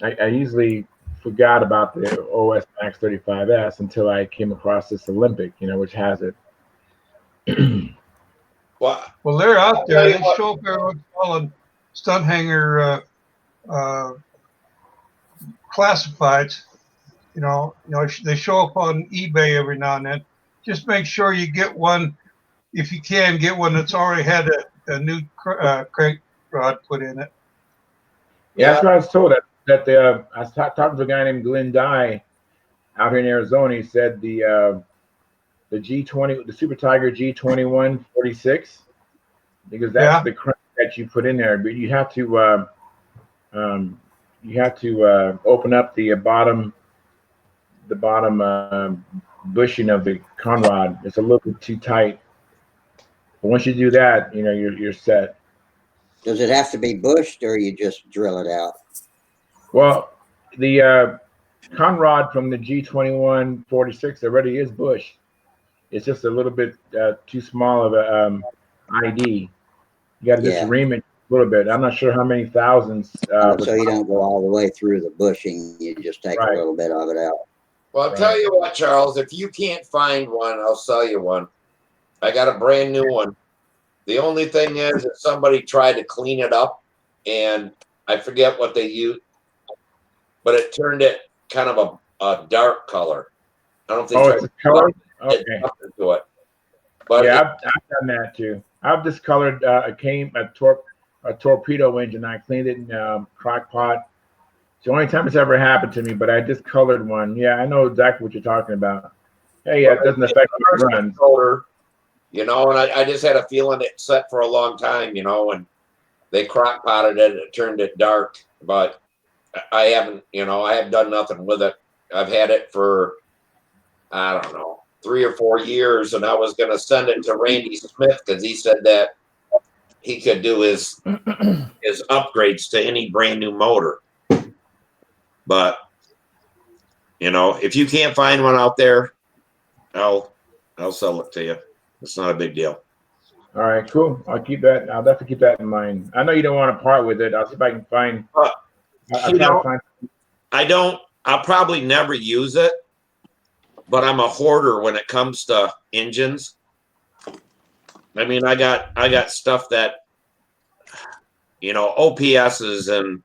I usually forgot about the OS Max 35S until I came across this Olympic, which has it. Well, they're out there. They show up every once in a while on Stunthangar classifieds. They show up on eBay every now and then. Just make sure you get one, if you can, get one that's already had a new crank rod put in it. Yeah, that's what I was told. That I was talking to a guy named Glenn Dye out here in Arizona. He said the G20, the Super Tiger G21 46, because that's the crank that you put in there. But you have to open up the bottom bushing of the conrod. It's a little bit too tight. But once you do that, you're set. Does it have to be bushed, or you just drill it out? Well, the conrod from the G21 46 already is bushed. It's just a little bit too small of a ID. You got to just ream it a little bit. I'm not sure how many thousands. So you don't go all the way through the bushing. You just take a little bit of it out. Well, I'll tell you what, Charles, if you can't find one, I'll sell you one. I got a brand new one. The only thing is that somebody tried to clean it up, and I forget what they used, but it turned it kind of a dark color. I don't think it's a color? Okay. To it. But yeah, I've done that too. I've discolored a torpedo engine. I cleaned it in crock pot. It's the only time it's ever happened to me, but I discolored one. Yeah, I know exactly what you're talking about. Hey, it doesn't affect the runs. And I just had a feeling it set for a long time, and they crock potted it, it turned it dark, but I haven't, I have done nothing with it. I've had it for, I don't know, 3 or 4 years, and I was going to send it to Randy Smith because he said that he could do his upgrades to any brand new motor. But, if you can't find one out there, I'll sell it to you. It's not a big deal. All right, cool. I'll definitely keep that in mind. I know you don't want to part with it. I'll see if I can find. I'll probably never use it, but I'm a hoarder when it comes to engines. I mean, I got stuff that, OPSs and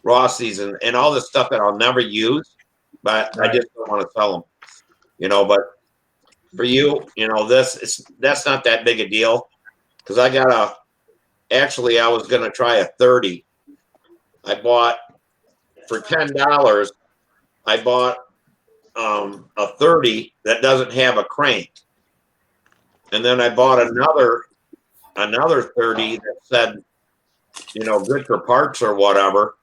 Rossies and all this stuff that I'll never use, but I just don't want to sell them, but for you, that's not that big a deal, because I was going to try a 30. I bought for $10. I bought a 30 that doesn't have a crank, and then I bought another 30 that said, good for parts or whatever.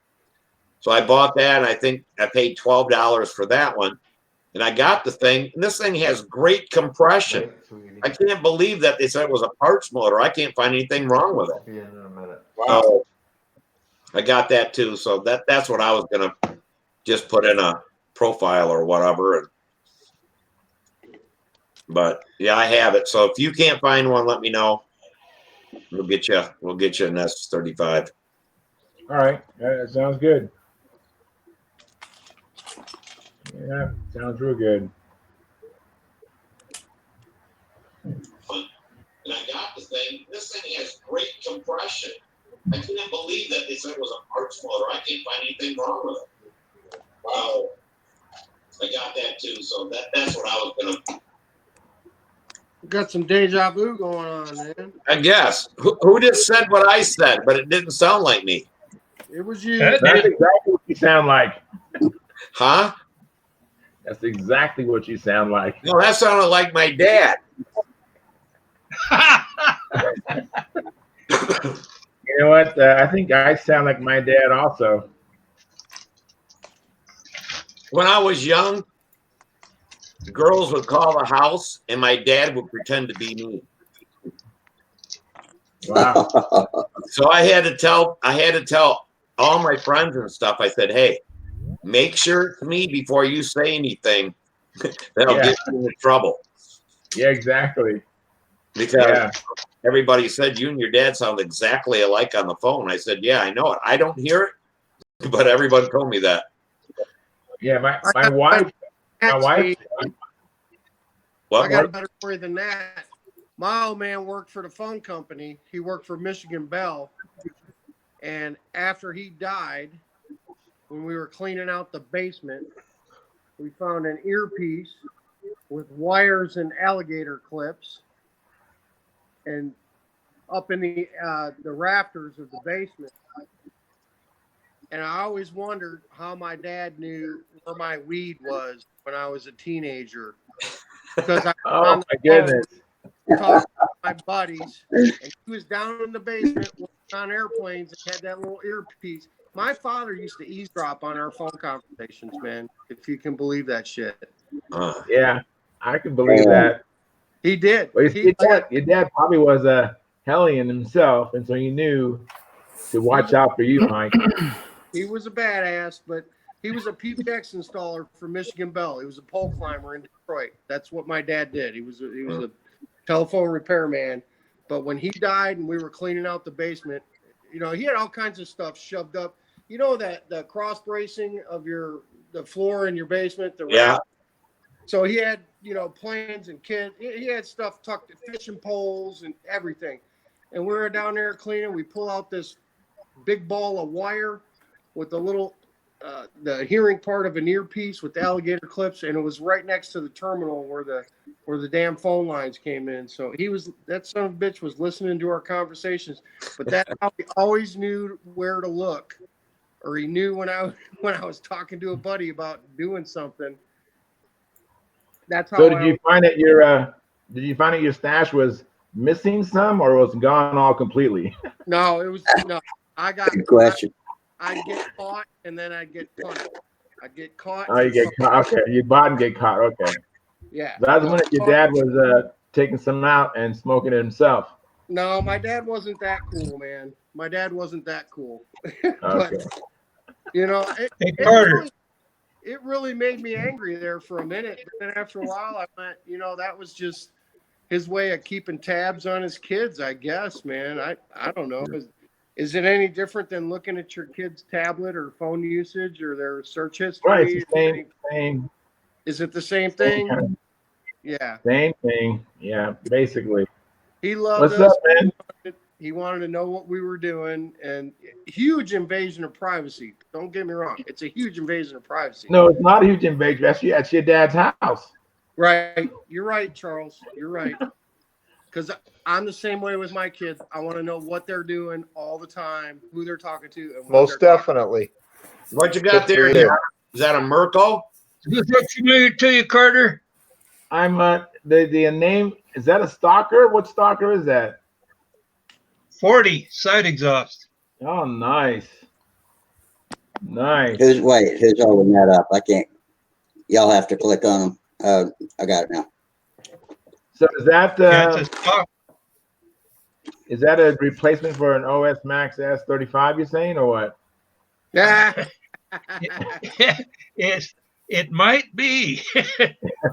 So I bought that, and I think I paid $12 for that one. And I got the thing, and this thing has great compression. I can't believe that they said it was a parts motor. I can't find anything wrong with it. In a minute. Wow. So I got that too. So that's what I was gonna just put in a profile or whatever. But yeah, I have it. So if you can't find one, let me know. We'll get you an S35. All right, that sounds good. Yeah, sounds real good. And I got the thing. This thing has great compression. I can't believe that they said it was a parts motor. I can't find anything wrong with it. Wow. I got that too. So that's what I was gonna. Got some deja vu going on, man. I guess. Who just said what I said, but it didn't sound like me? It was you. That's exactly what you sound like. Huh? That's exactly what you sound like. No, that sounded like my dad. You know what? I think I sound like my dad also. When I was young, girls would call the house, and my dad would pretend to be me. Wow. So I had to tell all my friends and stuff. I said, "Hey, make sure it's me before you say anything, That'll Yeah. get you into trouble. Yeah, exactly. Because everybody said you and your dad sound exactly alike on the phone. I said, yeah, I know it. I don't hear it, but everyone told me that. Yeah, my wife. I got a better story than that. My old man worked for the phone company. He worked for Michigan Bell. And after he died, when we were cleaning out the basement, we found an earpiece with wires and alligator clips, and up in the rafters of the basement. And I always wondered how my dad knew where my weed was when I was a teenager, because I was on the phone talking to my buddies, and he was down in the basement on airplanes and had that little earpiece. My father used to eavesdrop on our phone conversations, man. If you can believe that shit. Yeah, I can believe that. He did. Well, your dad probably was a hellion himself, and so he knew to watch out for you, Mike. He was a badass, but he was a PBX installer for Michigan Bell. He was a pole climber in Detroit. That's what my dad did. He was a telephone repairman. But when he died and we were cleaning out the basement, you know, he had all kinds of stuff shoved up. You know that the cross bracing of the floor in your basement. So he had, you know, plans and kits. He had stuff tucked, fishing poles and everything. And we were down there cleaning. We pull out this big ball of wire with the little the hearing part of an earpiece with the alligator clips, and it was right next to the terminal where the damn phone lines came in. So that son of a bitch was listening to our conversations, but that's how he always knew where to look, or he knew when I was talking to a buddy about doing something. That's how. So did you find that your stash was missing some, or was gone all completely? No, it was no. I got good question. I'd get caught and then I'd get punished. I'd get caught. Oh, you get caught. Okay, you bought and get caught. Okay. Yeah. So that's when your dad was taking some out and smoking it himself. No, my dad wasn't that cool, man. My dad wasn't that cool. But, Okay. you know, it really made me angry there for a minute. But then after a while, I went, you know, that was just his way of keeping tabs on his kids, I guess, man. I don't know. Is it any different than looking at your kid's tablet or phone usage or their search history? Right, it's the same. Is it the same thing? Yeah. Same thing. Yeah, basically. He loved us. What's up, man? He wanted to know what we were doing, and huge invasion of privacy. Don't get me wrong. It's a huge invasion of privacy. No, it's not a huge invasion. That's your dad's house. Right. You're right, Charles. You're right. Because I'm the same way with my kids. I want to know what they're doing all the time, who they're talking to. And most definitely. What you got there? Is that a Merkel? Does that familiar to you, Carter? I'm the name. Is that a stalker? What stalker is that? 40 side exhaust. Oh, nice. Nice. Who's holding that up? I can't. Y'all have to click on them. I got it now. So is that a replacement for an OS Max S35? You're saying, or what? Yeah. It might be.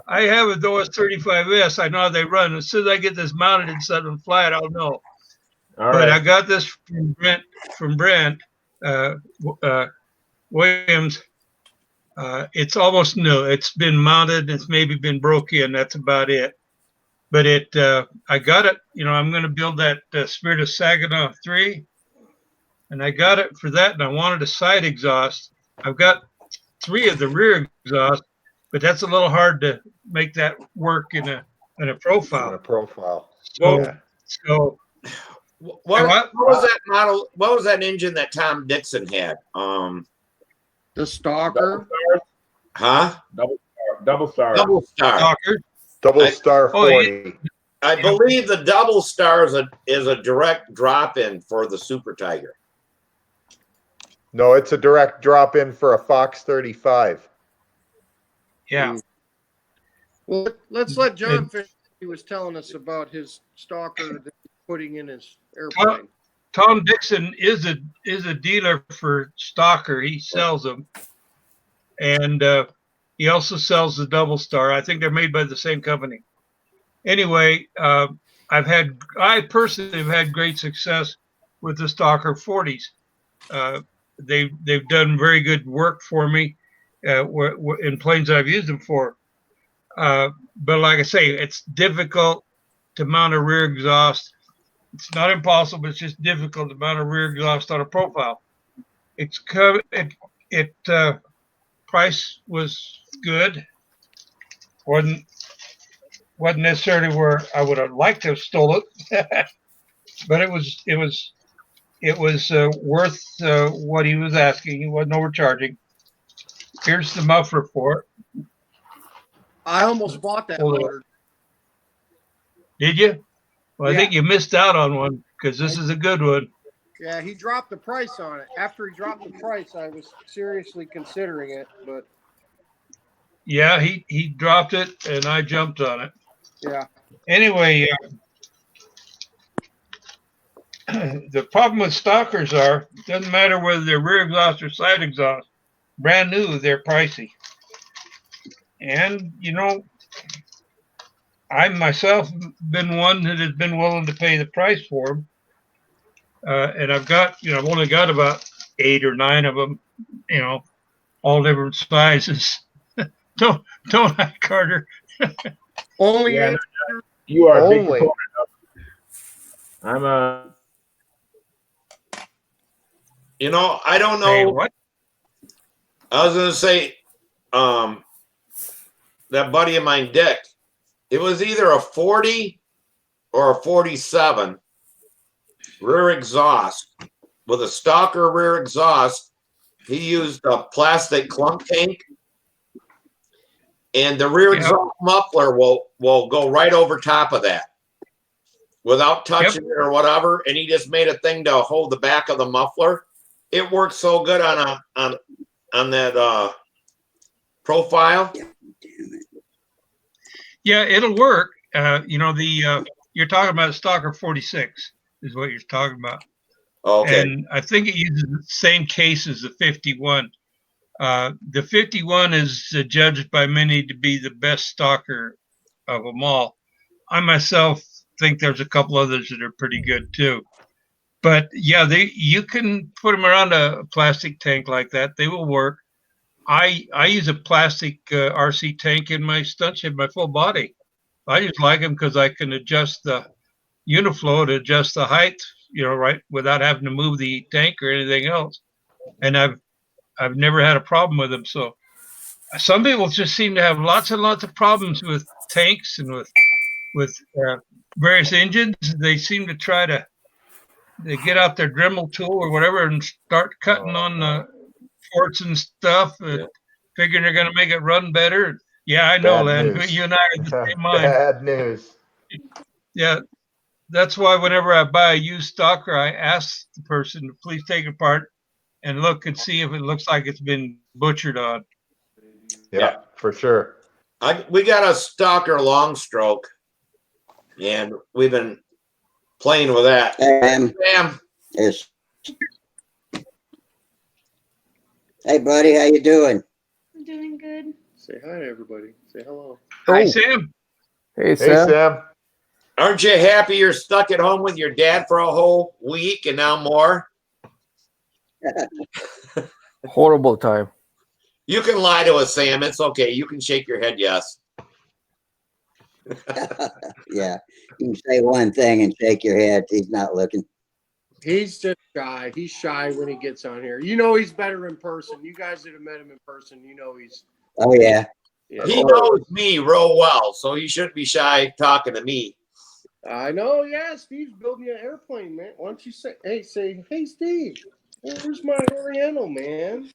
I have an OS 35S. I know how they run. As soon as I get this mounted and set and flat, I'll know. All but right. I got this from Brent Williams. It's almost new. It's been mounted. It's maybe been broken. That's about it. But I got it. You know, I'm going to build that Spirit of Saginaw 3, and I got it for that. And I wanted a side exhaust. I've got 3 of the rear exhaust, but that's a little hard to make that work in a profile. In a profile. So what was that model? What was that engine that Tom Dixon had? The Stalker. Huh? Double star. Stalker. Double Star 40. I believe the Double Star is a direct drop-in for the Super Tiger. No, it's a direct drop-in for a Fox 35. Yeah. Well, let's let John finish. He was telling us about his Stalker that he's putting in his airplane. Tom Dixon is a dealer for Stalker. He sells them, and He also sells the Double Star. I think they're made by the same company. Anyway, I personally have had great success with the Stalker 40s. They've done very good work for me in planes I've used them for. But like I say, it's difficult to mount a rear exhaust. It's not impossible, but it's just difficult to mount a rear exhaust on a profile. Price was good. wasn't necessarily where I would have liked to have stole it, but it was worth what he was asking. He wasn't overcharging. Here's the muffler for it. I almost bought that motor. Did you? Well, I think you missed out on one because this is a good one. Yeah, he dropped the price on it. After he dropped the price, I was seriously considering it, but yeah, he dropped it and I jumped on it. Yeah. Anyway, the problem with Stalkers doesn't matter whether they're rear exhaust or side exhaust. Brand new, they're pricey. And, I myself been one that has been willing to pay the price for them. And I've only got about 8 or 9 of them, all different sizes. don't I, Carter? Only Yeah, 8. You are a big Only. proponent of. I'm a. I don't know. Say what? I was gonna say, that buddy of mine, Dick, it was either a 40 or a 47 rear exhaust with a Stalker rear exhaust. He used a plastic clunk tank, and the rear exhaust muffler will go right over top of that without touching it or whatever. And he just made a thing to hold the back of the muffler. It works so good on that profile. Yeah, it'll work. You're talking about a Stalker 46 is what you're talking about. Okay. And I think it uses the same case as the 51. The 51 is judged by many to be the best Stalker of them all. I myself think there's a couple others that are pretty good too. But yeah, you can put them around a plastic tank like that. They will work. I use a plastic RC tank in my stunt ship, my full body. I just like them because I can adjust the uniflow to adjust the height, right, without having to move the tank or anything else. And I've never had a problem with them. So some people just seem to have lots and lots of problems with tanks and with various engines. They seem to try to get out their Dremel tool or whatever and start cutting on the ports and stuff, figuring they're going to make it run better. Yeah, I know, Len. You and I are the same mind. Bad news. Yeah, that's why whenever I buy a used Stalker, I ask the person to please take it apart and look and see if it looks like it's been butchered on. Yeah, for sure. We got a Stalker long stroke, and we've been playing with that. Sam. Yes. Hey, buddy, how you doing? I'm doing good. Say hi to everybody. Say hello. Hi, Sam. Hey, Sam. Aren't you happy you're stuck at home with your dad for a whole week and now more? Horrible time. You can lie to us, Sam. It's okay. You can shake your head yes. Yeah, you can say one thing and shake your head. He's not looking. He's just shy. He's shy when he gets on here. He's better in person. You guys that have met him in person, he's. Oh, yeah. He knows me real well, so he shouldn't be shy talking to me. I know, yeah. Steve's building you an airplane, man. Why don't you say, hey, Steve, where's my Oriental, man?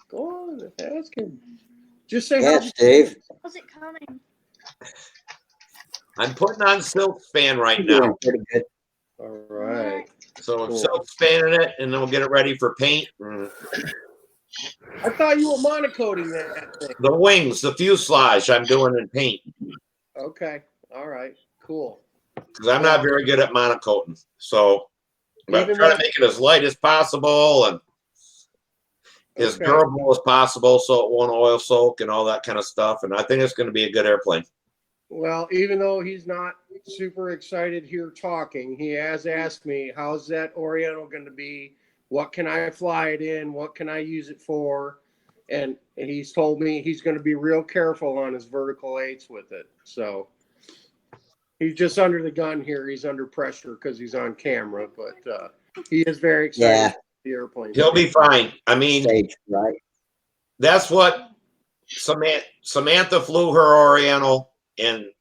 Go on, ask him. Just say hi, Steve. How's it coming? I'm putting on Silk Fan right now. Pretty good. All right. So I'm Silk Fanning it, and then we'll get it ready for paint. I thought you were monocoating that thing. The wings, the fuselage, I'm doing in paint. Okay. All right. Cool. Because I'm not very good at monocoating. So I'm trying to make it as light as possible. And as Okay. durable as possible so it won't oil soak and all that kind of stuff. And I think it's going to be a good airplane. Well, even though he's not super excited here talking, he has asked me, how's that Oriental going to be? What can I fly it in? What can I use it for? And he's told me he's going to be real careful on his vertical 8s with it. So he's just under the gun here. He's under pressure because he's on camera, but he is very excited Yeah. about the airplane. He'll be fine. I mean, Stage, right? that's what Samantha flew her Oriental in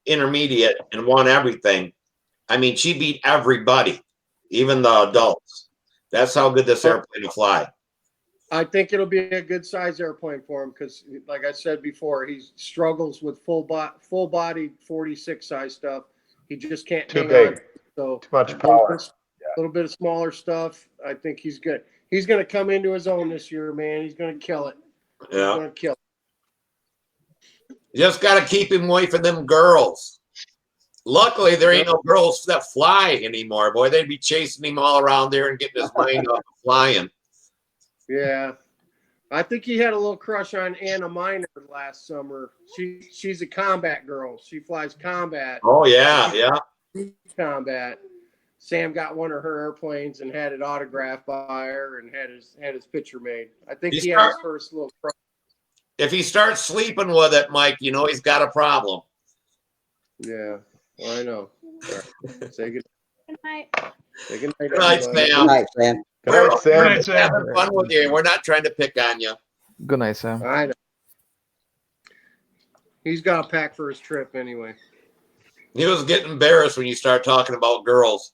intermediate and won everything. I mean, she beat everybody, even the adults. That's how good this airplane will fly. I think it'll be a good size airplane for him because, like I said before, he struggles with full body 46 size stuff. He just can't Too hang big. on. So Too much power. A little bit of smaller stuff. I think he's good. He's going to come into his own this year, man. He's going to kill it. He's Yeah. going to kill it. You just got to keep him away from them girls. Luckily, there ain't no girls that fly anymore. Boy, they'd be chasing him all around there and getting his mind off of flying. Yeah. I think he had a little crush on Anna Miner last summer. She's a combat girl. She flies combat. Oh, yeah, yeah. Combat. Sam got one of her airplanes and had it autographed by her and had his picture made. I think he had his first little crush. If he starts sleeping with it, Mike, you know he's got a problem. Yeah, well, I know. Right. Say good night. Say good night, Good night, everybody. Sam. Good night, Sam. We're Good night, Sam. having fun with you. We're not trying to pick on you. Good night, Sam. I know. He's got a pack for his trip anyway. He was getting embarrassed when you start talking about girls.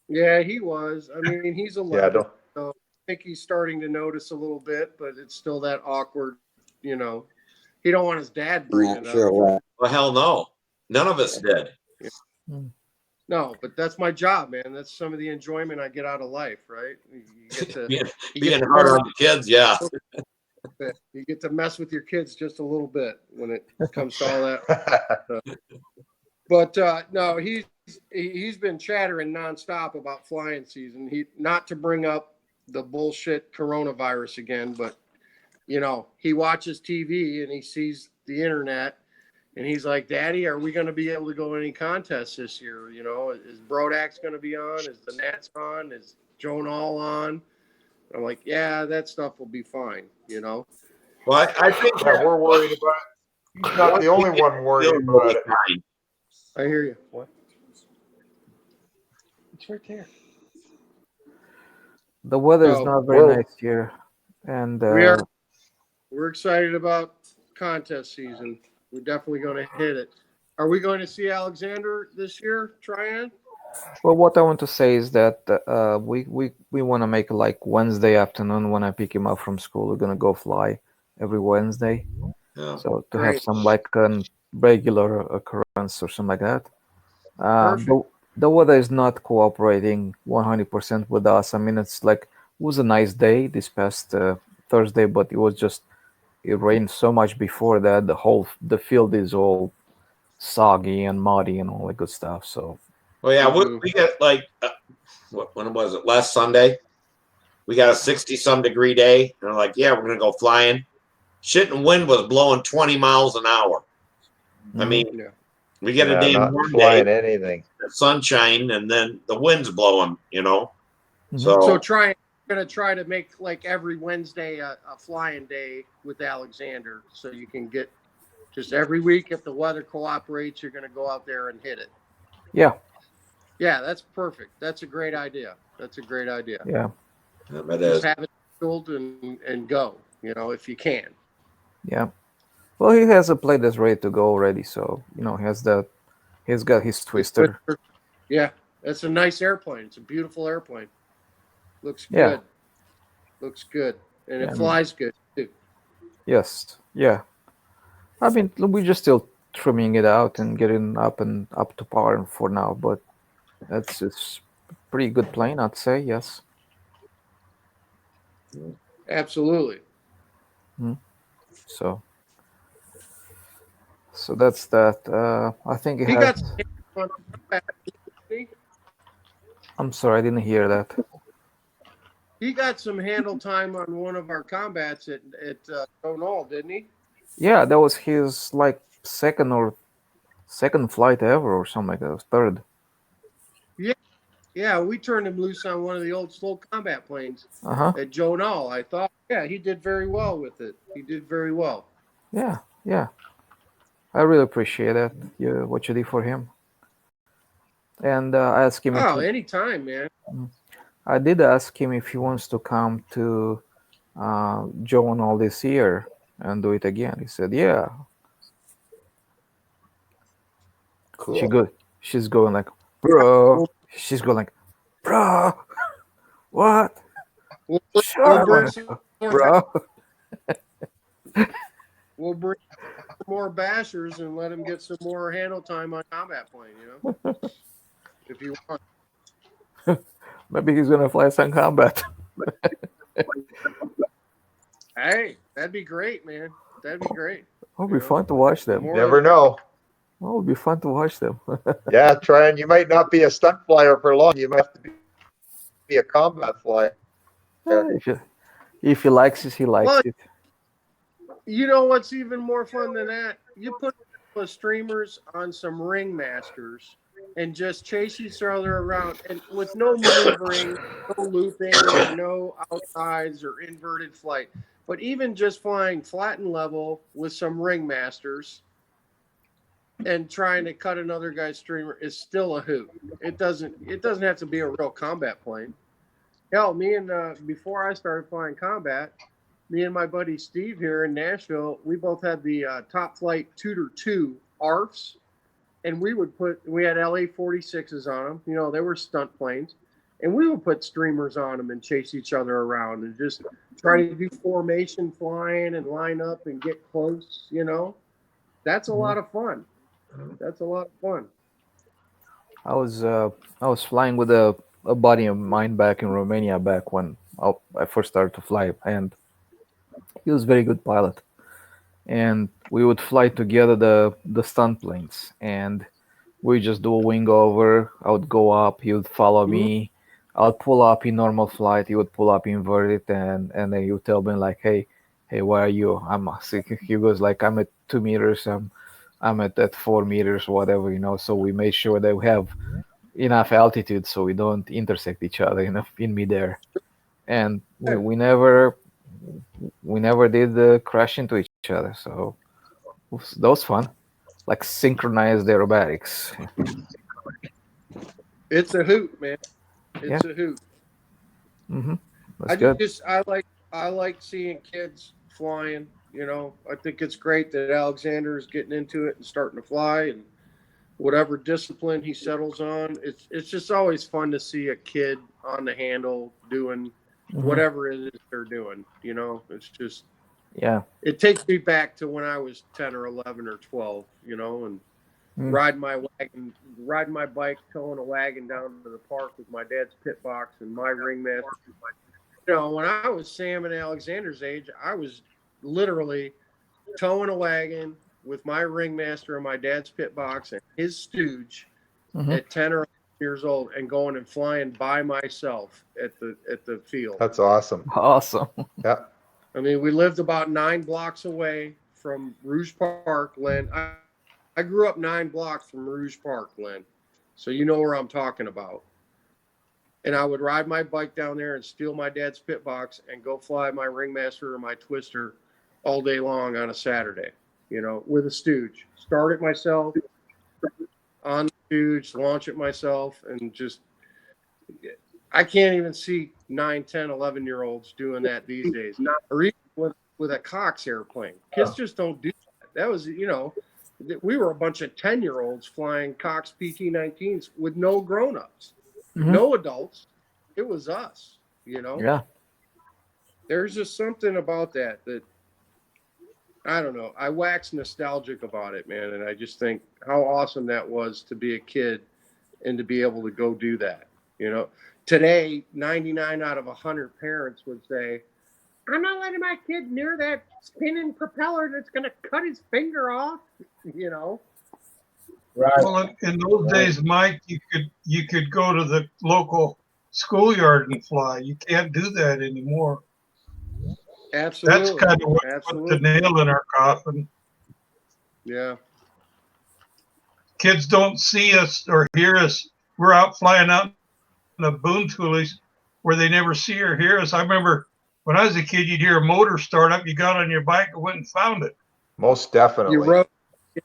Yeah, he was. I mean, he's 11. Yeah, don't. So I think he's starting to notice a little bit, but it's still that awkward, you know. He don't want his dad bringing Not it sure up. what. Well, hell no. None of us did. No, but that's my job, man. That's some of the enjoyment I get out of life, right? You get to Being hard on the kids, yeah. You get to mess with your kids just a little bit when it comes to all that. But no, he's been chattering nonstop about flying season. He not to bring up the bullshit coronavirus again, but you know, he watches TV and he sees the internet and he's like, Daddy, are we going to be able to go to any contests this year? You know, is Brodax going to be on? Is the Nats on? Is Joan All on? I'm like, yeah, that stuff will be fine, you know? Well, I think Yeah, we're worried about it. He's not the only one worried about it. I hear you. What? It's right there. The weather is So, not very nice here, and we're excited about contest season. We're definitely going to hit it. Are we going to see Alexander this year, Tryon? well, what I want to say is that we want to make like Wednesday afternoon when I pick him up from school. We're gonna go fly every Wednesday, so to have some like regular occurrence or something like that. The weather is not cooperating 100% with us. I mean, it's like it was a nice day this past Thursday, but it rained so much before that the field is all soggy and muddy and all that good stuff. So. Well, yeah, we got like, when was it? Last Sunday? We got a 60-some degree day. And we're like, yeah, we're going to go flying. Shit and wind was blowing 20 miles an hour. I mean, we get a damn warm flying day, anything. sunshine, and then the wind's blowing, you know? So Tryon, we're going to try to make like every Wednesday a flying day with Alexander so you can get just every week, if the weather cooperates, you're going to go out there and hit it. Yeah. Yeah, that's perfect. That's a great idea. That's a great idea. Yeah. Just have it scheduled and go, you know, if you can. Yeah. Well, he has a plane that's ready to go already, so you know he's got his twister. Yeah, that's a nice airplane. It's a beautiful airplane. Looks good. Yeah. Looks good, and Yeah, it flies good too. Yes. Yeah. I mean, we're just still trimming it out and getting up to par for now, but it's a pretty good plane, I'd say. Yes. Absolutely. So that's that. I think He got. I'm sorry, I didn't hear that. He got some handle time on one of our combats at Donal, didn't he? Yeah, that was his like second flight ever or something like that. Third. Yeah, yeah. We turned him loose on one of the old slow combat planes Uh-huh. at Donal. I thought, yeah, he did very well with it. He did very well. Yeah, yeah. I really appreciate that. What you did for him. And I asked him Oh, anytime, man. I did ask him if he wants to come to Joan all this year and do it again. He said, "Yeah." Cool. She's going like, "Bro." She's going like, "Bro, what? We'll bring Shut some up, more. bro." We'll bring more bashers and let him get some more handle time on combat plane. You know, if you want. Maybe he's gonna fly some combat. Hey, that'd be great, man. That'd be great. It'll be fun to watch them. Never know. Oh, it'll be fun to watch them. Yeah, try and you might not be a stunt flyer for long. You might have to be a combat flyer. If he likes it, he likes it. You know what's even more fun than that? You put the streamers on some ringmasters and just chase each other around, and with no maneuvering, no looping, or no outsides or inverted flight, but even just flying flat and level with some ringmasters and trying to cut another guy's streamer is still a hoot. It doesn't have to be a real combat plane. Hell, me and before I started flying combat, me and my buddy Steve here in Nashville, we both had the Top Flight Tutor 2 ARFs, and we had LA 46s on them. You know, they were stunt planes, and we would put streamers on them and chase each other around and just try to do formation flying and line up and get close. You know, that's a lot of fun. That's a lot of fun. I was flying with a buddy of mine back in Romania back when I first started to fly, and he was a very good pilot. And we would fly together the stunt planes, and we just do a wing over. I would go up, he would follow me. I would pull up in normal flight, he would pull up inverted, and then he would tell me like, hey, where are you? He goes like, I'm at 2 meters, I'm at 4 meters, whatever, you know. So we made sure that we have enough altitude so we don't intersect each other in midair. And we never did crash into each other. So that was fun, like synchronized aerobatics. It's a hoot, man. It's a hoot. Mm-hmm. That's good. I like seeing kids flying. You know, I think it's great that Alexander is getting into it and starting to fly, and whatever discipline he settles on, it's just always fun to see a kid on the handle doing whatever it is they're doing. You know, it's just it takes me back to when I was 10 or 11 or 12. You know, and riding my bike, towing a wagon down to the park with my dad's pit box and my ringmaster. You know, when I was Sam and Alexander's age, I was literally towing a wagon with my ringmaster and my dad's pit box and his stooge at 10 or 11 years old, and going and flying by myself at the field. That's awesome. Awesome. Yeah. I mean, we lived about 9 blocks away from Rouge Park, Lynn. I grew up 9 blocks from Rouge Park, Lynn. So you know where I'm talking about. And I would ride my bike down there and steal my dad's pit box and go fly my ringmaster or my twister all day long on a Saturday, you know, with a stooge. Start it myself on the stooge, launch it myself, and just, I can't even see 9, 10, 11-year-olds doing that these days. Or even with a Cox airplane. Kids just don't do that. That was, you know, we were a bunch of 10-year-olds flying Cox PT-19s with no grown-ups, no adults. It was us, you know? Yeah. There's just something about that I don't know. I wax nostalgic about it, man. And I just think how awesome that was to be a kid and to be able to go do that. You know, today, 99 out of 100 parents would say, I'm not letting my kid near that spinning propeller that's going to cut his finger off, you know? Right. Well, in those days, Mike, you could go to the local schoolyard and fly. You can't do that anymore. Absolutely. That's kind of what put the nail in our coffin. Yeah. Kids don't see us or hear us. We're out flying out in the boom toolies where they never see or hear us. I remember when I was a kid, you'd hear a motor start up. You got on your bike and went and found it. Most definitely. You rode,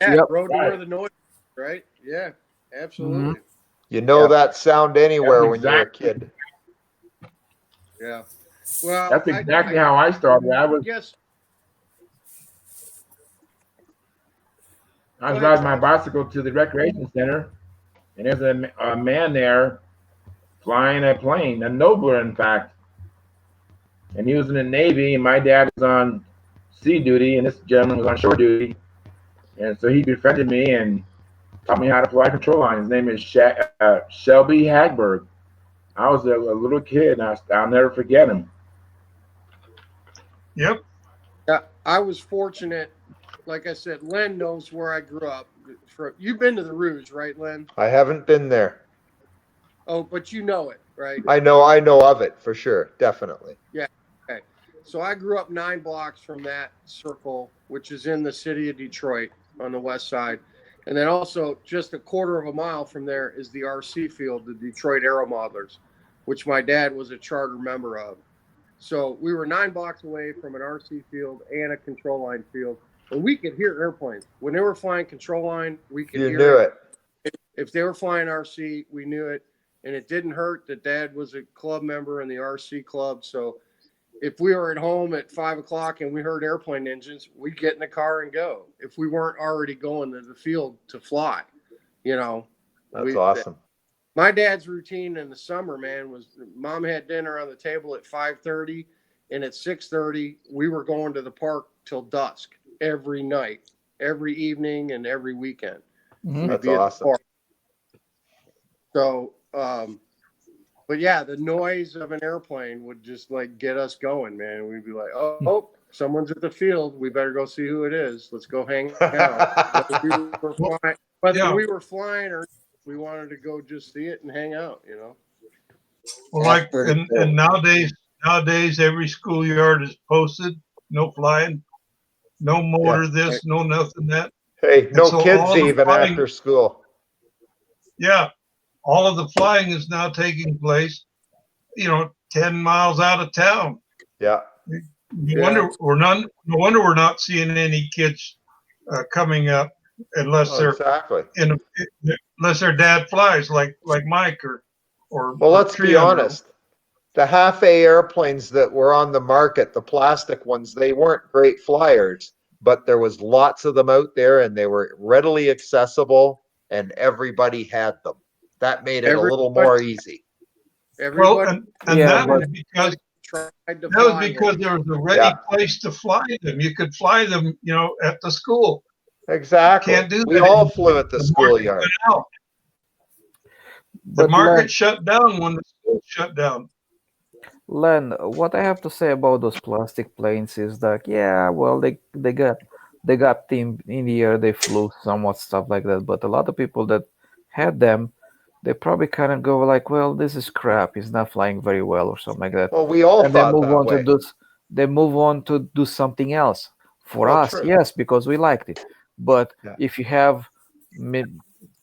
yeah, Yep. rode to where the noise, right? Yeah, absolutely. You know that sound anywhere That's when you're a exactly- kid. Yeah. Well, That's exactly how I started. I was riding my bicycle to the recreation center, and there's a man there flying a plane, a Nobler, in fact. And he was in the Navy, and my dad was on sea duty, and this gentleman was on shore duty. And so he befriended me and taught me how to fly control line. His name is Shelby Hagberg. I was a little kid, and I'll never forget him. Yep. Yeah, I was fortunate. Like I said, Len knows where I grew up. You've been to the Rouge, right, Len? I haven't been there. Oh, but you know it, right? I know of it for sure, definitely. Yeah. Okay. So I grew up 9 blocks from that circle, which is in the city of Detroit on the west side. And then also just a quarter of a mile from there is the RC field, the Detroit Aeromodelers, which my dad was a charter member of. So we were 9 blocks away from an RC field and a control line field. And we could hear airplanes. When they were flying control line, we could hear You knew it. If they were flying RC, we knew it. And it didn't hurt that Dad was a club member in the RC club. So if we were at home at 5 o'clock and we heard airplane engines, we'd get in the car and go. If we weren't already going to the field to fly, you know. That's awesome. My dad's routine in the summer, man, was Mom had dinner on the table at 5:30, and at 6:30 we were going to the park till dusk every night, every evening, and every weekend. That's awesome. So, but yeah, the noise of an airplane would just like get us going, man. We'd be like, oh, someone's at the field. We better go see who it is. Let's go hang out. Whether we were flying or we wanted to go just see it and hang out, you know. Well, like and nowadays every schoolyard is posted. No flying, no motor this, no nothing that. Hey, no so kids even after school. Yeah, all of the flying is now taking place, 10 miles out of town. Yeah. No wonder we're not seeing any kids coming up unless unless their dad flies like Mike or. Well, let's be honest. The half-A airplanes that were on the market, the plastic ones, they weren't great flyers, but there was lots of them out there, and they were readily accessible, and everybody had them. That made it a little more easy. That was because there was a ready place to fly them. You could fly them, at the school. Exactly. Can't do that. We all flew at the schoolyard. The market shut down when the school shut down. Len, what I have to say about those plastic planes is that well, they got team in the air, they flew somewhat, stuff like that. But a lot of people that had them, they probably kind of go like, well, this is crap. It's not flying very well or something like that. Well, we all and thought they move on to do something else. For us, true. yes, because we liked it. But if you have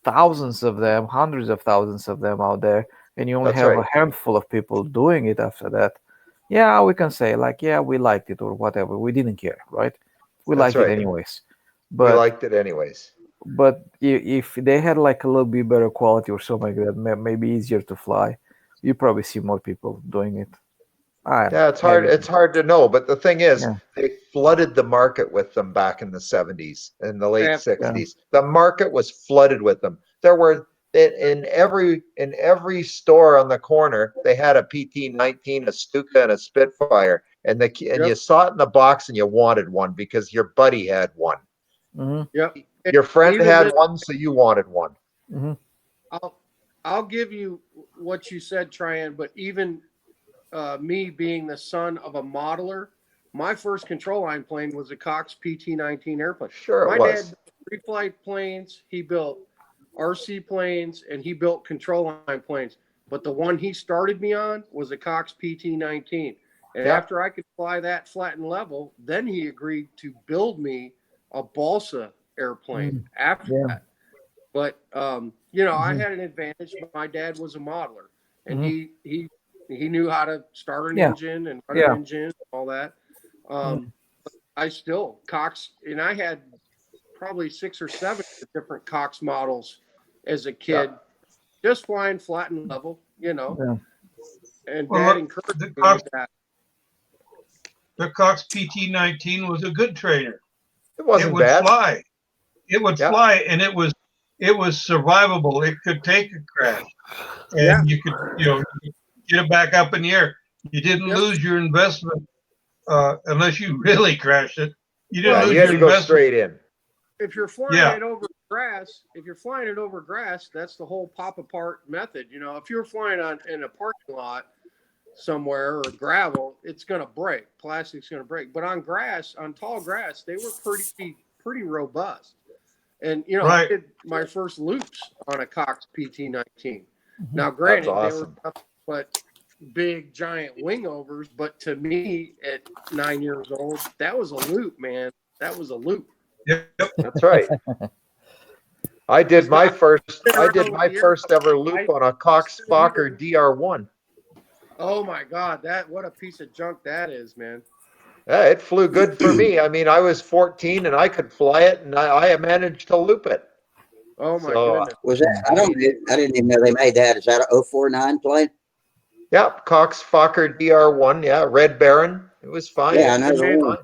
thousands of them, hundreds of thousands of them out there, and you only have a handful of people doing it after that, we can say like, we liked it or whatever. We didn't care, right? We liked it anyways. But we liked it anyways. But if they had like a little bit better quality or something like that, maybe easier to fly, you probably see more people doing it. It's hard. It's hard to know, but the thing is, they flooded the market with them back in the 70s and the late 60s. The market was flooded with them. There were in every store on the corner, they had a PT-19, a Stuka, and a Spitfire, and you saw it in the box and you wanted one because your buddy had one. Mm-hmm. Yep. Your friend had one, so you wanted one. Mm-hmm. I'll give you what you said, Tryon, but even me being the son of a modeler, my first control line plane was a Cox PT-19 airplane. Sure, my dad built pre-flight planes, he built RC planes, and he built control line planes. but the one he started me on was a Cox PT-19. And Yeah. after I could fly that flat and level, then he agreed to build me a balsa airplane after that. But you know, I had an advantage. My dad was a modeler, and he knew how to start an engine and run an engine and all that. I still Cox, and I had probably 6 or 7 different Cox models as a kid, just flying flat and level, you know. And Dad encouraged me with that. The Cox PT-19 was a good trainer. It wasn't would bad. fly. It would fly, and it was survivable. It could take a crash, and you could get it back up in the air. You didn't lose your investment unless you really crashed it. You didn't lose you had your to go investment. straight in. If you're flying it over grass, that's the whole pop apart method. You know, if you're flying in a parking lot somewhere or gravel, it's going to break. Plastic's going to break. But on grass, on tall grass, they were pretty robust. And you know, I did my first loops on a Cox PT-19. Now, granted, they were nothing but big giant wing overs, but to me at 9 years old, that was a loop, man. That was a loop. Yep. That's right. I did my first ever loop on a Cox Fokker DR1. Oh my God, what a piece of junk that is, man. Yeah, it flew good for me. I mean, I was 14 and I could fly it, and I managed to loop it. Oh my goodness. Was that? I didn't even know they made that. Is that a 049 plane? Yep, Cox Fokker DR1. Yeah, Red Baron. It was fine. Yeah, I know.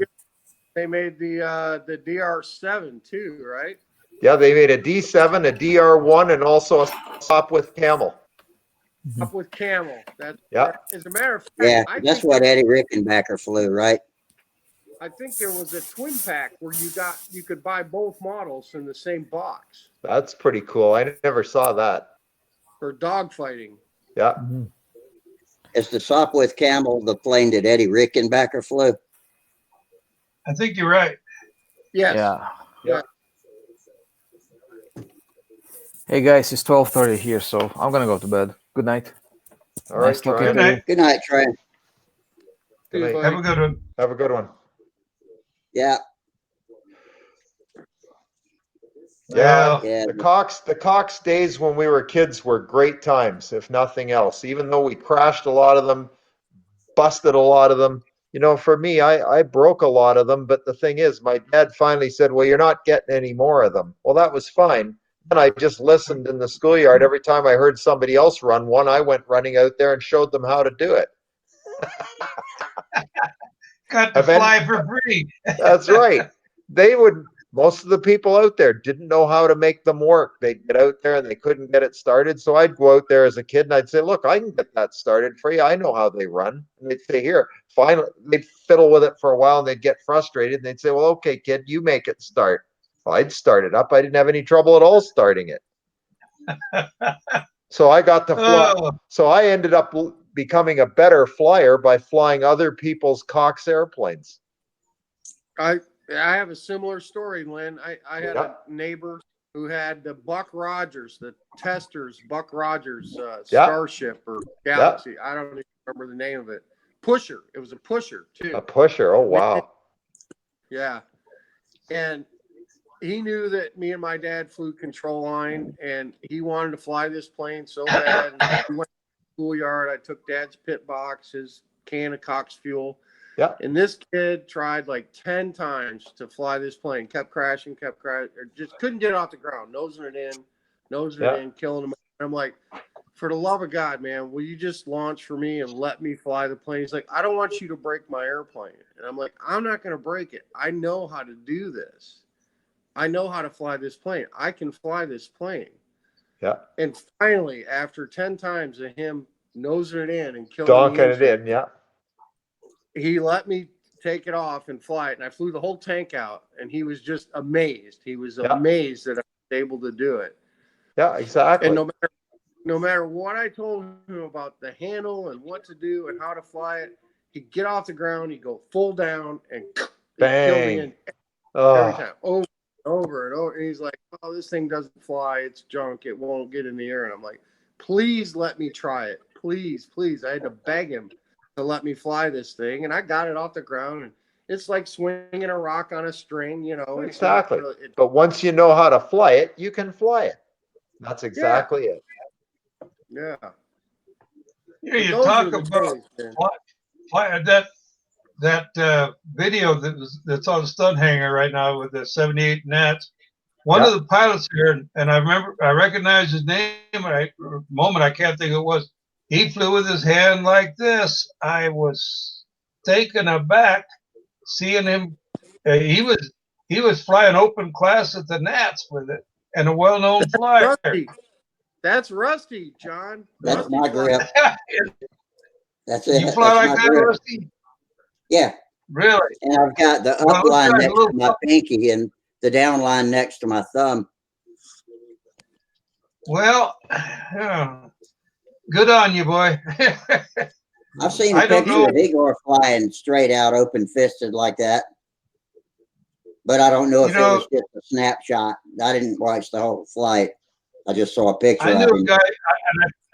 They made the DR7 too, right? Yeah, they made a D7, a DR1, and also a Stop with Camel. Up with Camel. That's right. As a matter of fact, Yeah, that's what Eddie Rickenbacker flew, right? I think there was a twin pack where you could buy both models in the same box. That's pretty cool. I never saw that. For dogfighting. Yeah. Is the Sop with Camel the plane that Eddie Rickenbacker flew? I think you're right. Yes. Yeah. Hey guys, it's 12:30 here, so I'm gonna go to bed. Good night. All right, Tryon. Good night. Good night, Trey. Good night. Have a good one. Have a good one. Yeah. Yeah, Yeah. the Cox days when we were kids were great times, if nothing else. Even though we crashed a lot of them, busted a lot of them. You know, for me, I broke a lot of them, but the thing is, my dad finally said, well, you're not getting any more of them. Well, that was fine. Then I just listened in the schoolyard. Every time I heard somebody else run one, I went running out there and showed them how to do it. Got to fly for free. That's right. Most of the people out there didn't know how to make them work. They'd get out there and they couldn't get it started. So I'd go out there as a kid and I'd say, look, I can get that started for you. I know how they run. And they'd say, here, finally, they'd fiddle with it for a while and they'd get frustrated. And they'd say, well, okay, kid, you make it start. Well, I'd start it up. I didn't have any trouble at all starting it. So I got to fly. So I ended up becoming a better flyer by flying other people's Cox airplanes. I have a similar story, Lynn. I had a neighbor who had the Buck Rogers, the Testers Buck Rogers Starship or Galaxy. I don't even remember the name of it. Pusher. It was a Pusher too. A Pusher. Oh wow. Yeah. And he knew that me and my dad flew control line, and he wanted to fly this plane so bad. And we went to the schoolyard. I took Dad's pit box, his can of Cox fuel. Yeah. And this kid tried like 10 times to fly this plane, kept crashing, or just couldn't get it off the ground, nosing it in, killing him. And I'm like, for the love of God, man, will you just launch for me and let me fly the plane? He's like, I don't want you to break my airplane. And I'm like, I'm not going to break it. I know how to do this. I know how to fly this plane. I can fly this plane. Yeah. And finally, after 10 times of him nosing it in and killing Donking it in, yeah. He let me take it off and fly it. And I flew the whole tank out, and he was just amazed. He was amazed that I was able to do it. Yeah, exactly. And no matter what I told him about the handle and what to do and how to fly it, he'd get off the ground, he'd go full down, and bang. Kill me in every time, over and over and over. And he's like, oh, this thing doesn't fly. It's junk. It won't get in the air. And I'm like, please let me try it. Please, please. I had to beg him to let me fly this thing, and I got it off the ground, and it's like swinging a rock on a string, you know. It's Exactly. really, But once you know how to fly it, you can fly it. That's exactly it. yeah. Yeah, you Those talk are the about days, man. that video that's on Stunthangar right now with the 78 Nats. One Yeah. of the pilots here, and I recognize his name. Moment I can't think of it was. He flew with his hand like this. I was taken aback seeing him. He was flying open class at the Nats with it, and a well-known flyer. Rusty. That's Rusty, John. That's Rusty my grip. That's it. You fly That's like my that, grip. Rusty? Yeah. Really? And I've got the Well, up those line guys next look- to my pinky and the down line next to my thumb. Well, good on you, boy. I've seen a I don't picture know. of Igor flying straight out, open fisted like that. But I don't know You if it know- was just a snapshot. I didn't watch the whole flight. I just saw a picture I of knew a him. guy,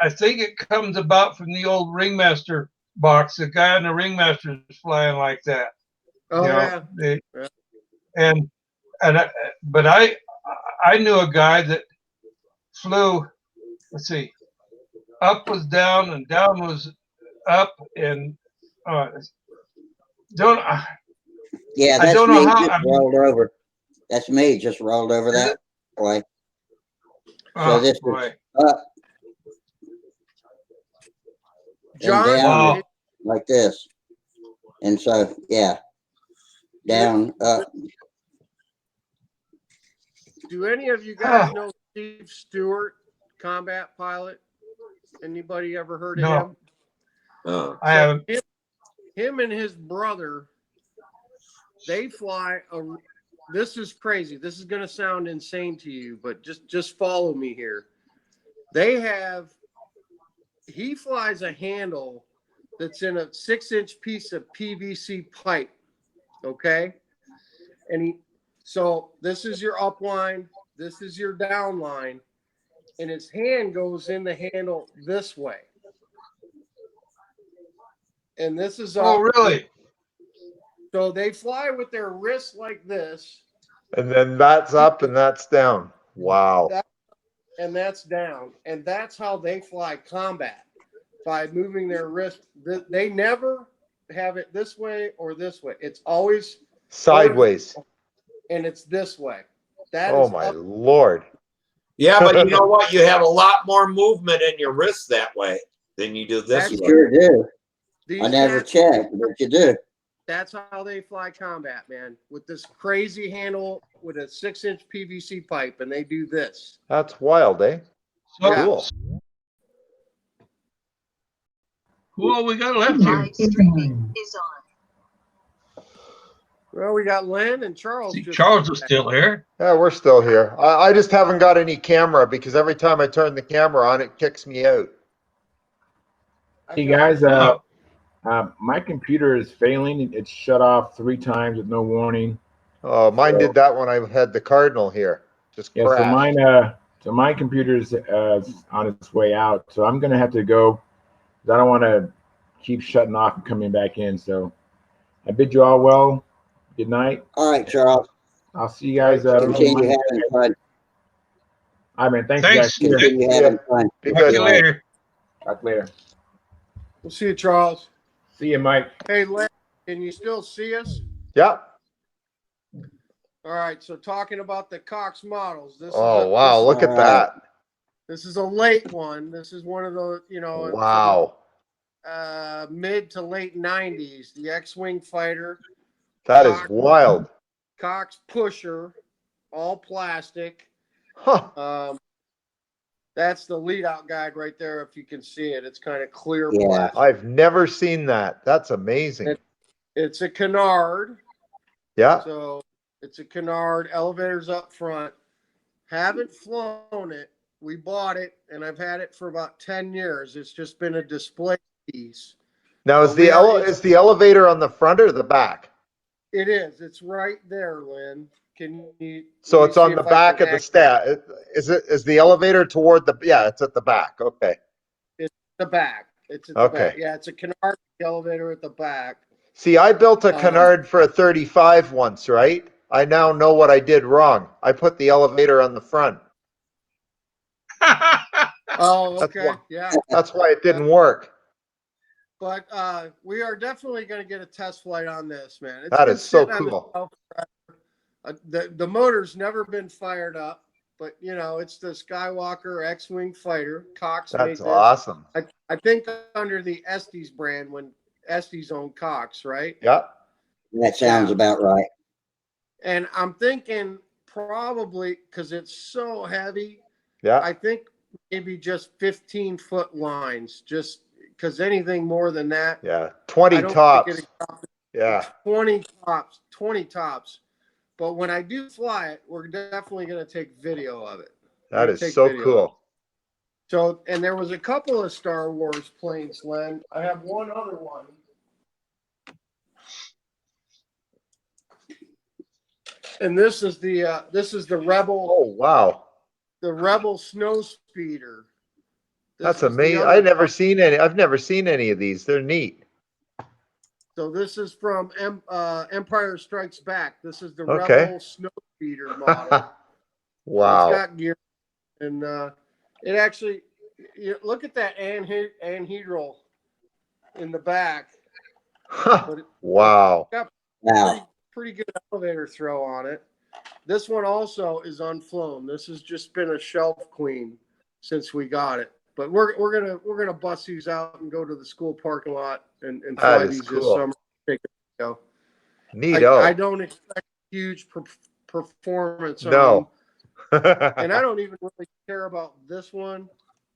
I think it comes about from the old Ringmaster box. The guy in the Ringmaster is flying like that. Oh, You know, yeah. they- but I knew a guy that flew. Let's see, up was down and down was up, and don't Yeah, I that's don't know me how. just I mean, rolled over. That's me just rolled over that way. So oh this boy, is up John, and down wow. is like this. And so, yeah, down, up. do any of you guys know Steve Stewart, combat pilot? Anybody ever heard of No. him? I haven't. Him and his brother, they fly this is crazy. This is going to sound insane to you, but just follow me here. He flies a handle that's in a 6-inch piece of PVC pipe. Okay. So this is your up line. This is your down line. And his hand goes in the handle this way. And this is Oh, really? So they fly with their wrists like this. And then that's up and that's down. Wow. And that's down. And that's how they fly combat, by moving their wrist. They never have it this way or this way. It's always Sideways. And it's this way. Oh my Lord. Yeah, but you know what? You have a lot more movement in your wrist that way than you do this You way. sure do. These I never cats- checked, but you do. That's how they fly combat, man. With this crazy handle with a 6-inch PVC pipe, and they do this. That's wild, eh? So, Cool. Who all we got left here? Well, we got Lynn and Charles. Charles is still here. Yeah, we're still here. I just haven't got any camera because every time I turn the camera on, it kicks me out. Hey guys, my computer is failing. It's shut off 3 times with no warning. Oh, mine did that when I had the Cardinal here. Just Yeah, crashed. so my computer's on its way out. So I'm gonna have to go. 'Cause I don't want to keep shutting off and coming back in. So I bid you all well. Good night. All right, Charles. I'll see you guys. Continue having fun. All right, man. Thanks, Thanks. guys. Continue having fun. Be Talk good. to you later. Talk later. We'll see you, Charles. See you, Mike. Hey, Lynn, can you still see us? Yeah. All right. So talking about the Cox models. Oh, wow. Look at that. This is a late one. This is one of the, Wow. mid to late 90s. The X-Wing fighter. That is wild. Cox pusher, all plastic. Huh. That's the lead out guide right there. If you can see it, it's kind of clear Yeah. plastic. I've never seen that. That's amazing. It's a canard. Yeah. So it's a canard. Elevators up front. Haven't flown it. We bought it, and I've had it for about 10 years. It's just been a display piece. Now, is Well, the elevator on the front or the back? It is. It's right there, Lynn. Can you? So let me it's on see the if I back can of the act- stat. Is the elevator toward the? Yeah, it's at the back. Okay. It's the back. It's at the Okay. back. Yeah, it's a canard elevator at the back. See, I built a canard for a 35 once, right? I now know what I did wrong. I put the elevator on the front. Oh, That's okay. why, Yeah. that's why it didn't work. But we are definitely going to get a test flight on this, man. It's That been is so sitting on the cool. shelf forever. The motor's never been fired up, but you know it's the Skywalker X-wing fighter. Cox made That's this. awesome. I think under the Estes brand when Estes owned Cox, right? Yeah. That sounds about right. And I'm thinking probably because it's so heavy. Yeah. I think maybe just 15-foot lines, just because anything more than that. Yeah. 20 I don't tops. think Yeah. 20 tops, 20 tops. But when I do fly it, we're definitely going to take video of it. That is so cool. So, and there was a couple of Star Wars planes, Len. I have one other one. And this is the Rebel. Oh, wow. The Rebel Snow Speeder. That's amazing. I've never seen any of these. They're neat. So this is from Empire Strikes Back. This is the Okay. Rebel Snow Speeder model. Wow. So it's got gear, and it actually, look at that anhedral in the back. Wow. It's got pretty good elevator throw on it. This one also is unflown. This has just been a shelf queen since we got it. But we're gonna bust these out and go to the school parking lot and fly these this summer. Take a video. Neato. I don't expect huge performance No. on them. And I don't even really care about this one,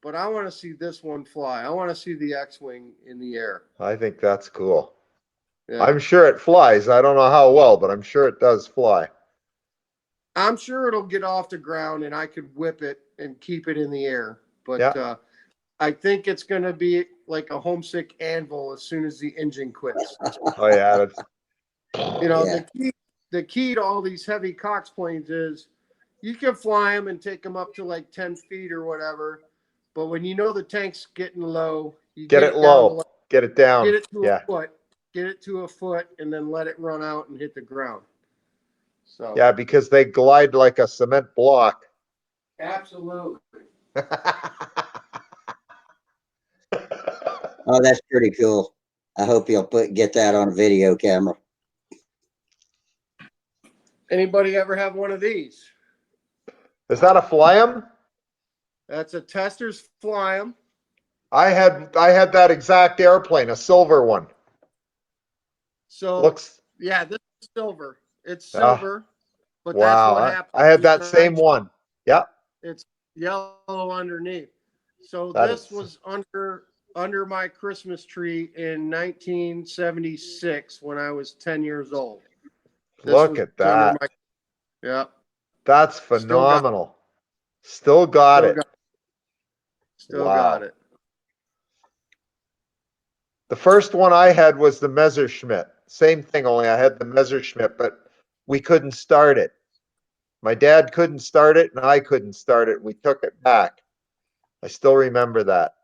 but I want to see this one fly. I want to see the X-Wing in the air. I think that's cool. Yeah. I'm sure it flies. I don't know how well, but I'm sure it does fly. I'm sure it'll get off the ground and I could whip it and keep it in the air. But Yeah. I think it's going to be like a homesick anvil as soon as the engine quits. Oh yeah, that's the key to all these heavy Cox planes is you can fly them and take them up to like 10 feet or whatever. But when you know the tank's getting low, you get it low, get it down. Get it to a foot, get it to a foot, and then let it run out and hit the ground. So yeah, because they glide like a cement block. Absolutely. Oh, that's pretty cool. I hope you'll get that on a video camera. Anybody ever have one of these? Is that a Fly-em? That's a Tester's Fly-em. I had that exact airplane, a silver one. So yeah, this is silver. It's silver, but wow, that's what happened. I had that same one. Yep. It's yellow underneath. So That this is... was under my Christmas tree in 1976 when I was 10 years old. Look at that. Yeah. That's phenomenal. Still got it. Still got it. The first one I had was the Messerschmitt. Same thing, only I had the Messerschmitt, but we couldn't start it. My dad couldn't start it, and I couldn't start it. We took it back. I still remember that.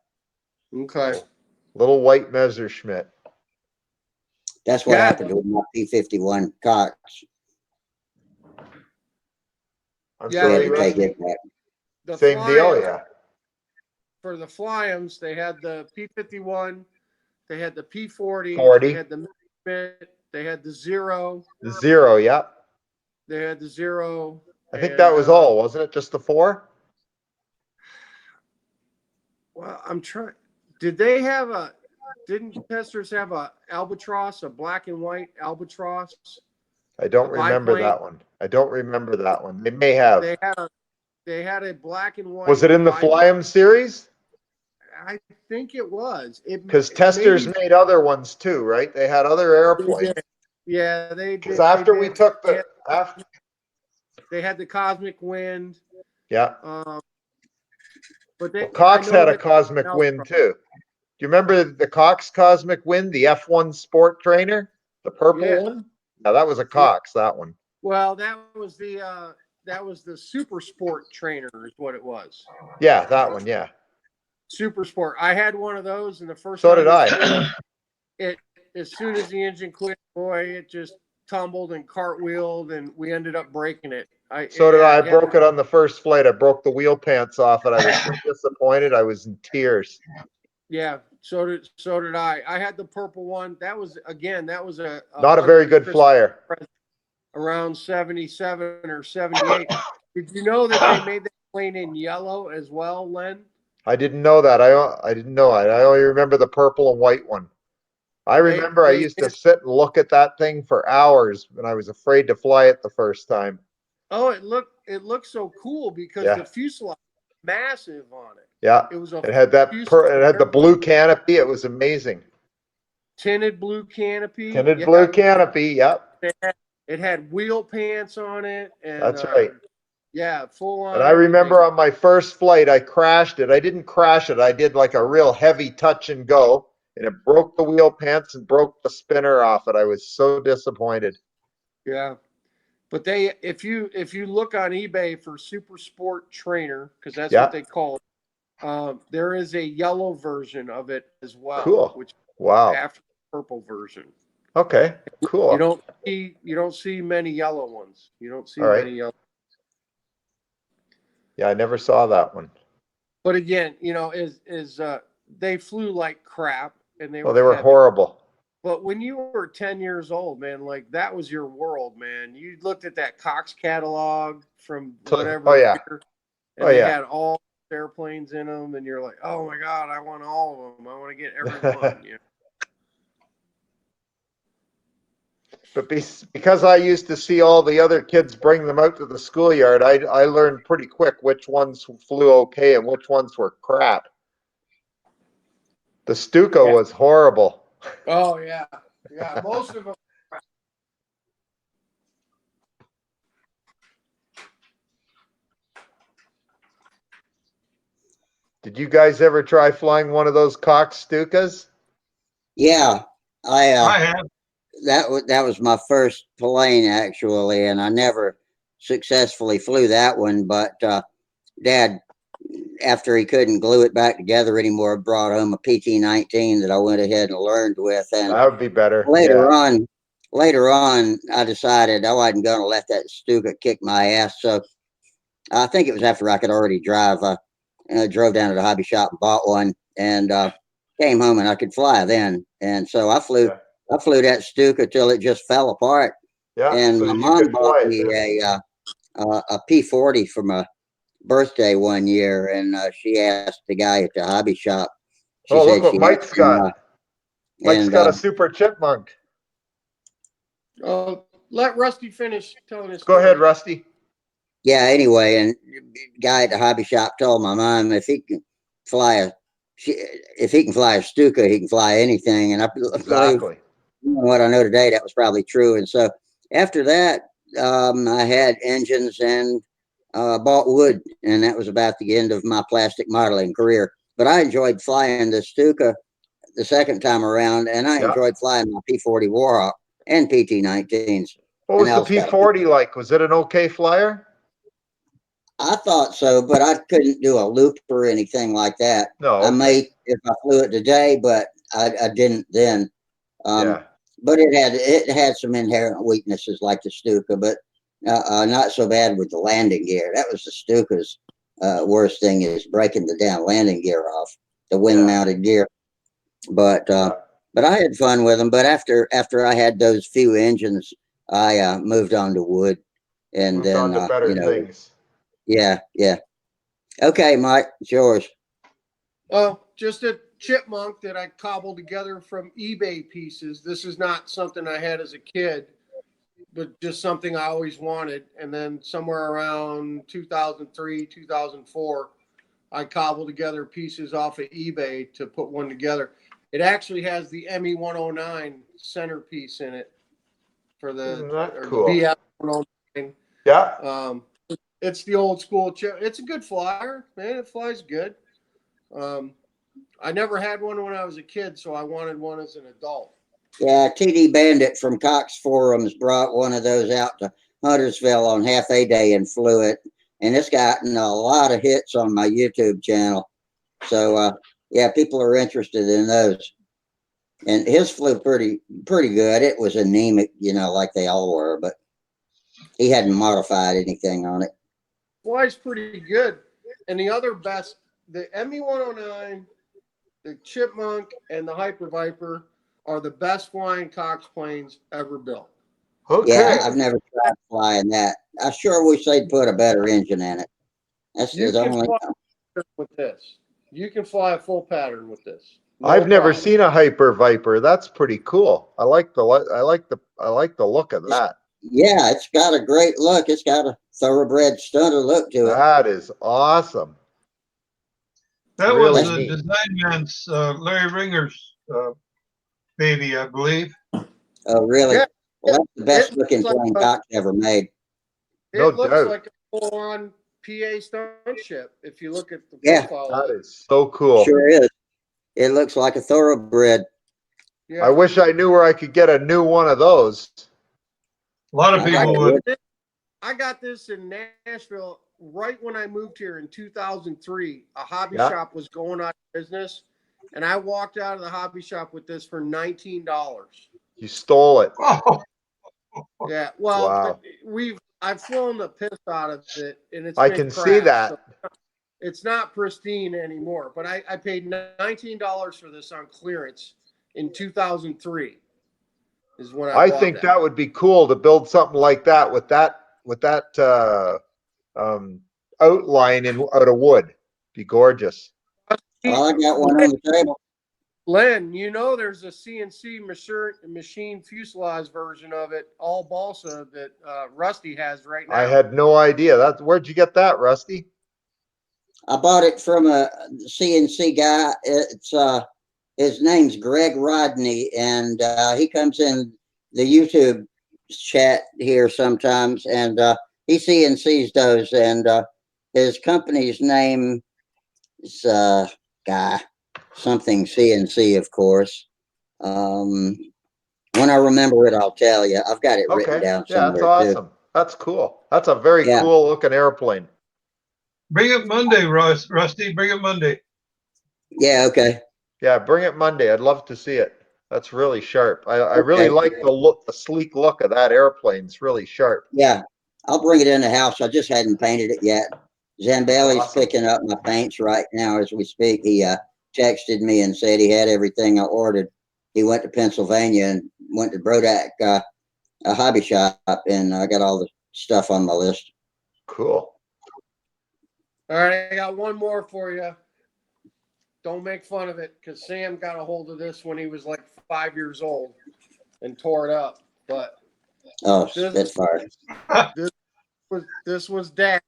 Okay. Little white Messerschmitt. That's what happened to my P-51 Cox. We had to take it back. Same deal, yeah. For the Fly-ems, they had the P-51, they had the P-40, 40. They had the Messerschmitt, they had the Zero. The Zero, yep. They had the Zero. I think that was all, wasn't it? Just the 4? Well, I'm trying. Didn't Testers have a Albatross, a black and white Albatross? I don't remember that one. I don't remember that one. They may have. They had a black and white. Was it in the Fly-em series? I think it was. Because Testers made other ones too, right? They had other airplanes. Yeah, they did. Because after we took the they had the Cosmic Wind. Yeah. But Cox had a Cosmic Wind too. Do you remember the Cox Cosmic Wind, the F1 Sport Trainer, the purple one? Yeah, that was a Cox, that one. Well, that was the Super Sport trainer is what it was. Yeah, that one. Yeah. Super Sport. I had one of those, and the first So time did I. it as soon as the engine quit, boy, it just tumbled and cartwheeled, and we ended up breaking it. So did I. I broke it on the first flight. I broke the wheel pants off, and I was so disappointed. I was in tears. Yeah, so did I. I had the purple one. That was a Not a very good flyer. Around 77 or 78. Did you know that they made that plane in yellow as well, Len? I didn't know that. I didn't know it. I only remember the purple and white one. I remember I used to sit and look at that thing for hours, and I was afraid to fly it the first time. Oh, it looked so cool because the fuselage was massive on it. Yeah, it was it had that. It had the blue canopy. It was amazing. Tinted blue canopy. Tinted blue canopy. Yep. It had wheel pants on it, and that's right. Yeah, full on. And I remember on my first flight, I crashed it. I didn't crash it. I did like a real heavy touch and go, and it broke the wheel pants and broke the spinner off it. I was so disappointed. Yeah. But if you look on eBay for Super Sport Trainer, because that's what they call it, there is a yellow version of it as well. Cool. Which after the purple version. Okay. Cool. You don't see many yellow ones. You don't see many yellow. Yeah, I never saw that one. But again, they flew like crap, and they were heavy. Horrible. But when you were 10 years old, man, like that was your world, man. You looked at that Cox catalog from whatever year, and they had all airplanes in them, and you're like, oh my God, I want all of them. I want to get every one. But because I used to see all the other kids bring them out to the schoolyard, I learned pretty quick which ones flew okay and which ones were crap. The Stuka was horrible. Oh yeah, most of them. Did you guys ever try flying one of those Cox Stukas? Yeah, I have. That was my first plane actually, and I never successfully flew that one. But Dad, after he couldn't glue it back together anymore, brought home a PT-19 that I went ahead and learned with. And that would be better. Later on, I decided I wasn't going to let that Stuka kick my ass. So I think it was after I could already drive. I drove down to the hobby shop and bought one, and came home and I could fly then. And so I flew that Stuka till it just fell apart. Yeah. And so my you mom could bought fly me it, a P40 for my birthday one year, and she asked the guy at the hobby shop. She said look what she Mike's got. Mike's got a Super Chipmunk. Oh, let Rusty finish telling his story. Go ahead, Rusty. Yeah. Anyway, and the guy at the hobby shop told my mom if he can fly a Stuka, he can fly anything. And I believe what I know today, that was probably true. And so after that, I had engines and bought wood, and that was about the end of my plastic modeling career. But I enjoyed flying the Stuka the second time around, and I enjoyed flying my P40 Warhawk and PT-19s. What was the P40 like? Was it an okay flyer? I thought so, but I couldn't do a loop or anything like that. No. I may if I flew it today, but I didn't then. But it had some inherent weaknesses like the Stuka, but not so bad with the landing gear. That was the Stuka's worst thing, is breaking the damn landing gear off, the wing mounted gear. But I had fun with them. But after I had those few engines, I moved on to wood, and moved then on to better things. Yeah. Okay, Mike, it's yours. Oh, just a Chipmunk that I cobbled together from eBay pieces. This is not something I had as a kid, but just something I always wanted. And then somewhere around 2003, 2004, I cobbled together pieces off of eBay to put one together. It actually has the ME-109 centerpiece in it for the BF-109. Yeah. It's the old school chip. It's a good flyer, man. It flies good. I never had one when I was a kid, so I wanted one as an adult. Yeah, TD Bandit from Cox Forums brought one of those out to Huntersville on half a day and flew it, and it's gotten a lot of hits on my YouTube channel. So yeah, people are interested in those. And his flew pretty good. It was anemic, like they all were, but he hadn't modified anything on it. Flies pretty good. And the other best, the ME-109, the Chipmunk, and the Hyper Viper are the best flying Cox planes ever built. Okay. Yeah, I've never tried flying that. I sure wish they'd put a better engine in it. That's You the can only. fly with this. You can fly a full pattern with this. No I've never problem. seen a Hyper Viper. That's pretty cool. I like the look of that. Yeah, it's got a great look. It's got a thoroughbred stunner look to it. That is awesome. That Really was the neat. design man's Larry Ringer's baby, I believe. Oh, really? Yeah, Well, that's the best looking like plane Cox ever made. No it looks doubt. like a full-on PA stunt ship if you look at the Yeah. profile of That it. is so cool. Sure is. It looks like a thoroughbred. Yeah. I wish I knew where I could get a new one of those. A lot of I people got would. I got this in Nashville right when I moved here in 2003. A hobby Yeah. shop was going out of business, and I walked out of the hobby shop with this for $19. You stole it. Oh, Yeah, well, Wow. I've flown the piss out of it, and it's I been can see crashed, that. so it's not pristine anymore. But I paid $19 for this on clearance in 2003. Is when I bought think that. that would be cool to build something like that with that outline out of wood. Be gorgeous. Well, I got one on the table. Len, there's a CNC machine fuselage version of it, all balsa that Rusty has right now. I had no idea. Where'd you get that, Rusty? I bought it from a CNC guy. It's his name's Greg Rodney, and he comes in the YouTube chat here sometimes, and he CNCs those, and his company's name is guy something CNC, of course. When I remember it, I'll tell you. I've got it written Okay. down Yeah, that's somewhere awesome. That's cool. That's a very Yeah. cool looking airplane. bring it Monday, Rusty. Bring it Monday. Yeah. Okay. Yeah, bring it Monday. I'd love to see it. That's really sharp. I really Okay. like the sleek look of that airplane. It's really sharp. Yeah, I'll bring it in the house. I just hadn't painted it yet. Zambelli's Awesome. picking up my paints right now as we speak. He texted me and said he had everything I ordered. He went to Pennsylvania and went to Brodak, a hobby shop, and I got all the stuff on my list. Cool. All right, I got one more for you. Don't make fun of it, because Sam got a hold of this when he was like 5 years old and tore it up. But Oh, Spitfire. This was Dad,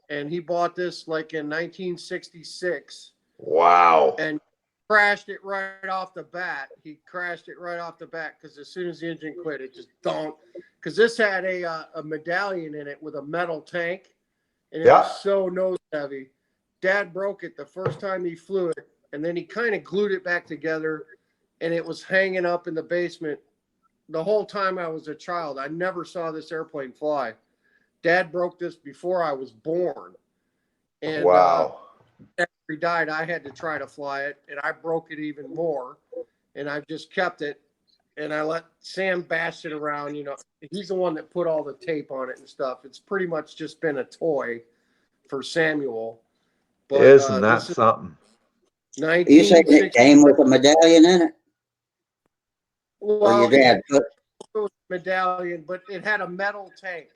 and he bought this like in 1966. Wow. And crashed it right off the bat. He crashed it right off the bat because as soon as the engine quit, it just don't. Because this had a medallion in it with a metal tank, and it was so nose heavy. Dad broke it the first time he flew it, and then he kind of glued it back together, and it was hanging up in the basement the whole time I was a child. I never saw this airplane fly. Dad broke this before I was born. And wow. After he died, I had to try to fly it, and I broke it even more. And I've just kept it, and I let Sam bash it around. He's the one that put all the tape on it and stuff. It's pretty much just been a toy for Samuel. But, Isn't that something? You saying it came with a medallion in it? Well, your dad put medallion, but it had a metal tank.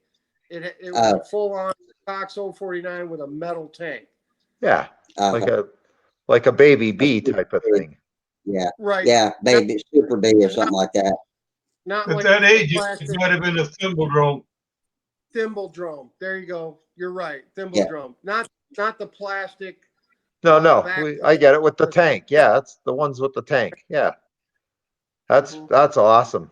It was a full-on Cox 049 with a metal tank. Yeah, like a baby bee type of thing. Yeah, right. Yeah, baby, super bee or something like that. Not At like that age, it plastic. might have been a thimble drone. Thimble drum. There you go. You're right. Thimble drum. Not the plastic. No, I get it with the tank. Yeah, that's the ones with the tank. Yeah, that's awesome.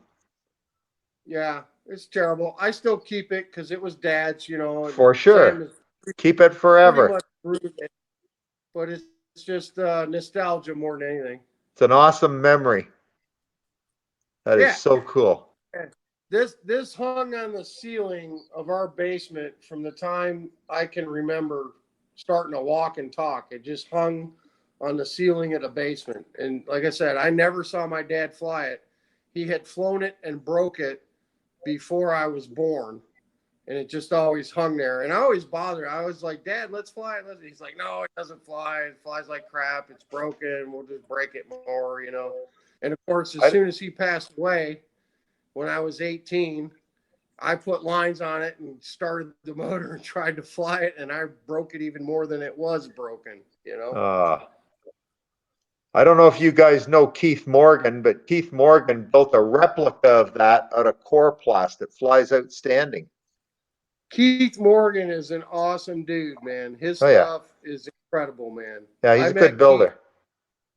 Yeah, it's terrible. I still keep it because it was Dad's. For sure. Keep it forever. But it's just nostalgia more than anything. It's an awesome memory. That Yeah. is so cool. This hung on the ceiling of our basement from the time I can remember starting to walk and talk. It just hung on the ceiling of the basement. And like I said, I never saw my dad fly it. He had flown it and broke it before I was born. And it just always hung there. And I always bothered. I was like, Dad, let's fly it. He's like, no, it doesn't fly. It flies like crap. It's broken. We'll just break it more, you know. And of course, as soon as he passed away, when I was 18, I put lines on it and started the motor and tried to fly it. And I broke it even more than it was broken, you know. I don't know if you guys know Keith Morgan, but Keith Morgan built a replica of that out of Coroplast. It flies outstanding. Keith Morgan is an awesome dude, man. His stuff is incredible, man. Yeah, he's a good builder.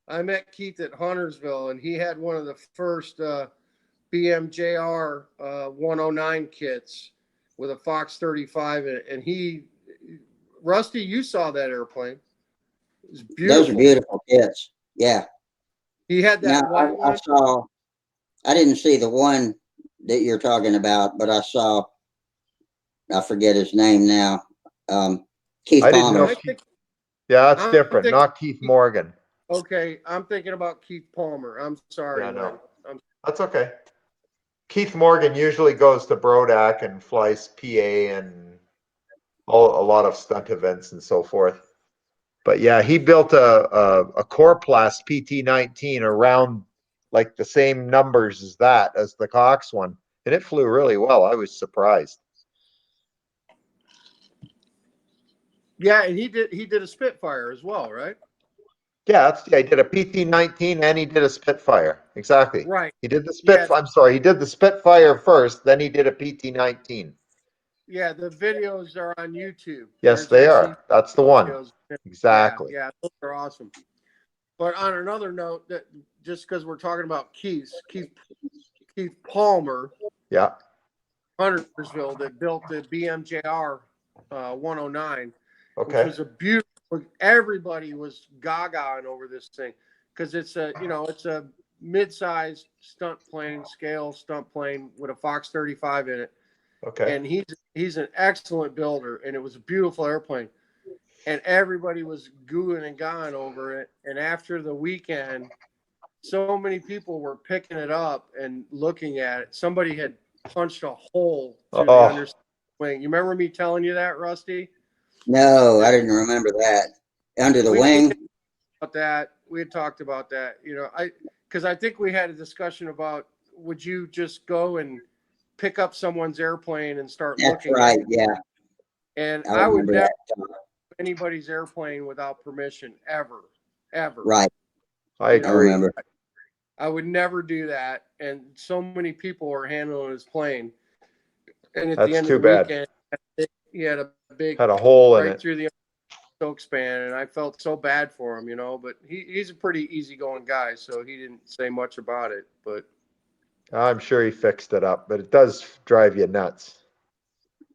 I met Keith at Huntersville, and he had one of the first BMJR 109 kits with a Fox 35 in it. And Rusty, you saw that airplane. It was beautiful. Those are beautiful kits. Yeah. He had that white one. I didn't see the one that you're talking about, but I saw, I forget his name now. Keith Palmer. Yeah, that's different. Not Keith Morgan. Okay, I'm thinking about Keith Palmer. I'm sorry. Yeah, no. That's okay. Keith Morgan usually goes to Brodak and flies PA and a lot of stunt events and so forth. But yeah, he built a Coroplast PT-19 around like the same numbers as the Cox one, and it flew really well. I was surprised. Yeah, and he did a Spitfire as well, right? Yeah, he did a PT-19 and he did a Spitfire. Exactly. Right. He did the Spitfire. I'm sorry, he did the Spitfire first, then he did a PT-19. Yeah, the videos are on YouTube. Yes, they are. That's the one. Exactly. Yeah, those are awesome. But on another note, that just because we're talking about Keith Palmer, yeah, Huntersville, that built the BMJR 109, okay, which was a beautiful. Everybody was gaga over this thing because it's a mid-sized scale stunt plane with a Fox 35 in it. Okay. And he's an excellent builder, and it was a beautiful airplane. And everybody was gooing and gawing over it. And after the weekend, so many people were picking it up and looking at it. Somebody had punched a hole through the underside wing. You remember me telling you that, Rusty? No, I didn't remember that. Under the wing? We had talked about that. You know, because I think we had a discussion about, would you just go and pick up someone's airplane and start looking? That's right, yeah. And I would never anybody's airplane without permission, ever. Right. I agree. I would never do that. And so many people were handling his plane. And at the end of the weekend, he had a hole in it through the choke span, and I felt so bad for him, you know. But he's a pretty easygoing guy, so he didn't say much about it. But I'm sure he fixed it up, but it does drive you nuts.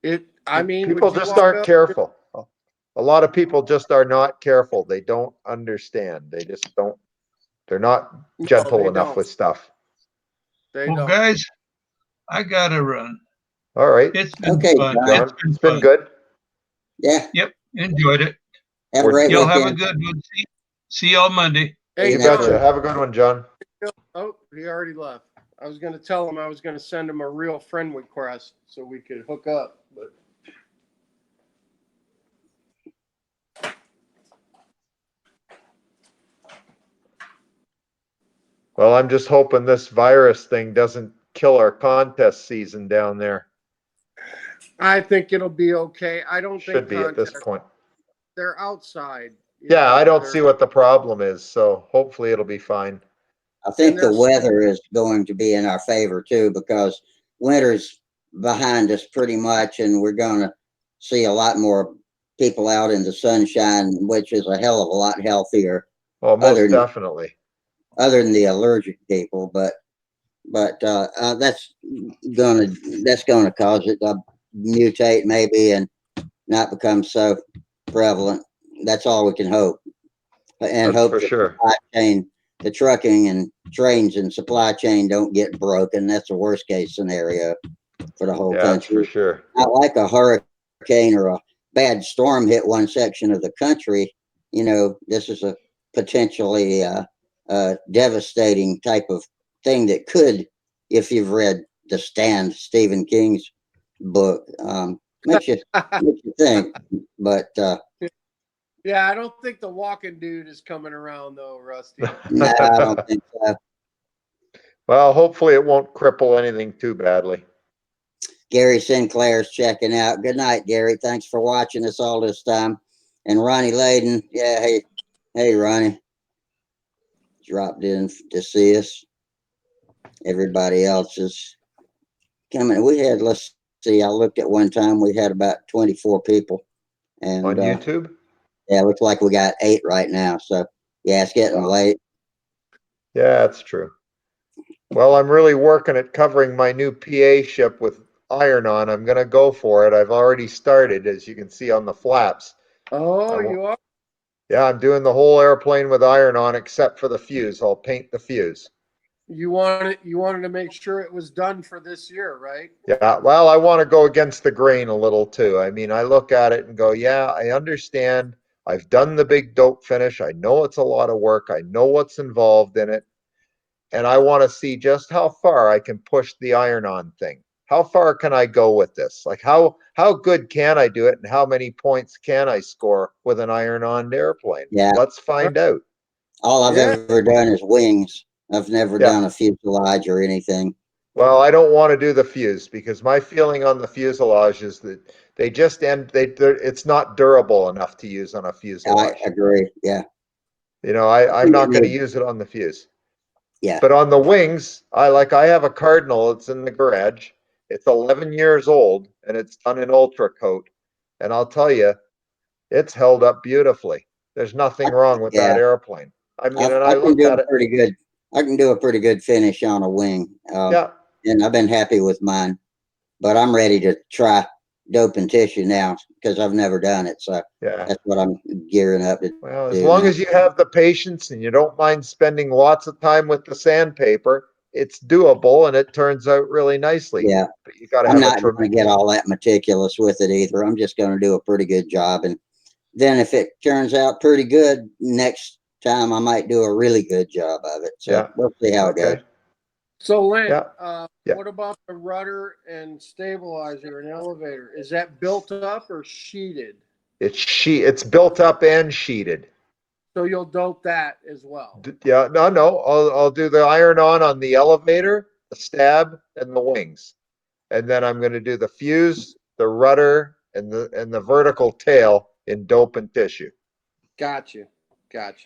People just aren't careful. A lot of people just are not careful. They don't understand. They just don't. They're not gentle enough with stuff. Well, guys, I gotta run. All right. It's been fun. John. It's been good. Yeah. Yep. Enjoyed it. Have a great Y'all weekend. have a good one. See y'all Monday. Hey, you betcha. Have a good one, John. Oh, he already left. I was going to tell him I was going to send him a real friend request so we could hook up, but. Well, I'm just hoping this virus thing doesn't kill our contest season down there. I think it'll be okay. I don't think should be at this point. They're outside. Yeah, I don't see what the problem is, so hopefully it'll be fine. I think the weather is going to be in our favor too, because winter's behind us pretty much, and we're going to see a lot more people out in the sunshine, which is a hell of a lot healthier. Oh, most definitely. Other than the allergic people, but that's gonna cause it to mutate maybe and not become so prevalent. That's all we can hope, and that's hope for that sure. the supply chain the trucking and trains and supply chain don't get broken. That's a worst case scenario for the whole That's country. for sure. Not like a hurricane or a bad storm hit one section of the country. You know, this is a potentially devastating type of thing that could, if you've read The Stand, Stephen King's book, makes you think. But yeah, I don't think the walking dude is coming around though, Rusty. no, I don't think so. Well, hopefully it won't cripple anything too badly. Gary Sinclair's checking out. Good night, Gary. Thanks for watching us all this time. And Ronnie Layden, yeah, hey, Ronnie, dropped in to see us. Everybody else is coming. We had, let's see, I looked at one time, we had about 24 people. And on YouTube? Yeah, it looks like we got 8 right now. So yeah, it's getting late. Yeah, that's true. Well, I'm really working at covering my new PA ship with iron on. I'm going to go for it. I've already started, as you can see on the flaps. Oh, you are? Yeah, I'm doing the whole airplane with iron on except for the fuse. I'll paint the fuse. You wanted to make sure it was done for this year, right? Yeah, well, I want to go against the grain a little too. I mean, I look at it and go, yeah, I understand. I've done the big dope finish. I know it's a lot of work. I know what's involved in it. And I want to see just how far I can push the iron-on thing. How far can I go with this? Like how good can I do it, and how many points can I score with an iron-on airplane? Yeah. Let's find out. All I've ever done is wings. I've never done a fuselage or anything. Well, I don't want to do the fuse because my feeling on the fuselage is that they just it's not durable enough to use on a fuselage. I agree. Yeah. You know, I'm not going to use it on the fuse. Yeah. But on the wings, I have a Cardinal. It's in the garage. It's 11 years old and it's done in ultra coat. And I'll tell you, it's held up beautifully. There's nothing wrong with that airplane. I mean, and I looked at it. Pretty good. I can do a pretty good finish on a wing. And I've been happy with mine. But I'm ready to try dope and tissue now because I've never done it. So that's what I'm gearing up to do. Well, as long as you have the patience and you don't mind spending lots of time with the sandpaper, it's doable and it turns out really nicely. Yeah. But you got to I'm have not going to get all that meticulous with it either. I'm just going to do a pretty good job. And then if it turns out pretty good, next time I might do a really good job of it. So we'll see how it goes. So Lynn, what about the rudder and stabilizer and elevator? Is that built up or sheeted? It's built up and sheeted. So you'll dope that as well. Yeah, no. I'll do the iron-on the elevator, the stab, and the wings, and then I'm going to do the fuse, the rudder, and the vertical tail in dope and tissue. Gotcha.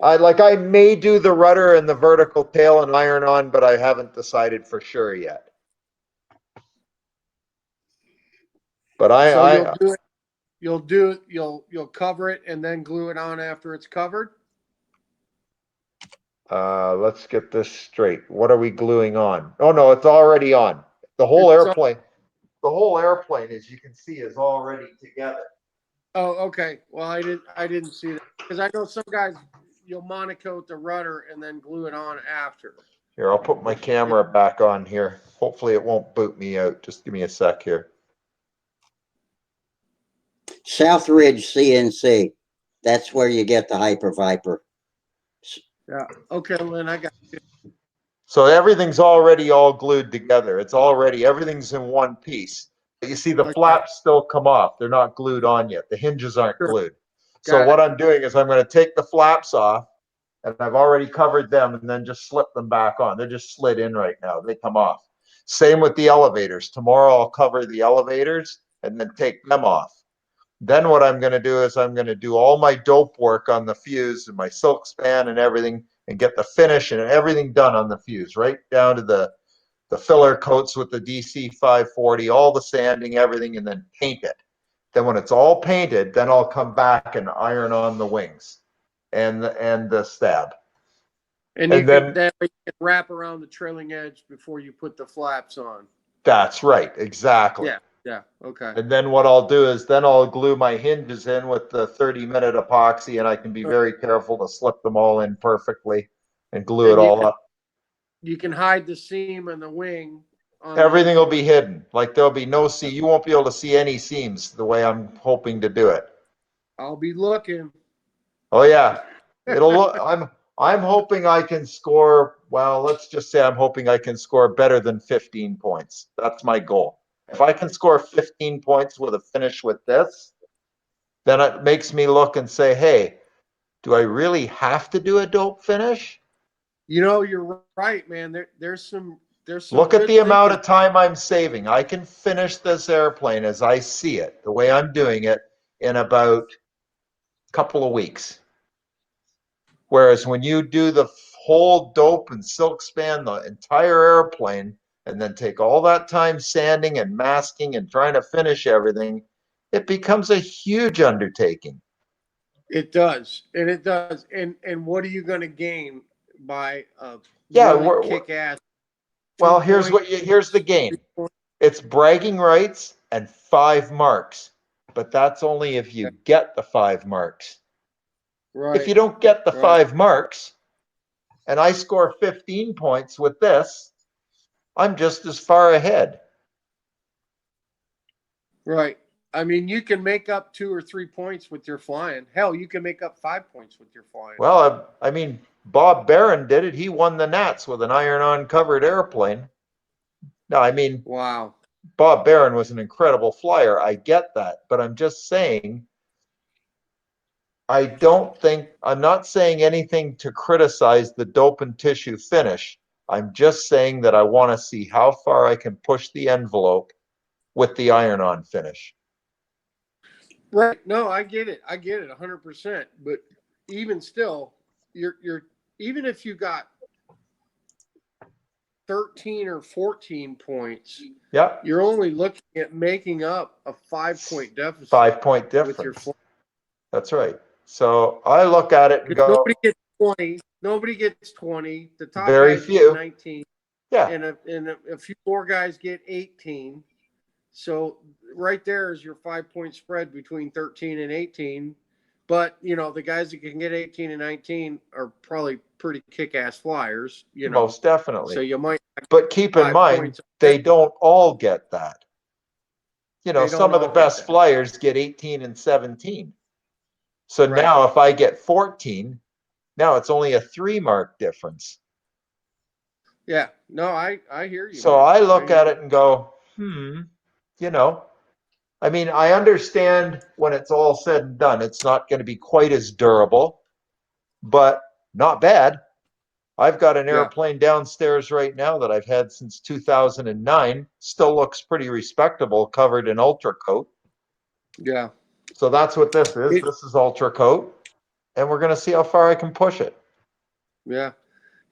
I may do the rudder and the vertical tail and iron-on, but I haven't decided for sure yet. But you'll do it. You'll cover it and then glue it on after it's covered. Let's get this straight. What are we gluing on? Oh no, it's already on. The whole airplane, as you can see, is already together. Oh, okay. Well, I didn't see that because I know some guys you'll monocoat the rudder and then glue it on after. Here, I'll put my camera back on here. Hopefully it won't boot me out. Just give me a sec here. Southridge CNC. That's where you get the Hyper Viper. Yeah. Okay, Lynn, I got you. So everything's already all glued together. Everything's in one piece. But you see the flaps still come off. They're not glued on yet. The hinges aren't glued. So what I'm doing is I'm going to take the flaps off, and I've already covered them, and then just slip them back on. They're just slid in right now. They come off. Same with the elevators. Tomorrow I'll cover the elevators and then take them off. Then what I'm going to do is I'm going to do all my dope work on the fuse and my silk span and everything and get the finish and everything done on the fuse, right down to the filler coats with the DC 540, all the sanding, everything, and then paint it. Then when it's all painted, then I'll come back and iron on the wings and the stab. And you can wrap around the trailing edge before you put the flaps on. That's right, exactly. Yeah, okay. And then what I'll do is then I'll glue my hinges in with the 30-minute epoxy, and I can be very careful to slip them all in perfectly and glue it all up. You can hide the seam and the wing. Everything will be hidden. Like there'll be no seam. You won't be able to see any seams the way I'm hoping to do it. I'll be looking. Oh yeah, it'll look. I'm hoping I can score. Well, let's just say I'm hoping I can score better than 15 points. That's my goal. If I can score 15 points with a finish with this, then it makes me look and say, hey, do I really have to do a dope finish? You know, you're right, man. There's some Look at good the amount thinking. of time I'm saving. I can finish this airplane as I see it, the way I'm doing it, in about a couple of weeks. Whereas when you do the whole dope and silk span the entire airplane, and then take all that time sanding and masking and trying to finish everything, it becomes a huge undertaking. It does, and it does. And what are you going to gain by Yeah, really kick ass? Well, here's the game. It's bragging rights and 5 marks, but that's only if you get the 5 marks. Right. If you don't get the 5 marks, and I score 15 points with this, I'm just as far ahead. Right. I mean, you can make up 2 or 3 points with your flying. Hell, you can make up 5 points with your flying. Well, I mean, Bob Barron did it. He won the Nats with an iron-on covered airplane. No, I mean, wow. Bob Barron was an incredible flyer. I get that, but I'm just saying, I'm not saying anything to criticize the dope and tissue finish. I'm just saying that I want to see how far I can push the envelope with the iron-on finish. Right. No, I get it. I get it 100%. But even still, you're even if you got 13 or 14 points, yeah, you're only looking at making up a 5-point deficit. 5-point difference. With your That's right. So I look at it and go, nobody gets 20. Nobody gets 20. The top very guys few. get 19. Yeah. And a few more guys get 18. So right there is your 5-point spread between 13 and 18. But, you know, the guys that can get 18 and 19 are probably pretty kick-ass flyers, you know. Most definitely. So you might. But keep in mind, they don't all get that. You know, some of the best flyers get 18 and 17. So now if I get 14, now it's only a 3-mark difference. Yeah, no, I hear you. So I look at it and go, you know, I mean, I understand when it's all said and done, it's not going to be quite as durable, but not bad. I've got an airplane downstairs right now that I've had since 2009. Still looks pretty respectable, covered in ultra coat. Yeah. So that's what this is. This is ultra coat, and we're going to see how far I can push it. Yeah.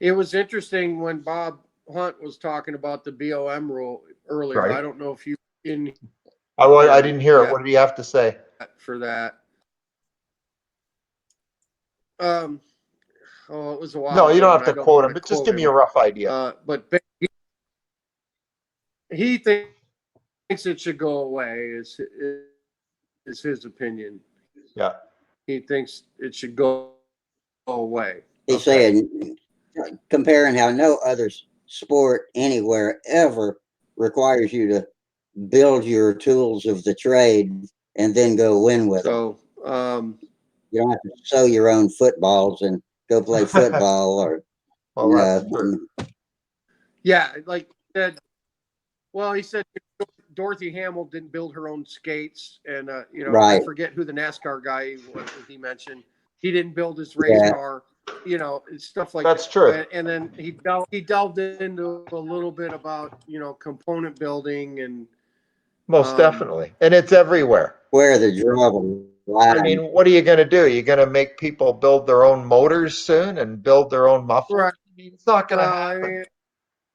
It was interesting when Bob Hunt was talking about the BOM rule earlier. Right. I don't know if you in. I didn't hear it. What did he have to say for that? Oh, it was a while. No, you don't have to quote him, but just give me a rough idea. But he thinks it should go away. Is his opinion? Yeah. He thinks it should go away. He's saying, comparing how no other sport anywhere ever requires you to build your tools of the trade and then go win with them. You don't have to sew your own footballs and go play football or. Yeah, like he said. Well, he said Dorothy Hamill didn't build her own skates, and you know, I forget who the NASCAR guy was he mentioned. He didn't build his race car, you know, stuff like that's true. And then he delved into a little bit about, you know, component building and most definitely, and it's everywhere. Where the draw line. I mean, what are you going to do? You're going to make people build their own motors soon and build their own mufflers? Right. I mean, it's not going to happen. I mean,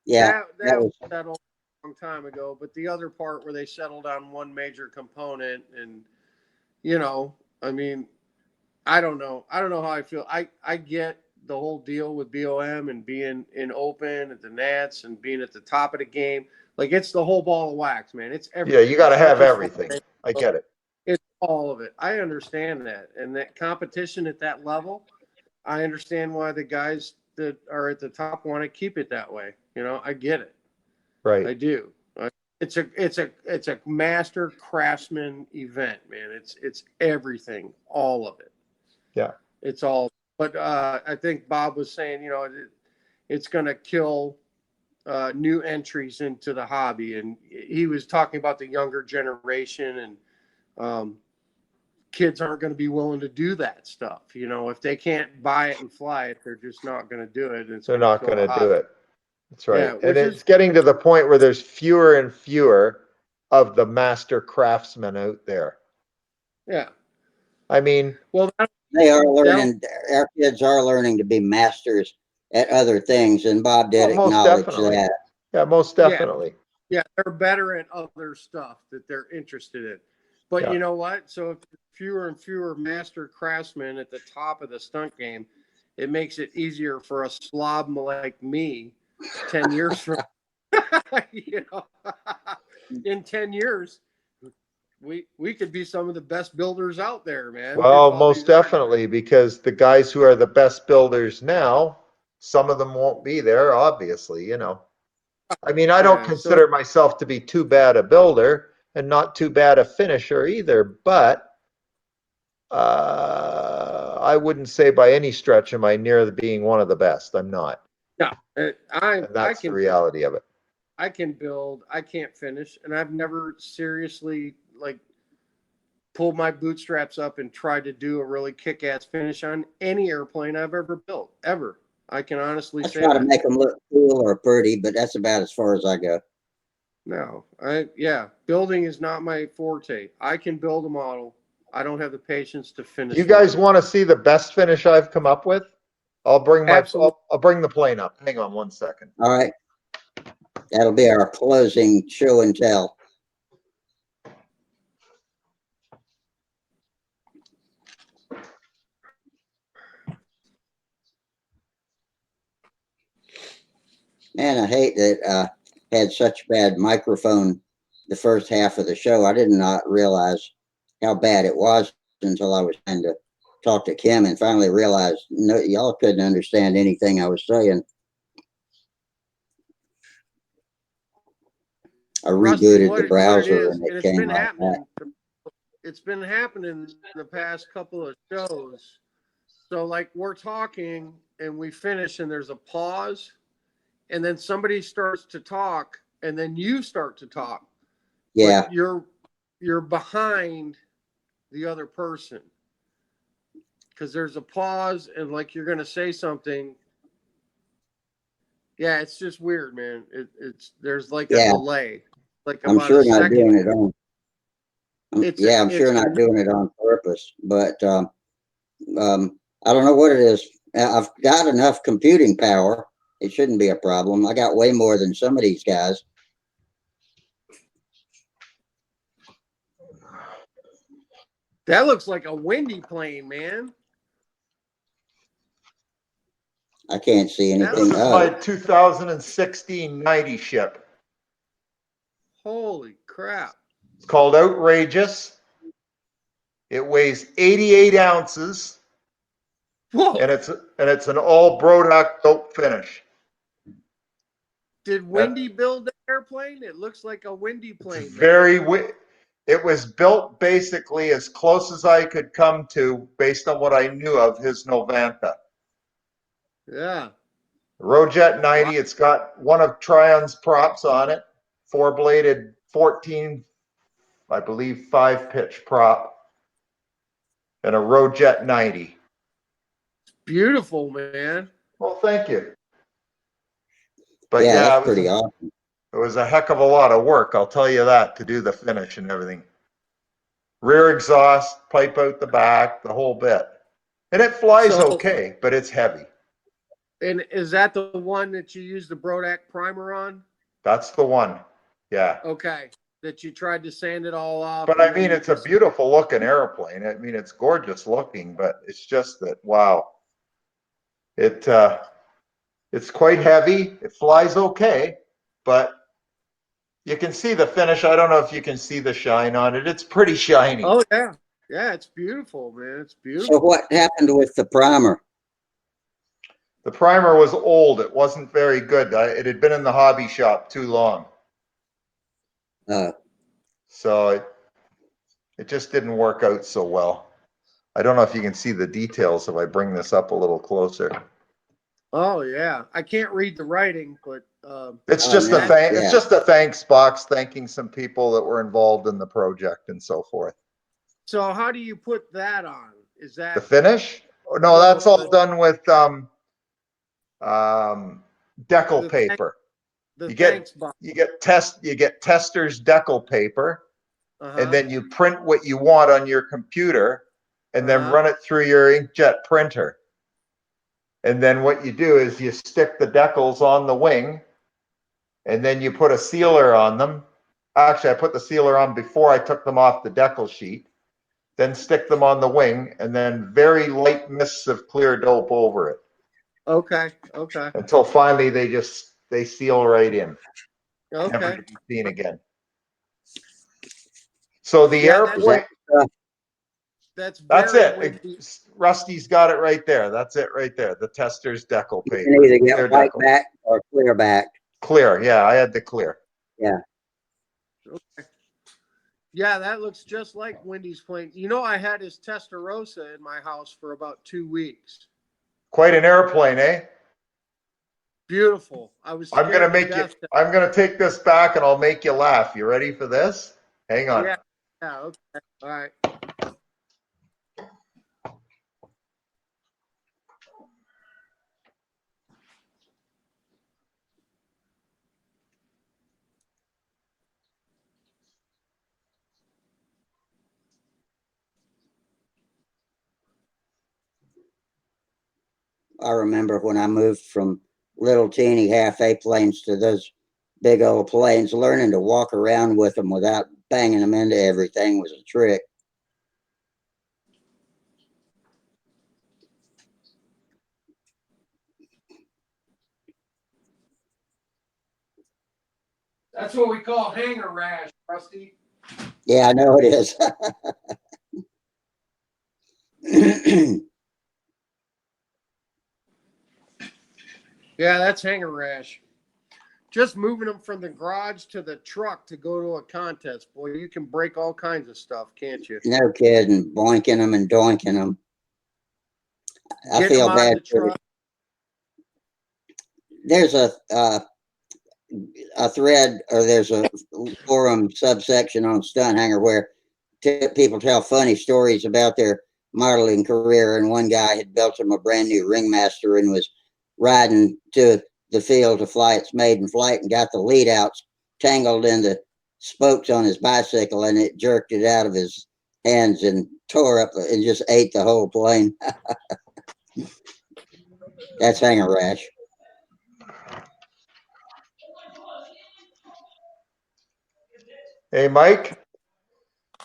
yeah, that was settled a long time ago. But the other part where they settled on one major component, and you know, I mean, I don't know how I feel. I get the whole deal with BOM and being in open at the Nats and being at the top of the game. Like, it's the whole ball of wax, man. It's everything. Yeah, you got to have everything. I get it. It's all of it. I understand that. And that competition at that level, I understand why the guys that are at the top want to keep it that way. You know, I get it. Right. I do. It's a master craftsman event, man. It's everything, all of it. Yeah. It's all. But I think Bob was saying, you know, it's going to kill new entries into the hobby, and he was talking about the younger generation, and kids aren't going to be willing to do that stuff. You know, if they can't buy it and fly it, they're just not going to do it. And They're not going to do it. That's right. Yeah, and it's getting to the point where there's fewer and fewer of the master craftsmen out there. Yeah. I mean, well, they are learning. Our kids are learning to be masters at other things, and Bob did acknowledge that. Yeah, most definitely. Yeah, they're better at other stuff that they're interested in. But you know what? So if fewer and fewer master craftsmen at the top of the stunt game, it makes it easier for a slob like me 10 years from you know, in 10 years, we could be some of the best builders out there, man. Well, most definitely, because the guys who are the best builders now, some of them won't be there, obviously, you know. I mean, I don't consider myself to be too bad a builder and not too bad a finisher either, but I wouldn't say by any stretch am I near being one of the best. I'm not. No, that's the reality of it. I can build, I can't finish, and I've never seriously like pulled my bootstraps up and tried to do a really kick-ass finish on any airplane I've ever built, ever. I can honestly say I try to make them look cool or pretty, but that's about as far as I go. No, building is not my forte. I can build a model. I don't have the patience to finish. You guys want to see the best finish I've come up with? I'll bring I'll bring the plane up. Hang on one second. All right. That'll be our closing show and tell. Man, I hate that I had such bad microphone the first half of the show. I did not realize how bad it was until I was trying to talk to Kim and finally realized no, y'all couldn't understand anything I was saying. I rebooted the browser and it came like that. It's been happening in the past couple of shows. So like we're talking and we finish and there's a pause and then somebody starts to talk and then you start to talk. Yeah. But you're behind the other person because there's a pause and like you're going to say something. Yeah, it's just weird, man. There's like a delay. Like I'm sure not doing it on. I'm sure not doing it on purpose, but I don't know what it is. I've got enough computing power. It shouldn't be a problem. I got way more than some of these guys. That looks like a windy plane, man. I can't see anything. This is my 2016 90 ship. Holy crap. It's called Outrageous. It weighs 88 ounces. Whoa. And it's an all Brodock dope finish. Did Windy build the airplane? It looks like a windy plane. It was built basically as close as I could come to based on what I knew of his Novanta. Yeah. Rojet 90, it's got one of Trion's props on it, 4-bladed 14, I believe 5-pitch prop, and a Rojet 90. Beautiful, man. Well, thank you. But yeah, that's pretty awesome. It was a heck of a lot of work, I'll tell you that, to do the finish and everything. Rear exhaust, pipe out the back, the whole bit. And it flies okay, but it's heavy. And is that the one that you used the Brodak primer on? That's the one, yeah. Okay, that you tried to sand it all off. But I mean, it's a beautiful looking airplane. I mean, it's gorgeous looking, but it's just that, wow. It's quite heavy. It flies okay, but you can see the finish. I don't know if you can see the shine on it. It's pretty shiny. Oh, yeah. Yeah, it's beautiful, man. It's beautiful. So what happened with the primer? The primer was old. It wasn't very good. It had been in the hobby shop too long. So it just didn't work out so well. I don't know if you can see the details if I bring this up a little closer. Oh yeah, I can't read the writing, but it's just it's just a thanks box thanking some people that were involved in the project and so forth. So how do you put that on? Is that the finish? No, that's all done with decal paper. You get tester's decal paper, and then you print what you want on your computer, and then run it through your inkjet printer. And then what you do is you stick the decals on the wing, and then you put a sealer on them. Actually, I put the sealer on before I took them off the decal sheet, then stick them on the wing, and then very light mists of clear dope over it. Okay. Until finally they seal right in. Okay. Never to be seen again. So the airplane. That's it. Rusty's got it right there. That's it right there. The tester's decal paper. You can either get white back or clear back. Clear, yeah. I had the clear. Yeah. Okay. Yeah, that looks just like Wendy's plane. You know, I had his Testarossa in my house for about 2 weeks. Quite an airplane, eh? Beautiful. I'm gonna take this back and I'll make you laugh. You ready for this? Hang on. Yeah, okay. All right. I remember when I moved from little teeny half-A planes to those big old planes, learning to walk around with them without banging them into everything was a trick. That's what we call hanger rash, Rusty. Yeah, I know it is. Yeah, that's hanger rash. Just moving them from the garage to the truck to go to a contest, boy, you can break all kinds of stuff, can't you? No kidding, boinking them and doinking them. I feel bad for. There's a thread, or there's a forum subsection on Stunthangar where people tell funny stories about their modeling career, and one guy had built him a brand new ringmaster and was riding to the field to fly its maiden flight and got the lead outs tangled in the spokes on his bicycle, and it jerked it out of his hands and tore up and just ate the whole plane. That's hanger rash. Hey, Mike.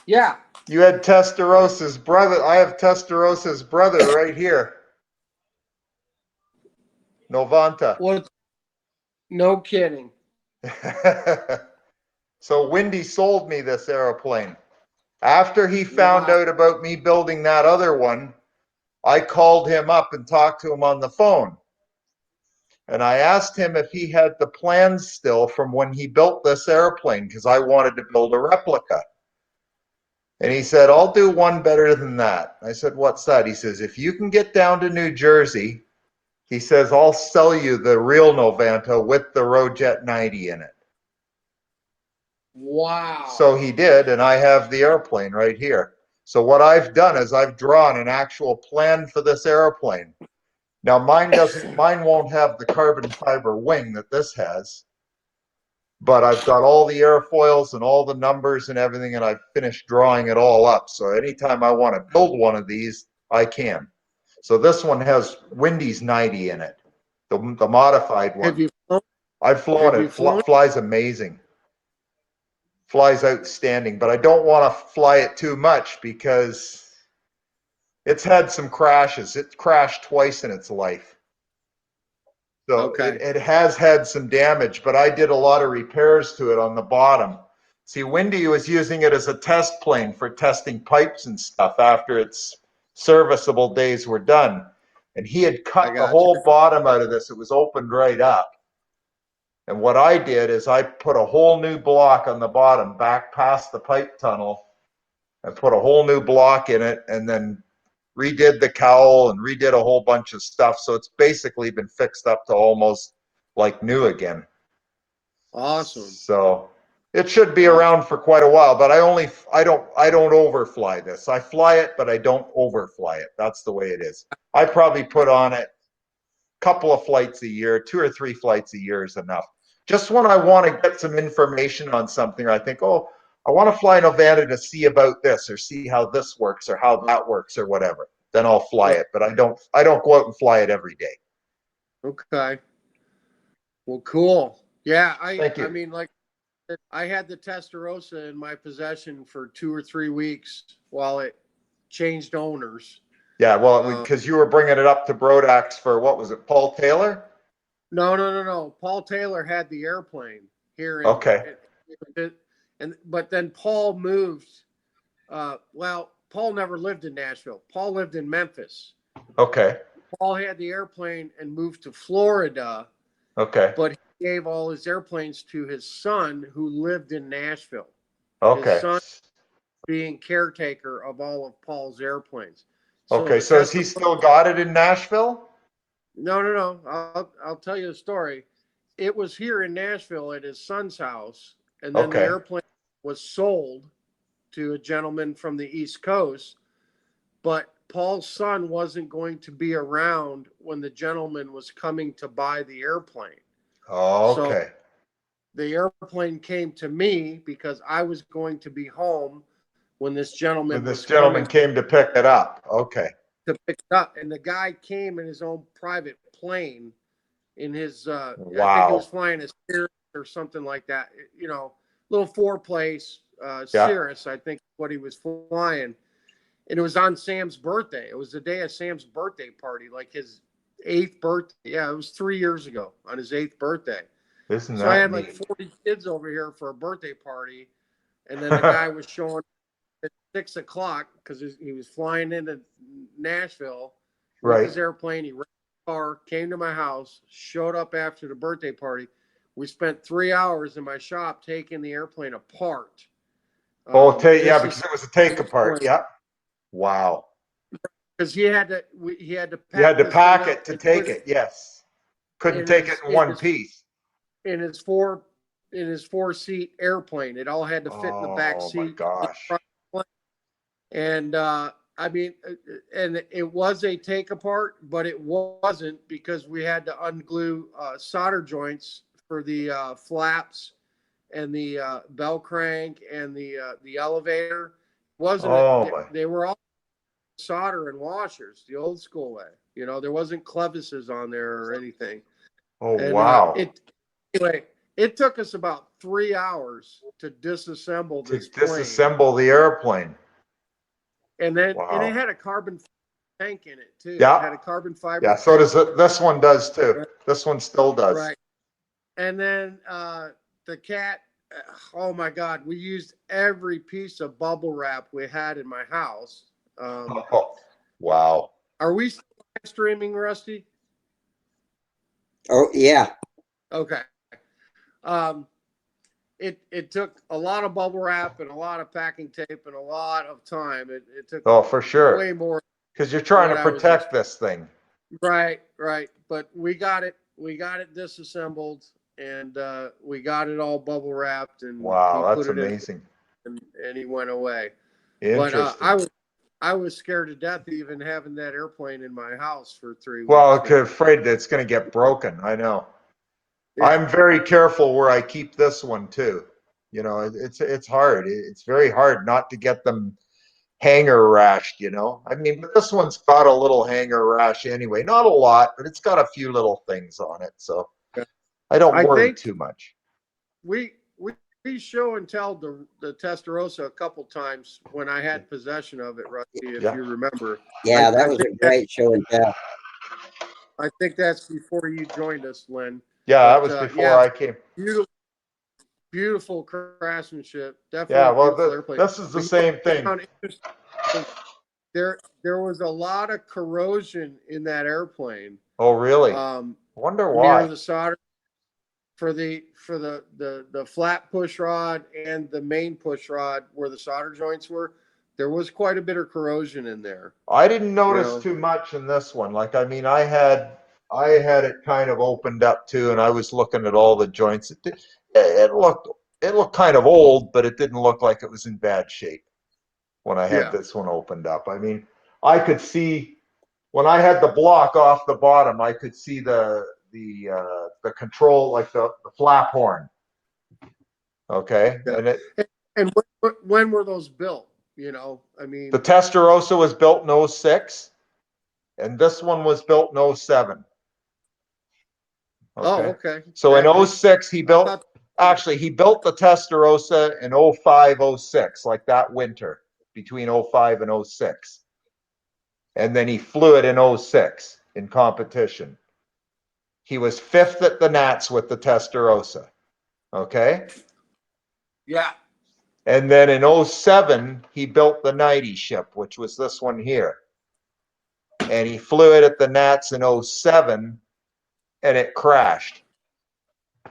Yeah. You had Testarosa's brother. I have Testarosa's brother right here. Novanta. What? No kidding. So Wendy sold me this airplane. After he found out about me building that other one, I called him up and talked to him on the phone. And I asked him if he had the plans still from when he built this airplane, because I wanted to build a replica. And he said, I'll do one better than that. I said, what's that? He says, if you can get down to New Jersey, he says, I'll sell you the real Novanta with the Rojet 90 in it. Wow. So he did, and I have the airplane right here. So what I've done is I've drawn an actual plan for this airplane. Now mine won't have the carbon fiber wing that this has, but I've got all the airfoils and all the numbers and everything, and I've finished drawing it all up. So anytime I want to build one of these, I can. So this one has Wendy's 90 in it, the modified one. Have you flown? I've flown it. Flies amazing. Flies outstanding, but I don't want to fly it too much because it's had some crashes. It crashed twice in its life. So it has had some damage, but I did a lot of repairs to it on the bottom. See, Wendy was using it as a test plane for testing pipes and stuff after its serviceable days were done. and he had cut the whole bottom out of this. It was opened right up. And what I did is I put a whole new block on the bottom back past the pipe tunnel and put a whole new block in it, and then redid the cowl and redid a whole bunch of stuff. So it's basically been fixed up to almost like new again. Awesome. So it should be around for quite a while, but I don't overfly this. I fly it, but I don't overfly it. That's the way it is. I probably put on it a couple of flights a year, 2 or 3 flights a year is enough. Just when I want to get some information on something, I think, oh, I want to fly Novanta to see about this or see how this works or how that works or whatever. Then I'll fly it, but I don't go out and fly it every day. Okay. Well, cool. Yeah, Thank you. I mean, like, I had the Testarossa in my possession for 2 or 3 weeks while it changed owners. Yeah, well, because you were bringing it up to Brodax for, what was it, Paul Taylor? No. Paul Taylor had the airplane here. But then Paul moved. Well, Paul never lived in Nashville. Paul lived in Memphis. Okay. Paul had the airplane and moved to Florida. Okay. But he gave all his airplanes to his son who lived in Nashville. Okay. His son being caretaker of all of Paul's airplanes. Okay, so has he still got it in Nashville? No. I'll tell you the story. It was here in Nashville at his son's house, and then the airplane was sold to a gentleman from the East Coast. But Paul's son wasn't going to be around when the gentleman was coming to buy the airplane. Oh, okay. So the airplane came to me because I was going to be home when this gentleman came to pick it up. Okay. To pick it up. And the guy came in his own private plane in his I think he was flying a Cirrus or something like that. You know, little 4-place Cirrus, I think what he was flying. And it was on Sam's birthday. It was the day of Sam's birthday party, like his 8th birthday. Yeah, it was 3 years ago on his 8th birthday. So I had like 40 kids over here for a birthday party. And then the guy was showing at 6 o'clock because he was flying into Nashville with his airplane. He rented a car, came to my house, showed up after the birthday party. We spent 3 hours in my shop taking the airplane apart. Because it was a take apart. Yeah. Wow. Because he had to pack it to take it. Yes. Couldn't take it in one piece. In his 4-seat airplane, it all had to fit in the back seat. Oh my gosh. And I mean, and it was a take apart, but it wasn't because we had to unglue solder joints for the flaps and the bell crank and the elevator. They were all solder and washers, the old school way. You know, there wasn't clevises on there or anything. Oh, and, wow. It took us about 3 hours to disassemble this plane. Disassemble the airplane. And then and it had a carbon tank in it too. Yeah. It had a carbon fiber. Yeah, so does it. This one does too. Right. This one still does. Right. And then the cat, oh my God, we used every piece of bubble wrap we had in my house. Wow. Are we streaming, Rusty? Oh, yeah. Okay. It took a lot of bubble wrap and a lot of packing tape and a lot of time. It took for sure way more because you're trying to protect this thing. Right. But we got it disassembled and we got it all bubble wrapped and wow, that's amazing. And he went away. Interesting. But I was scared to death even having that airplane in my house for 3 weeks. Well, afraid that it's going to get broken. I know. Yeah. I'm very careful where I keep this one too. You know, it's hard. It's very hard not to get them hanger rashed, you know. I mean, but this one's got a little hanger rash anyway. Not a lot, but it's got a few little things on it. So I don't worry too much. We show and tell the Testarossa a couple times when I had possession of it, Rusty, if you remember. Yeah, that was a great show and tell. I think that's before you joined us, Len. Yeah, that was before I came. Beautiful craftsmanship. Definitely. Yeah, well, this is the same thing. there was a lot of corrosion in that airplane. Oh, really? Wonder why. Near the solder for the flat push rod and the main push rod where the solder joints were. There was quite a bit of corrosion in there. I didn't notice too much in this one. Like, I mean, I had it kind of opened up too, and I was looking at all the joints. It looked kind of old, but it didn't look like it was in bad shape when I had this one opened up. I mean, I could see when I had the block off the bottom, I could see the control, like the flap horn. Okay, and when were those built? You know, I mean, the Testarossa was built in 06, and this one was built in 07. Okay. Oh, okay. So in 06, he built the Testarossa in 05, 06, like that winter between 05 and 06. And then he flew it in 06 in competition. He was 5th at the Nats with the Testarossa. Okay? Yeah. And then in 07, he built the Nighty ship, which was this one here. And he flew it at the Nats in 07, and it crashed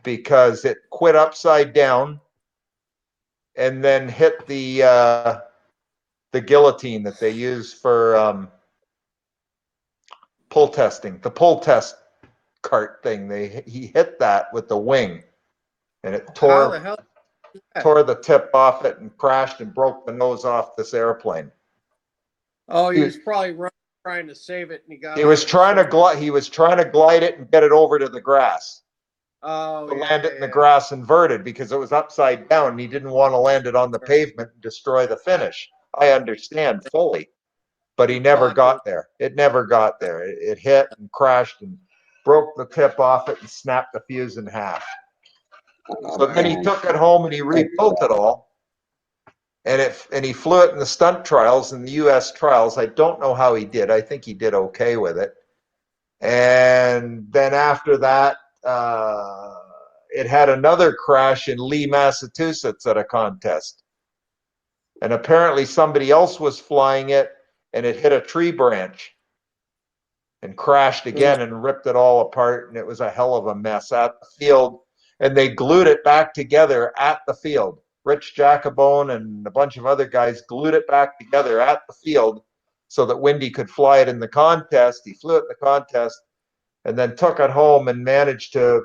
because it quit upside down and then hit the guillotine that they use for pull testing, the pull test cart thing. He hit that with the wing, and it tore the tip off it and crashed and broke the nose off this airplane. Oh, he was probably trying to save it, and he was trying to glide it and get it over to the grass. Oh, to land it in the grass inverted because it was upside down, and he didn't want to land it on the pavement and destroy the finish. I understand fully, but he never got there. It never got there. It hit and crashed and broke the tip off it and snapped the fuse in half. So then he took it home and he rebuilt it all, and he flew it in the stunt trials, in the U.S. trials. I don't know how he did. I think he did okay with it. And then after that, it had another crash in Lee, Massachusetts at a contest. And apparently somebody else was flying it, and it hit a tree branch and crashed again and ripped it all apart. And it was a hell of a mess at the field. And they glued it back together at the field. Rich Jacobone and a bunch of other guys glued it back together at the field so that Windy could fly it in the contest. He flew it in the contest and then took it home and managed to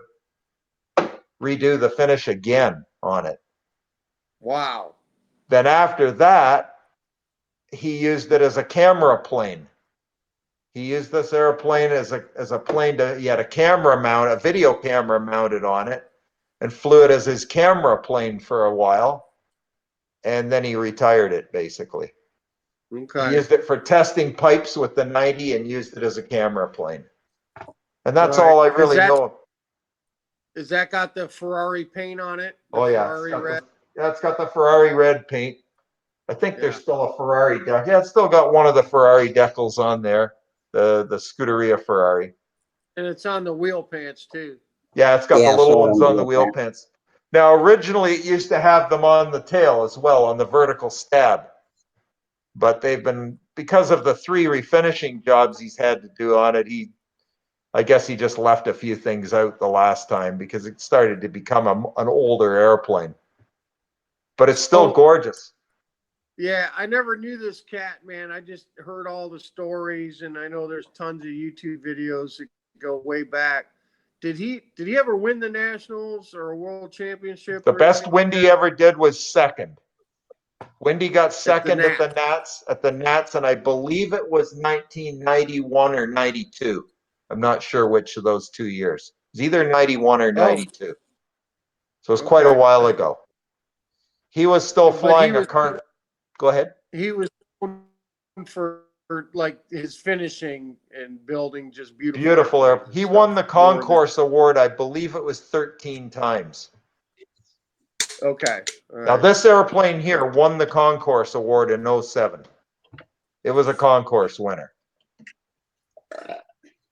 redo the finish again on it. Wow. Then after that, he used it as a camera plane. He used this airplane as a plane he had a video camera mounted on it, and flew it as his camera plane for a while. And then he retired it, basically. Okay. He used it for testing pipes with the 90 and used it as a camera plane. And that's all I really know. Has that got the Ferrari paint on it? Oh, yeah. It's got the Ferrari red paint. I think there's still a Ferrari deck. Yeah, it's still got one of the Ferrari decals on there, the Scuderia Ferrari. And it's on the wheel pants, too. Yeah, it's got the little ones on the wheel pants. Now, originally, it used to have them on the tail as well, on the vertical stab. But they've been, because of the 3 refinishing jobs he's had to do on it, I guess he just left a few things out the last time because it started to become an older airplane. But it's still gorgeous. Yeah, I never knew this cat, man. I just heard all the stories, and I know there's tons of YouTube videos that go way back. Did he ever win the Nationals or a World Championship? The best Windy ever did was second. Windy got second at the Nats, and I believe it was 1991 or 92. I'm not sure which of those 2 years. It was either 91 or 92. So it was quite a while ago. He was still flying a car. Go ahead. He was known for like his finishing and building just beautiful. Beautiful airplane. He won the Concourse Award, I believe it was 13 times. Okay. Now this airplane here won the Concourse Award in 07. It was a Concourse winner.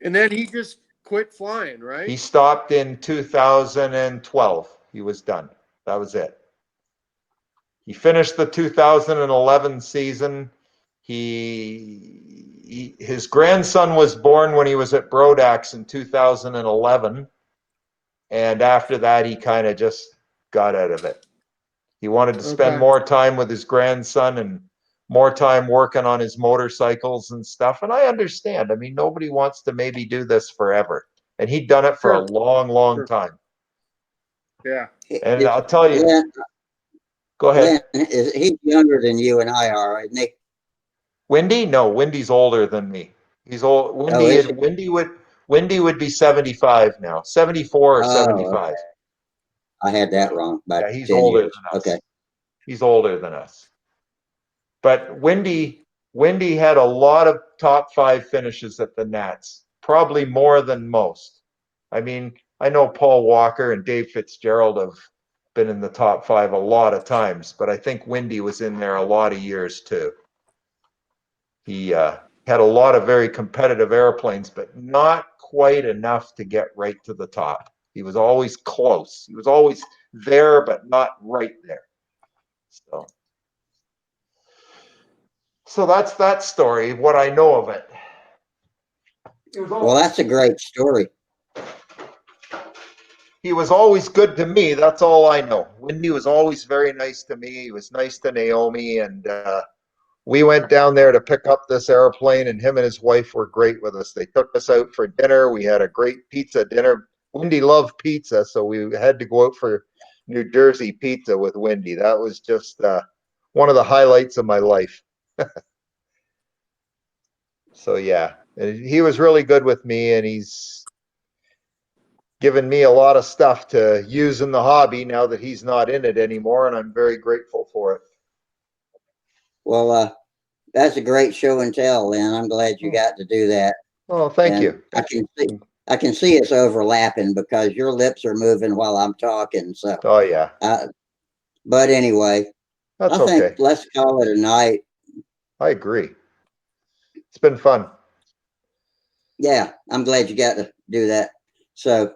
And then he just quit flying, right? He stopped in 2012. He was done. That was it. He finished the 2011 season. He his grandson was born when he was at Brodax in 2011. And after that, he kind of just got out of it. He wanted to spend more time with his grandson and more time working on his motorcycles and stuff. And I understand. I mean, nobody wants to maybe do this forever. And he'd done it for a long, long time. Yeah. And I'll tell you. Go ahead. He's younger than you and I are, isn't he? Wendy? No, Wendy's older than me. He's old. Wendy would be 75 now. 74 or 75. Okay. I had that wrong. Yeah, he's older than us. Okay. He's older than us. But Wendy had a lot of top 5 finishes at the Nats, probably more than most. I mean, I know Paul Walker and Dave Fitzgerald have been in the top 5 a lot of times, but I think Wendy was in there a lot of years too. He had a lot of very competitive airplanes, but not quite enough to get right to the top. He was always close. He was always there, but not right there. So that's that story, what I know of it. Well, that's a great story. He was always good to me. That's all I know. Wendy was always very nice to me. He was nice to Naomi. And we went down there to pick up this airplane, and him and his wife were great with us. They took us out for dinner. We had a great pizza dinner. Wendy loved pizza, so we had to go out for New Jersey pizza with Wendy. That was just one of the highlights of my life. So yeah, he was really good with me, and he's given me a lot of stuff to use in the hobby now that he's not in it anymore, and I'm very grateful for it. Well, that's a great show and tell, Lynn. I'm glad you got to do that. Oh, thank you. I can see it's overlapping because your lips are moving while I'm talking. So. Oh yeah. But anyway, that's I think okay. Let's call it a night. I agree. It's been fun. Yeah, I'm glad you got to do that. So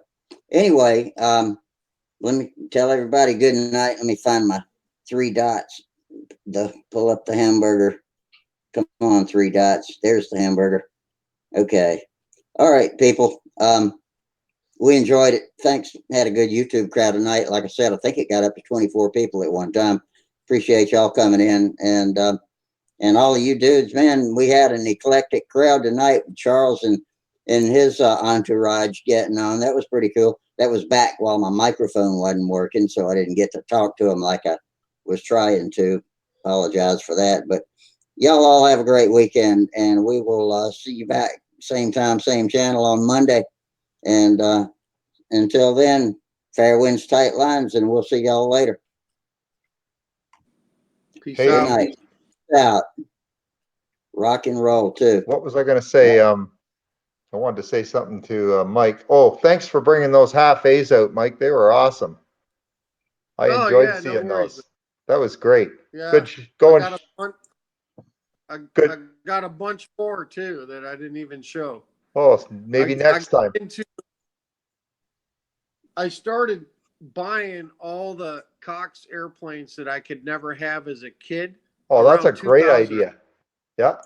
anyway, let me tell everybody good night. Let me find my 3 dots. Pull up the hamburger. Come on, 3 dots. There's the hamburger. Okay. All right, people. We enjoyed it. Thanks. Had a good YouTube crowd tonight. Like I said, I think it got up to 24 people at one time. Appreciate y'all coming in, and all of you dudes, man. We had an eclectic crowd tonight with Charles and his entourage getting on. That was pretty cool. That was back while my microphone wasn't working, so I didn't get to talk to him like I was trying to. Apologize for that, but y'all all have a great weekend, and we will see you back same time, same channel on Monday. And until then, fair winds, tight lines, and we'll see y'all later. Peace Good out. night. Out. Rock and roll too. What was I going to say? I wanted to say something to Mike. Oh, thanks for bringing those half A's out, Mike. They were awesome. I enjoyed seeing those. That was great. Yeah, good going. I got a bunch more too that I didn't even show. Oh, maybe next time. I started buying all the Cox airplanes that I could never have as a kid. Oh, that's a great idea. Yeah.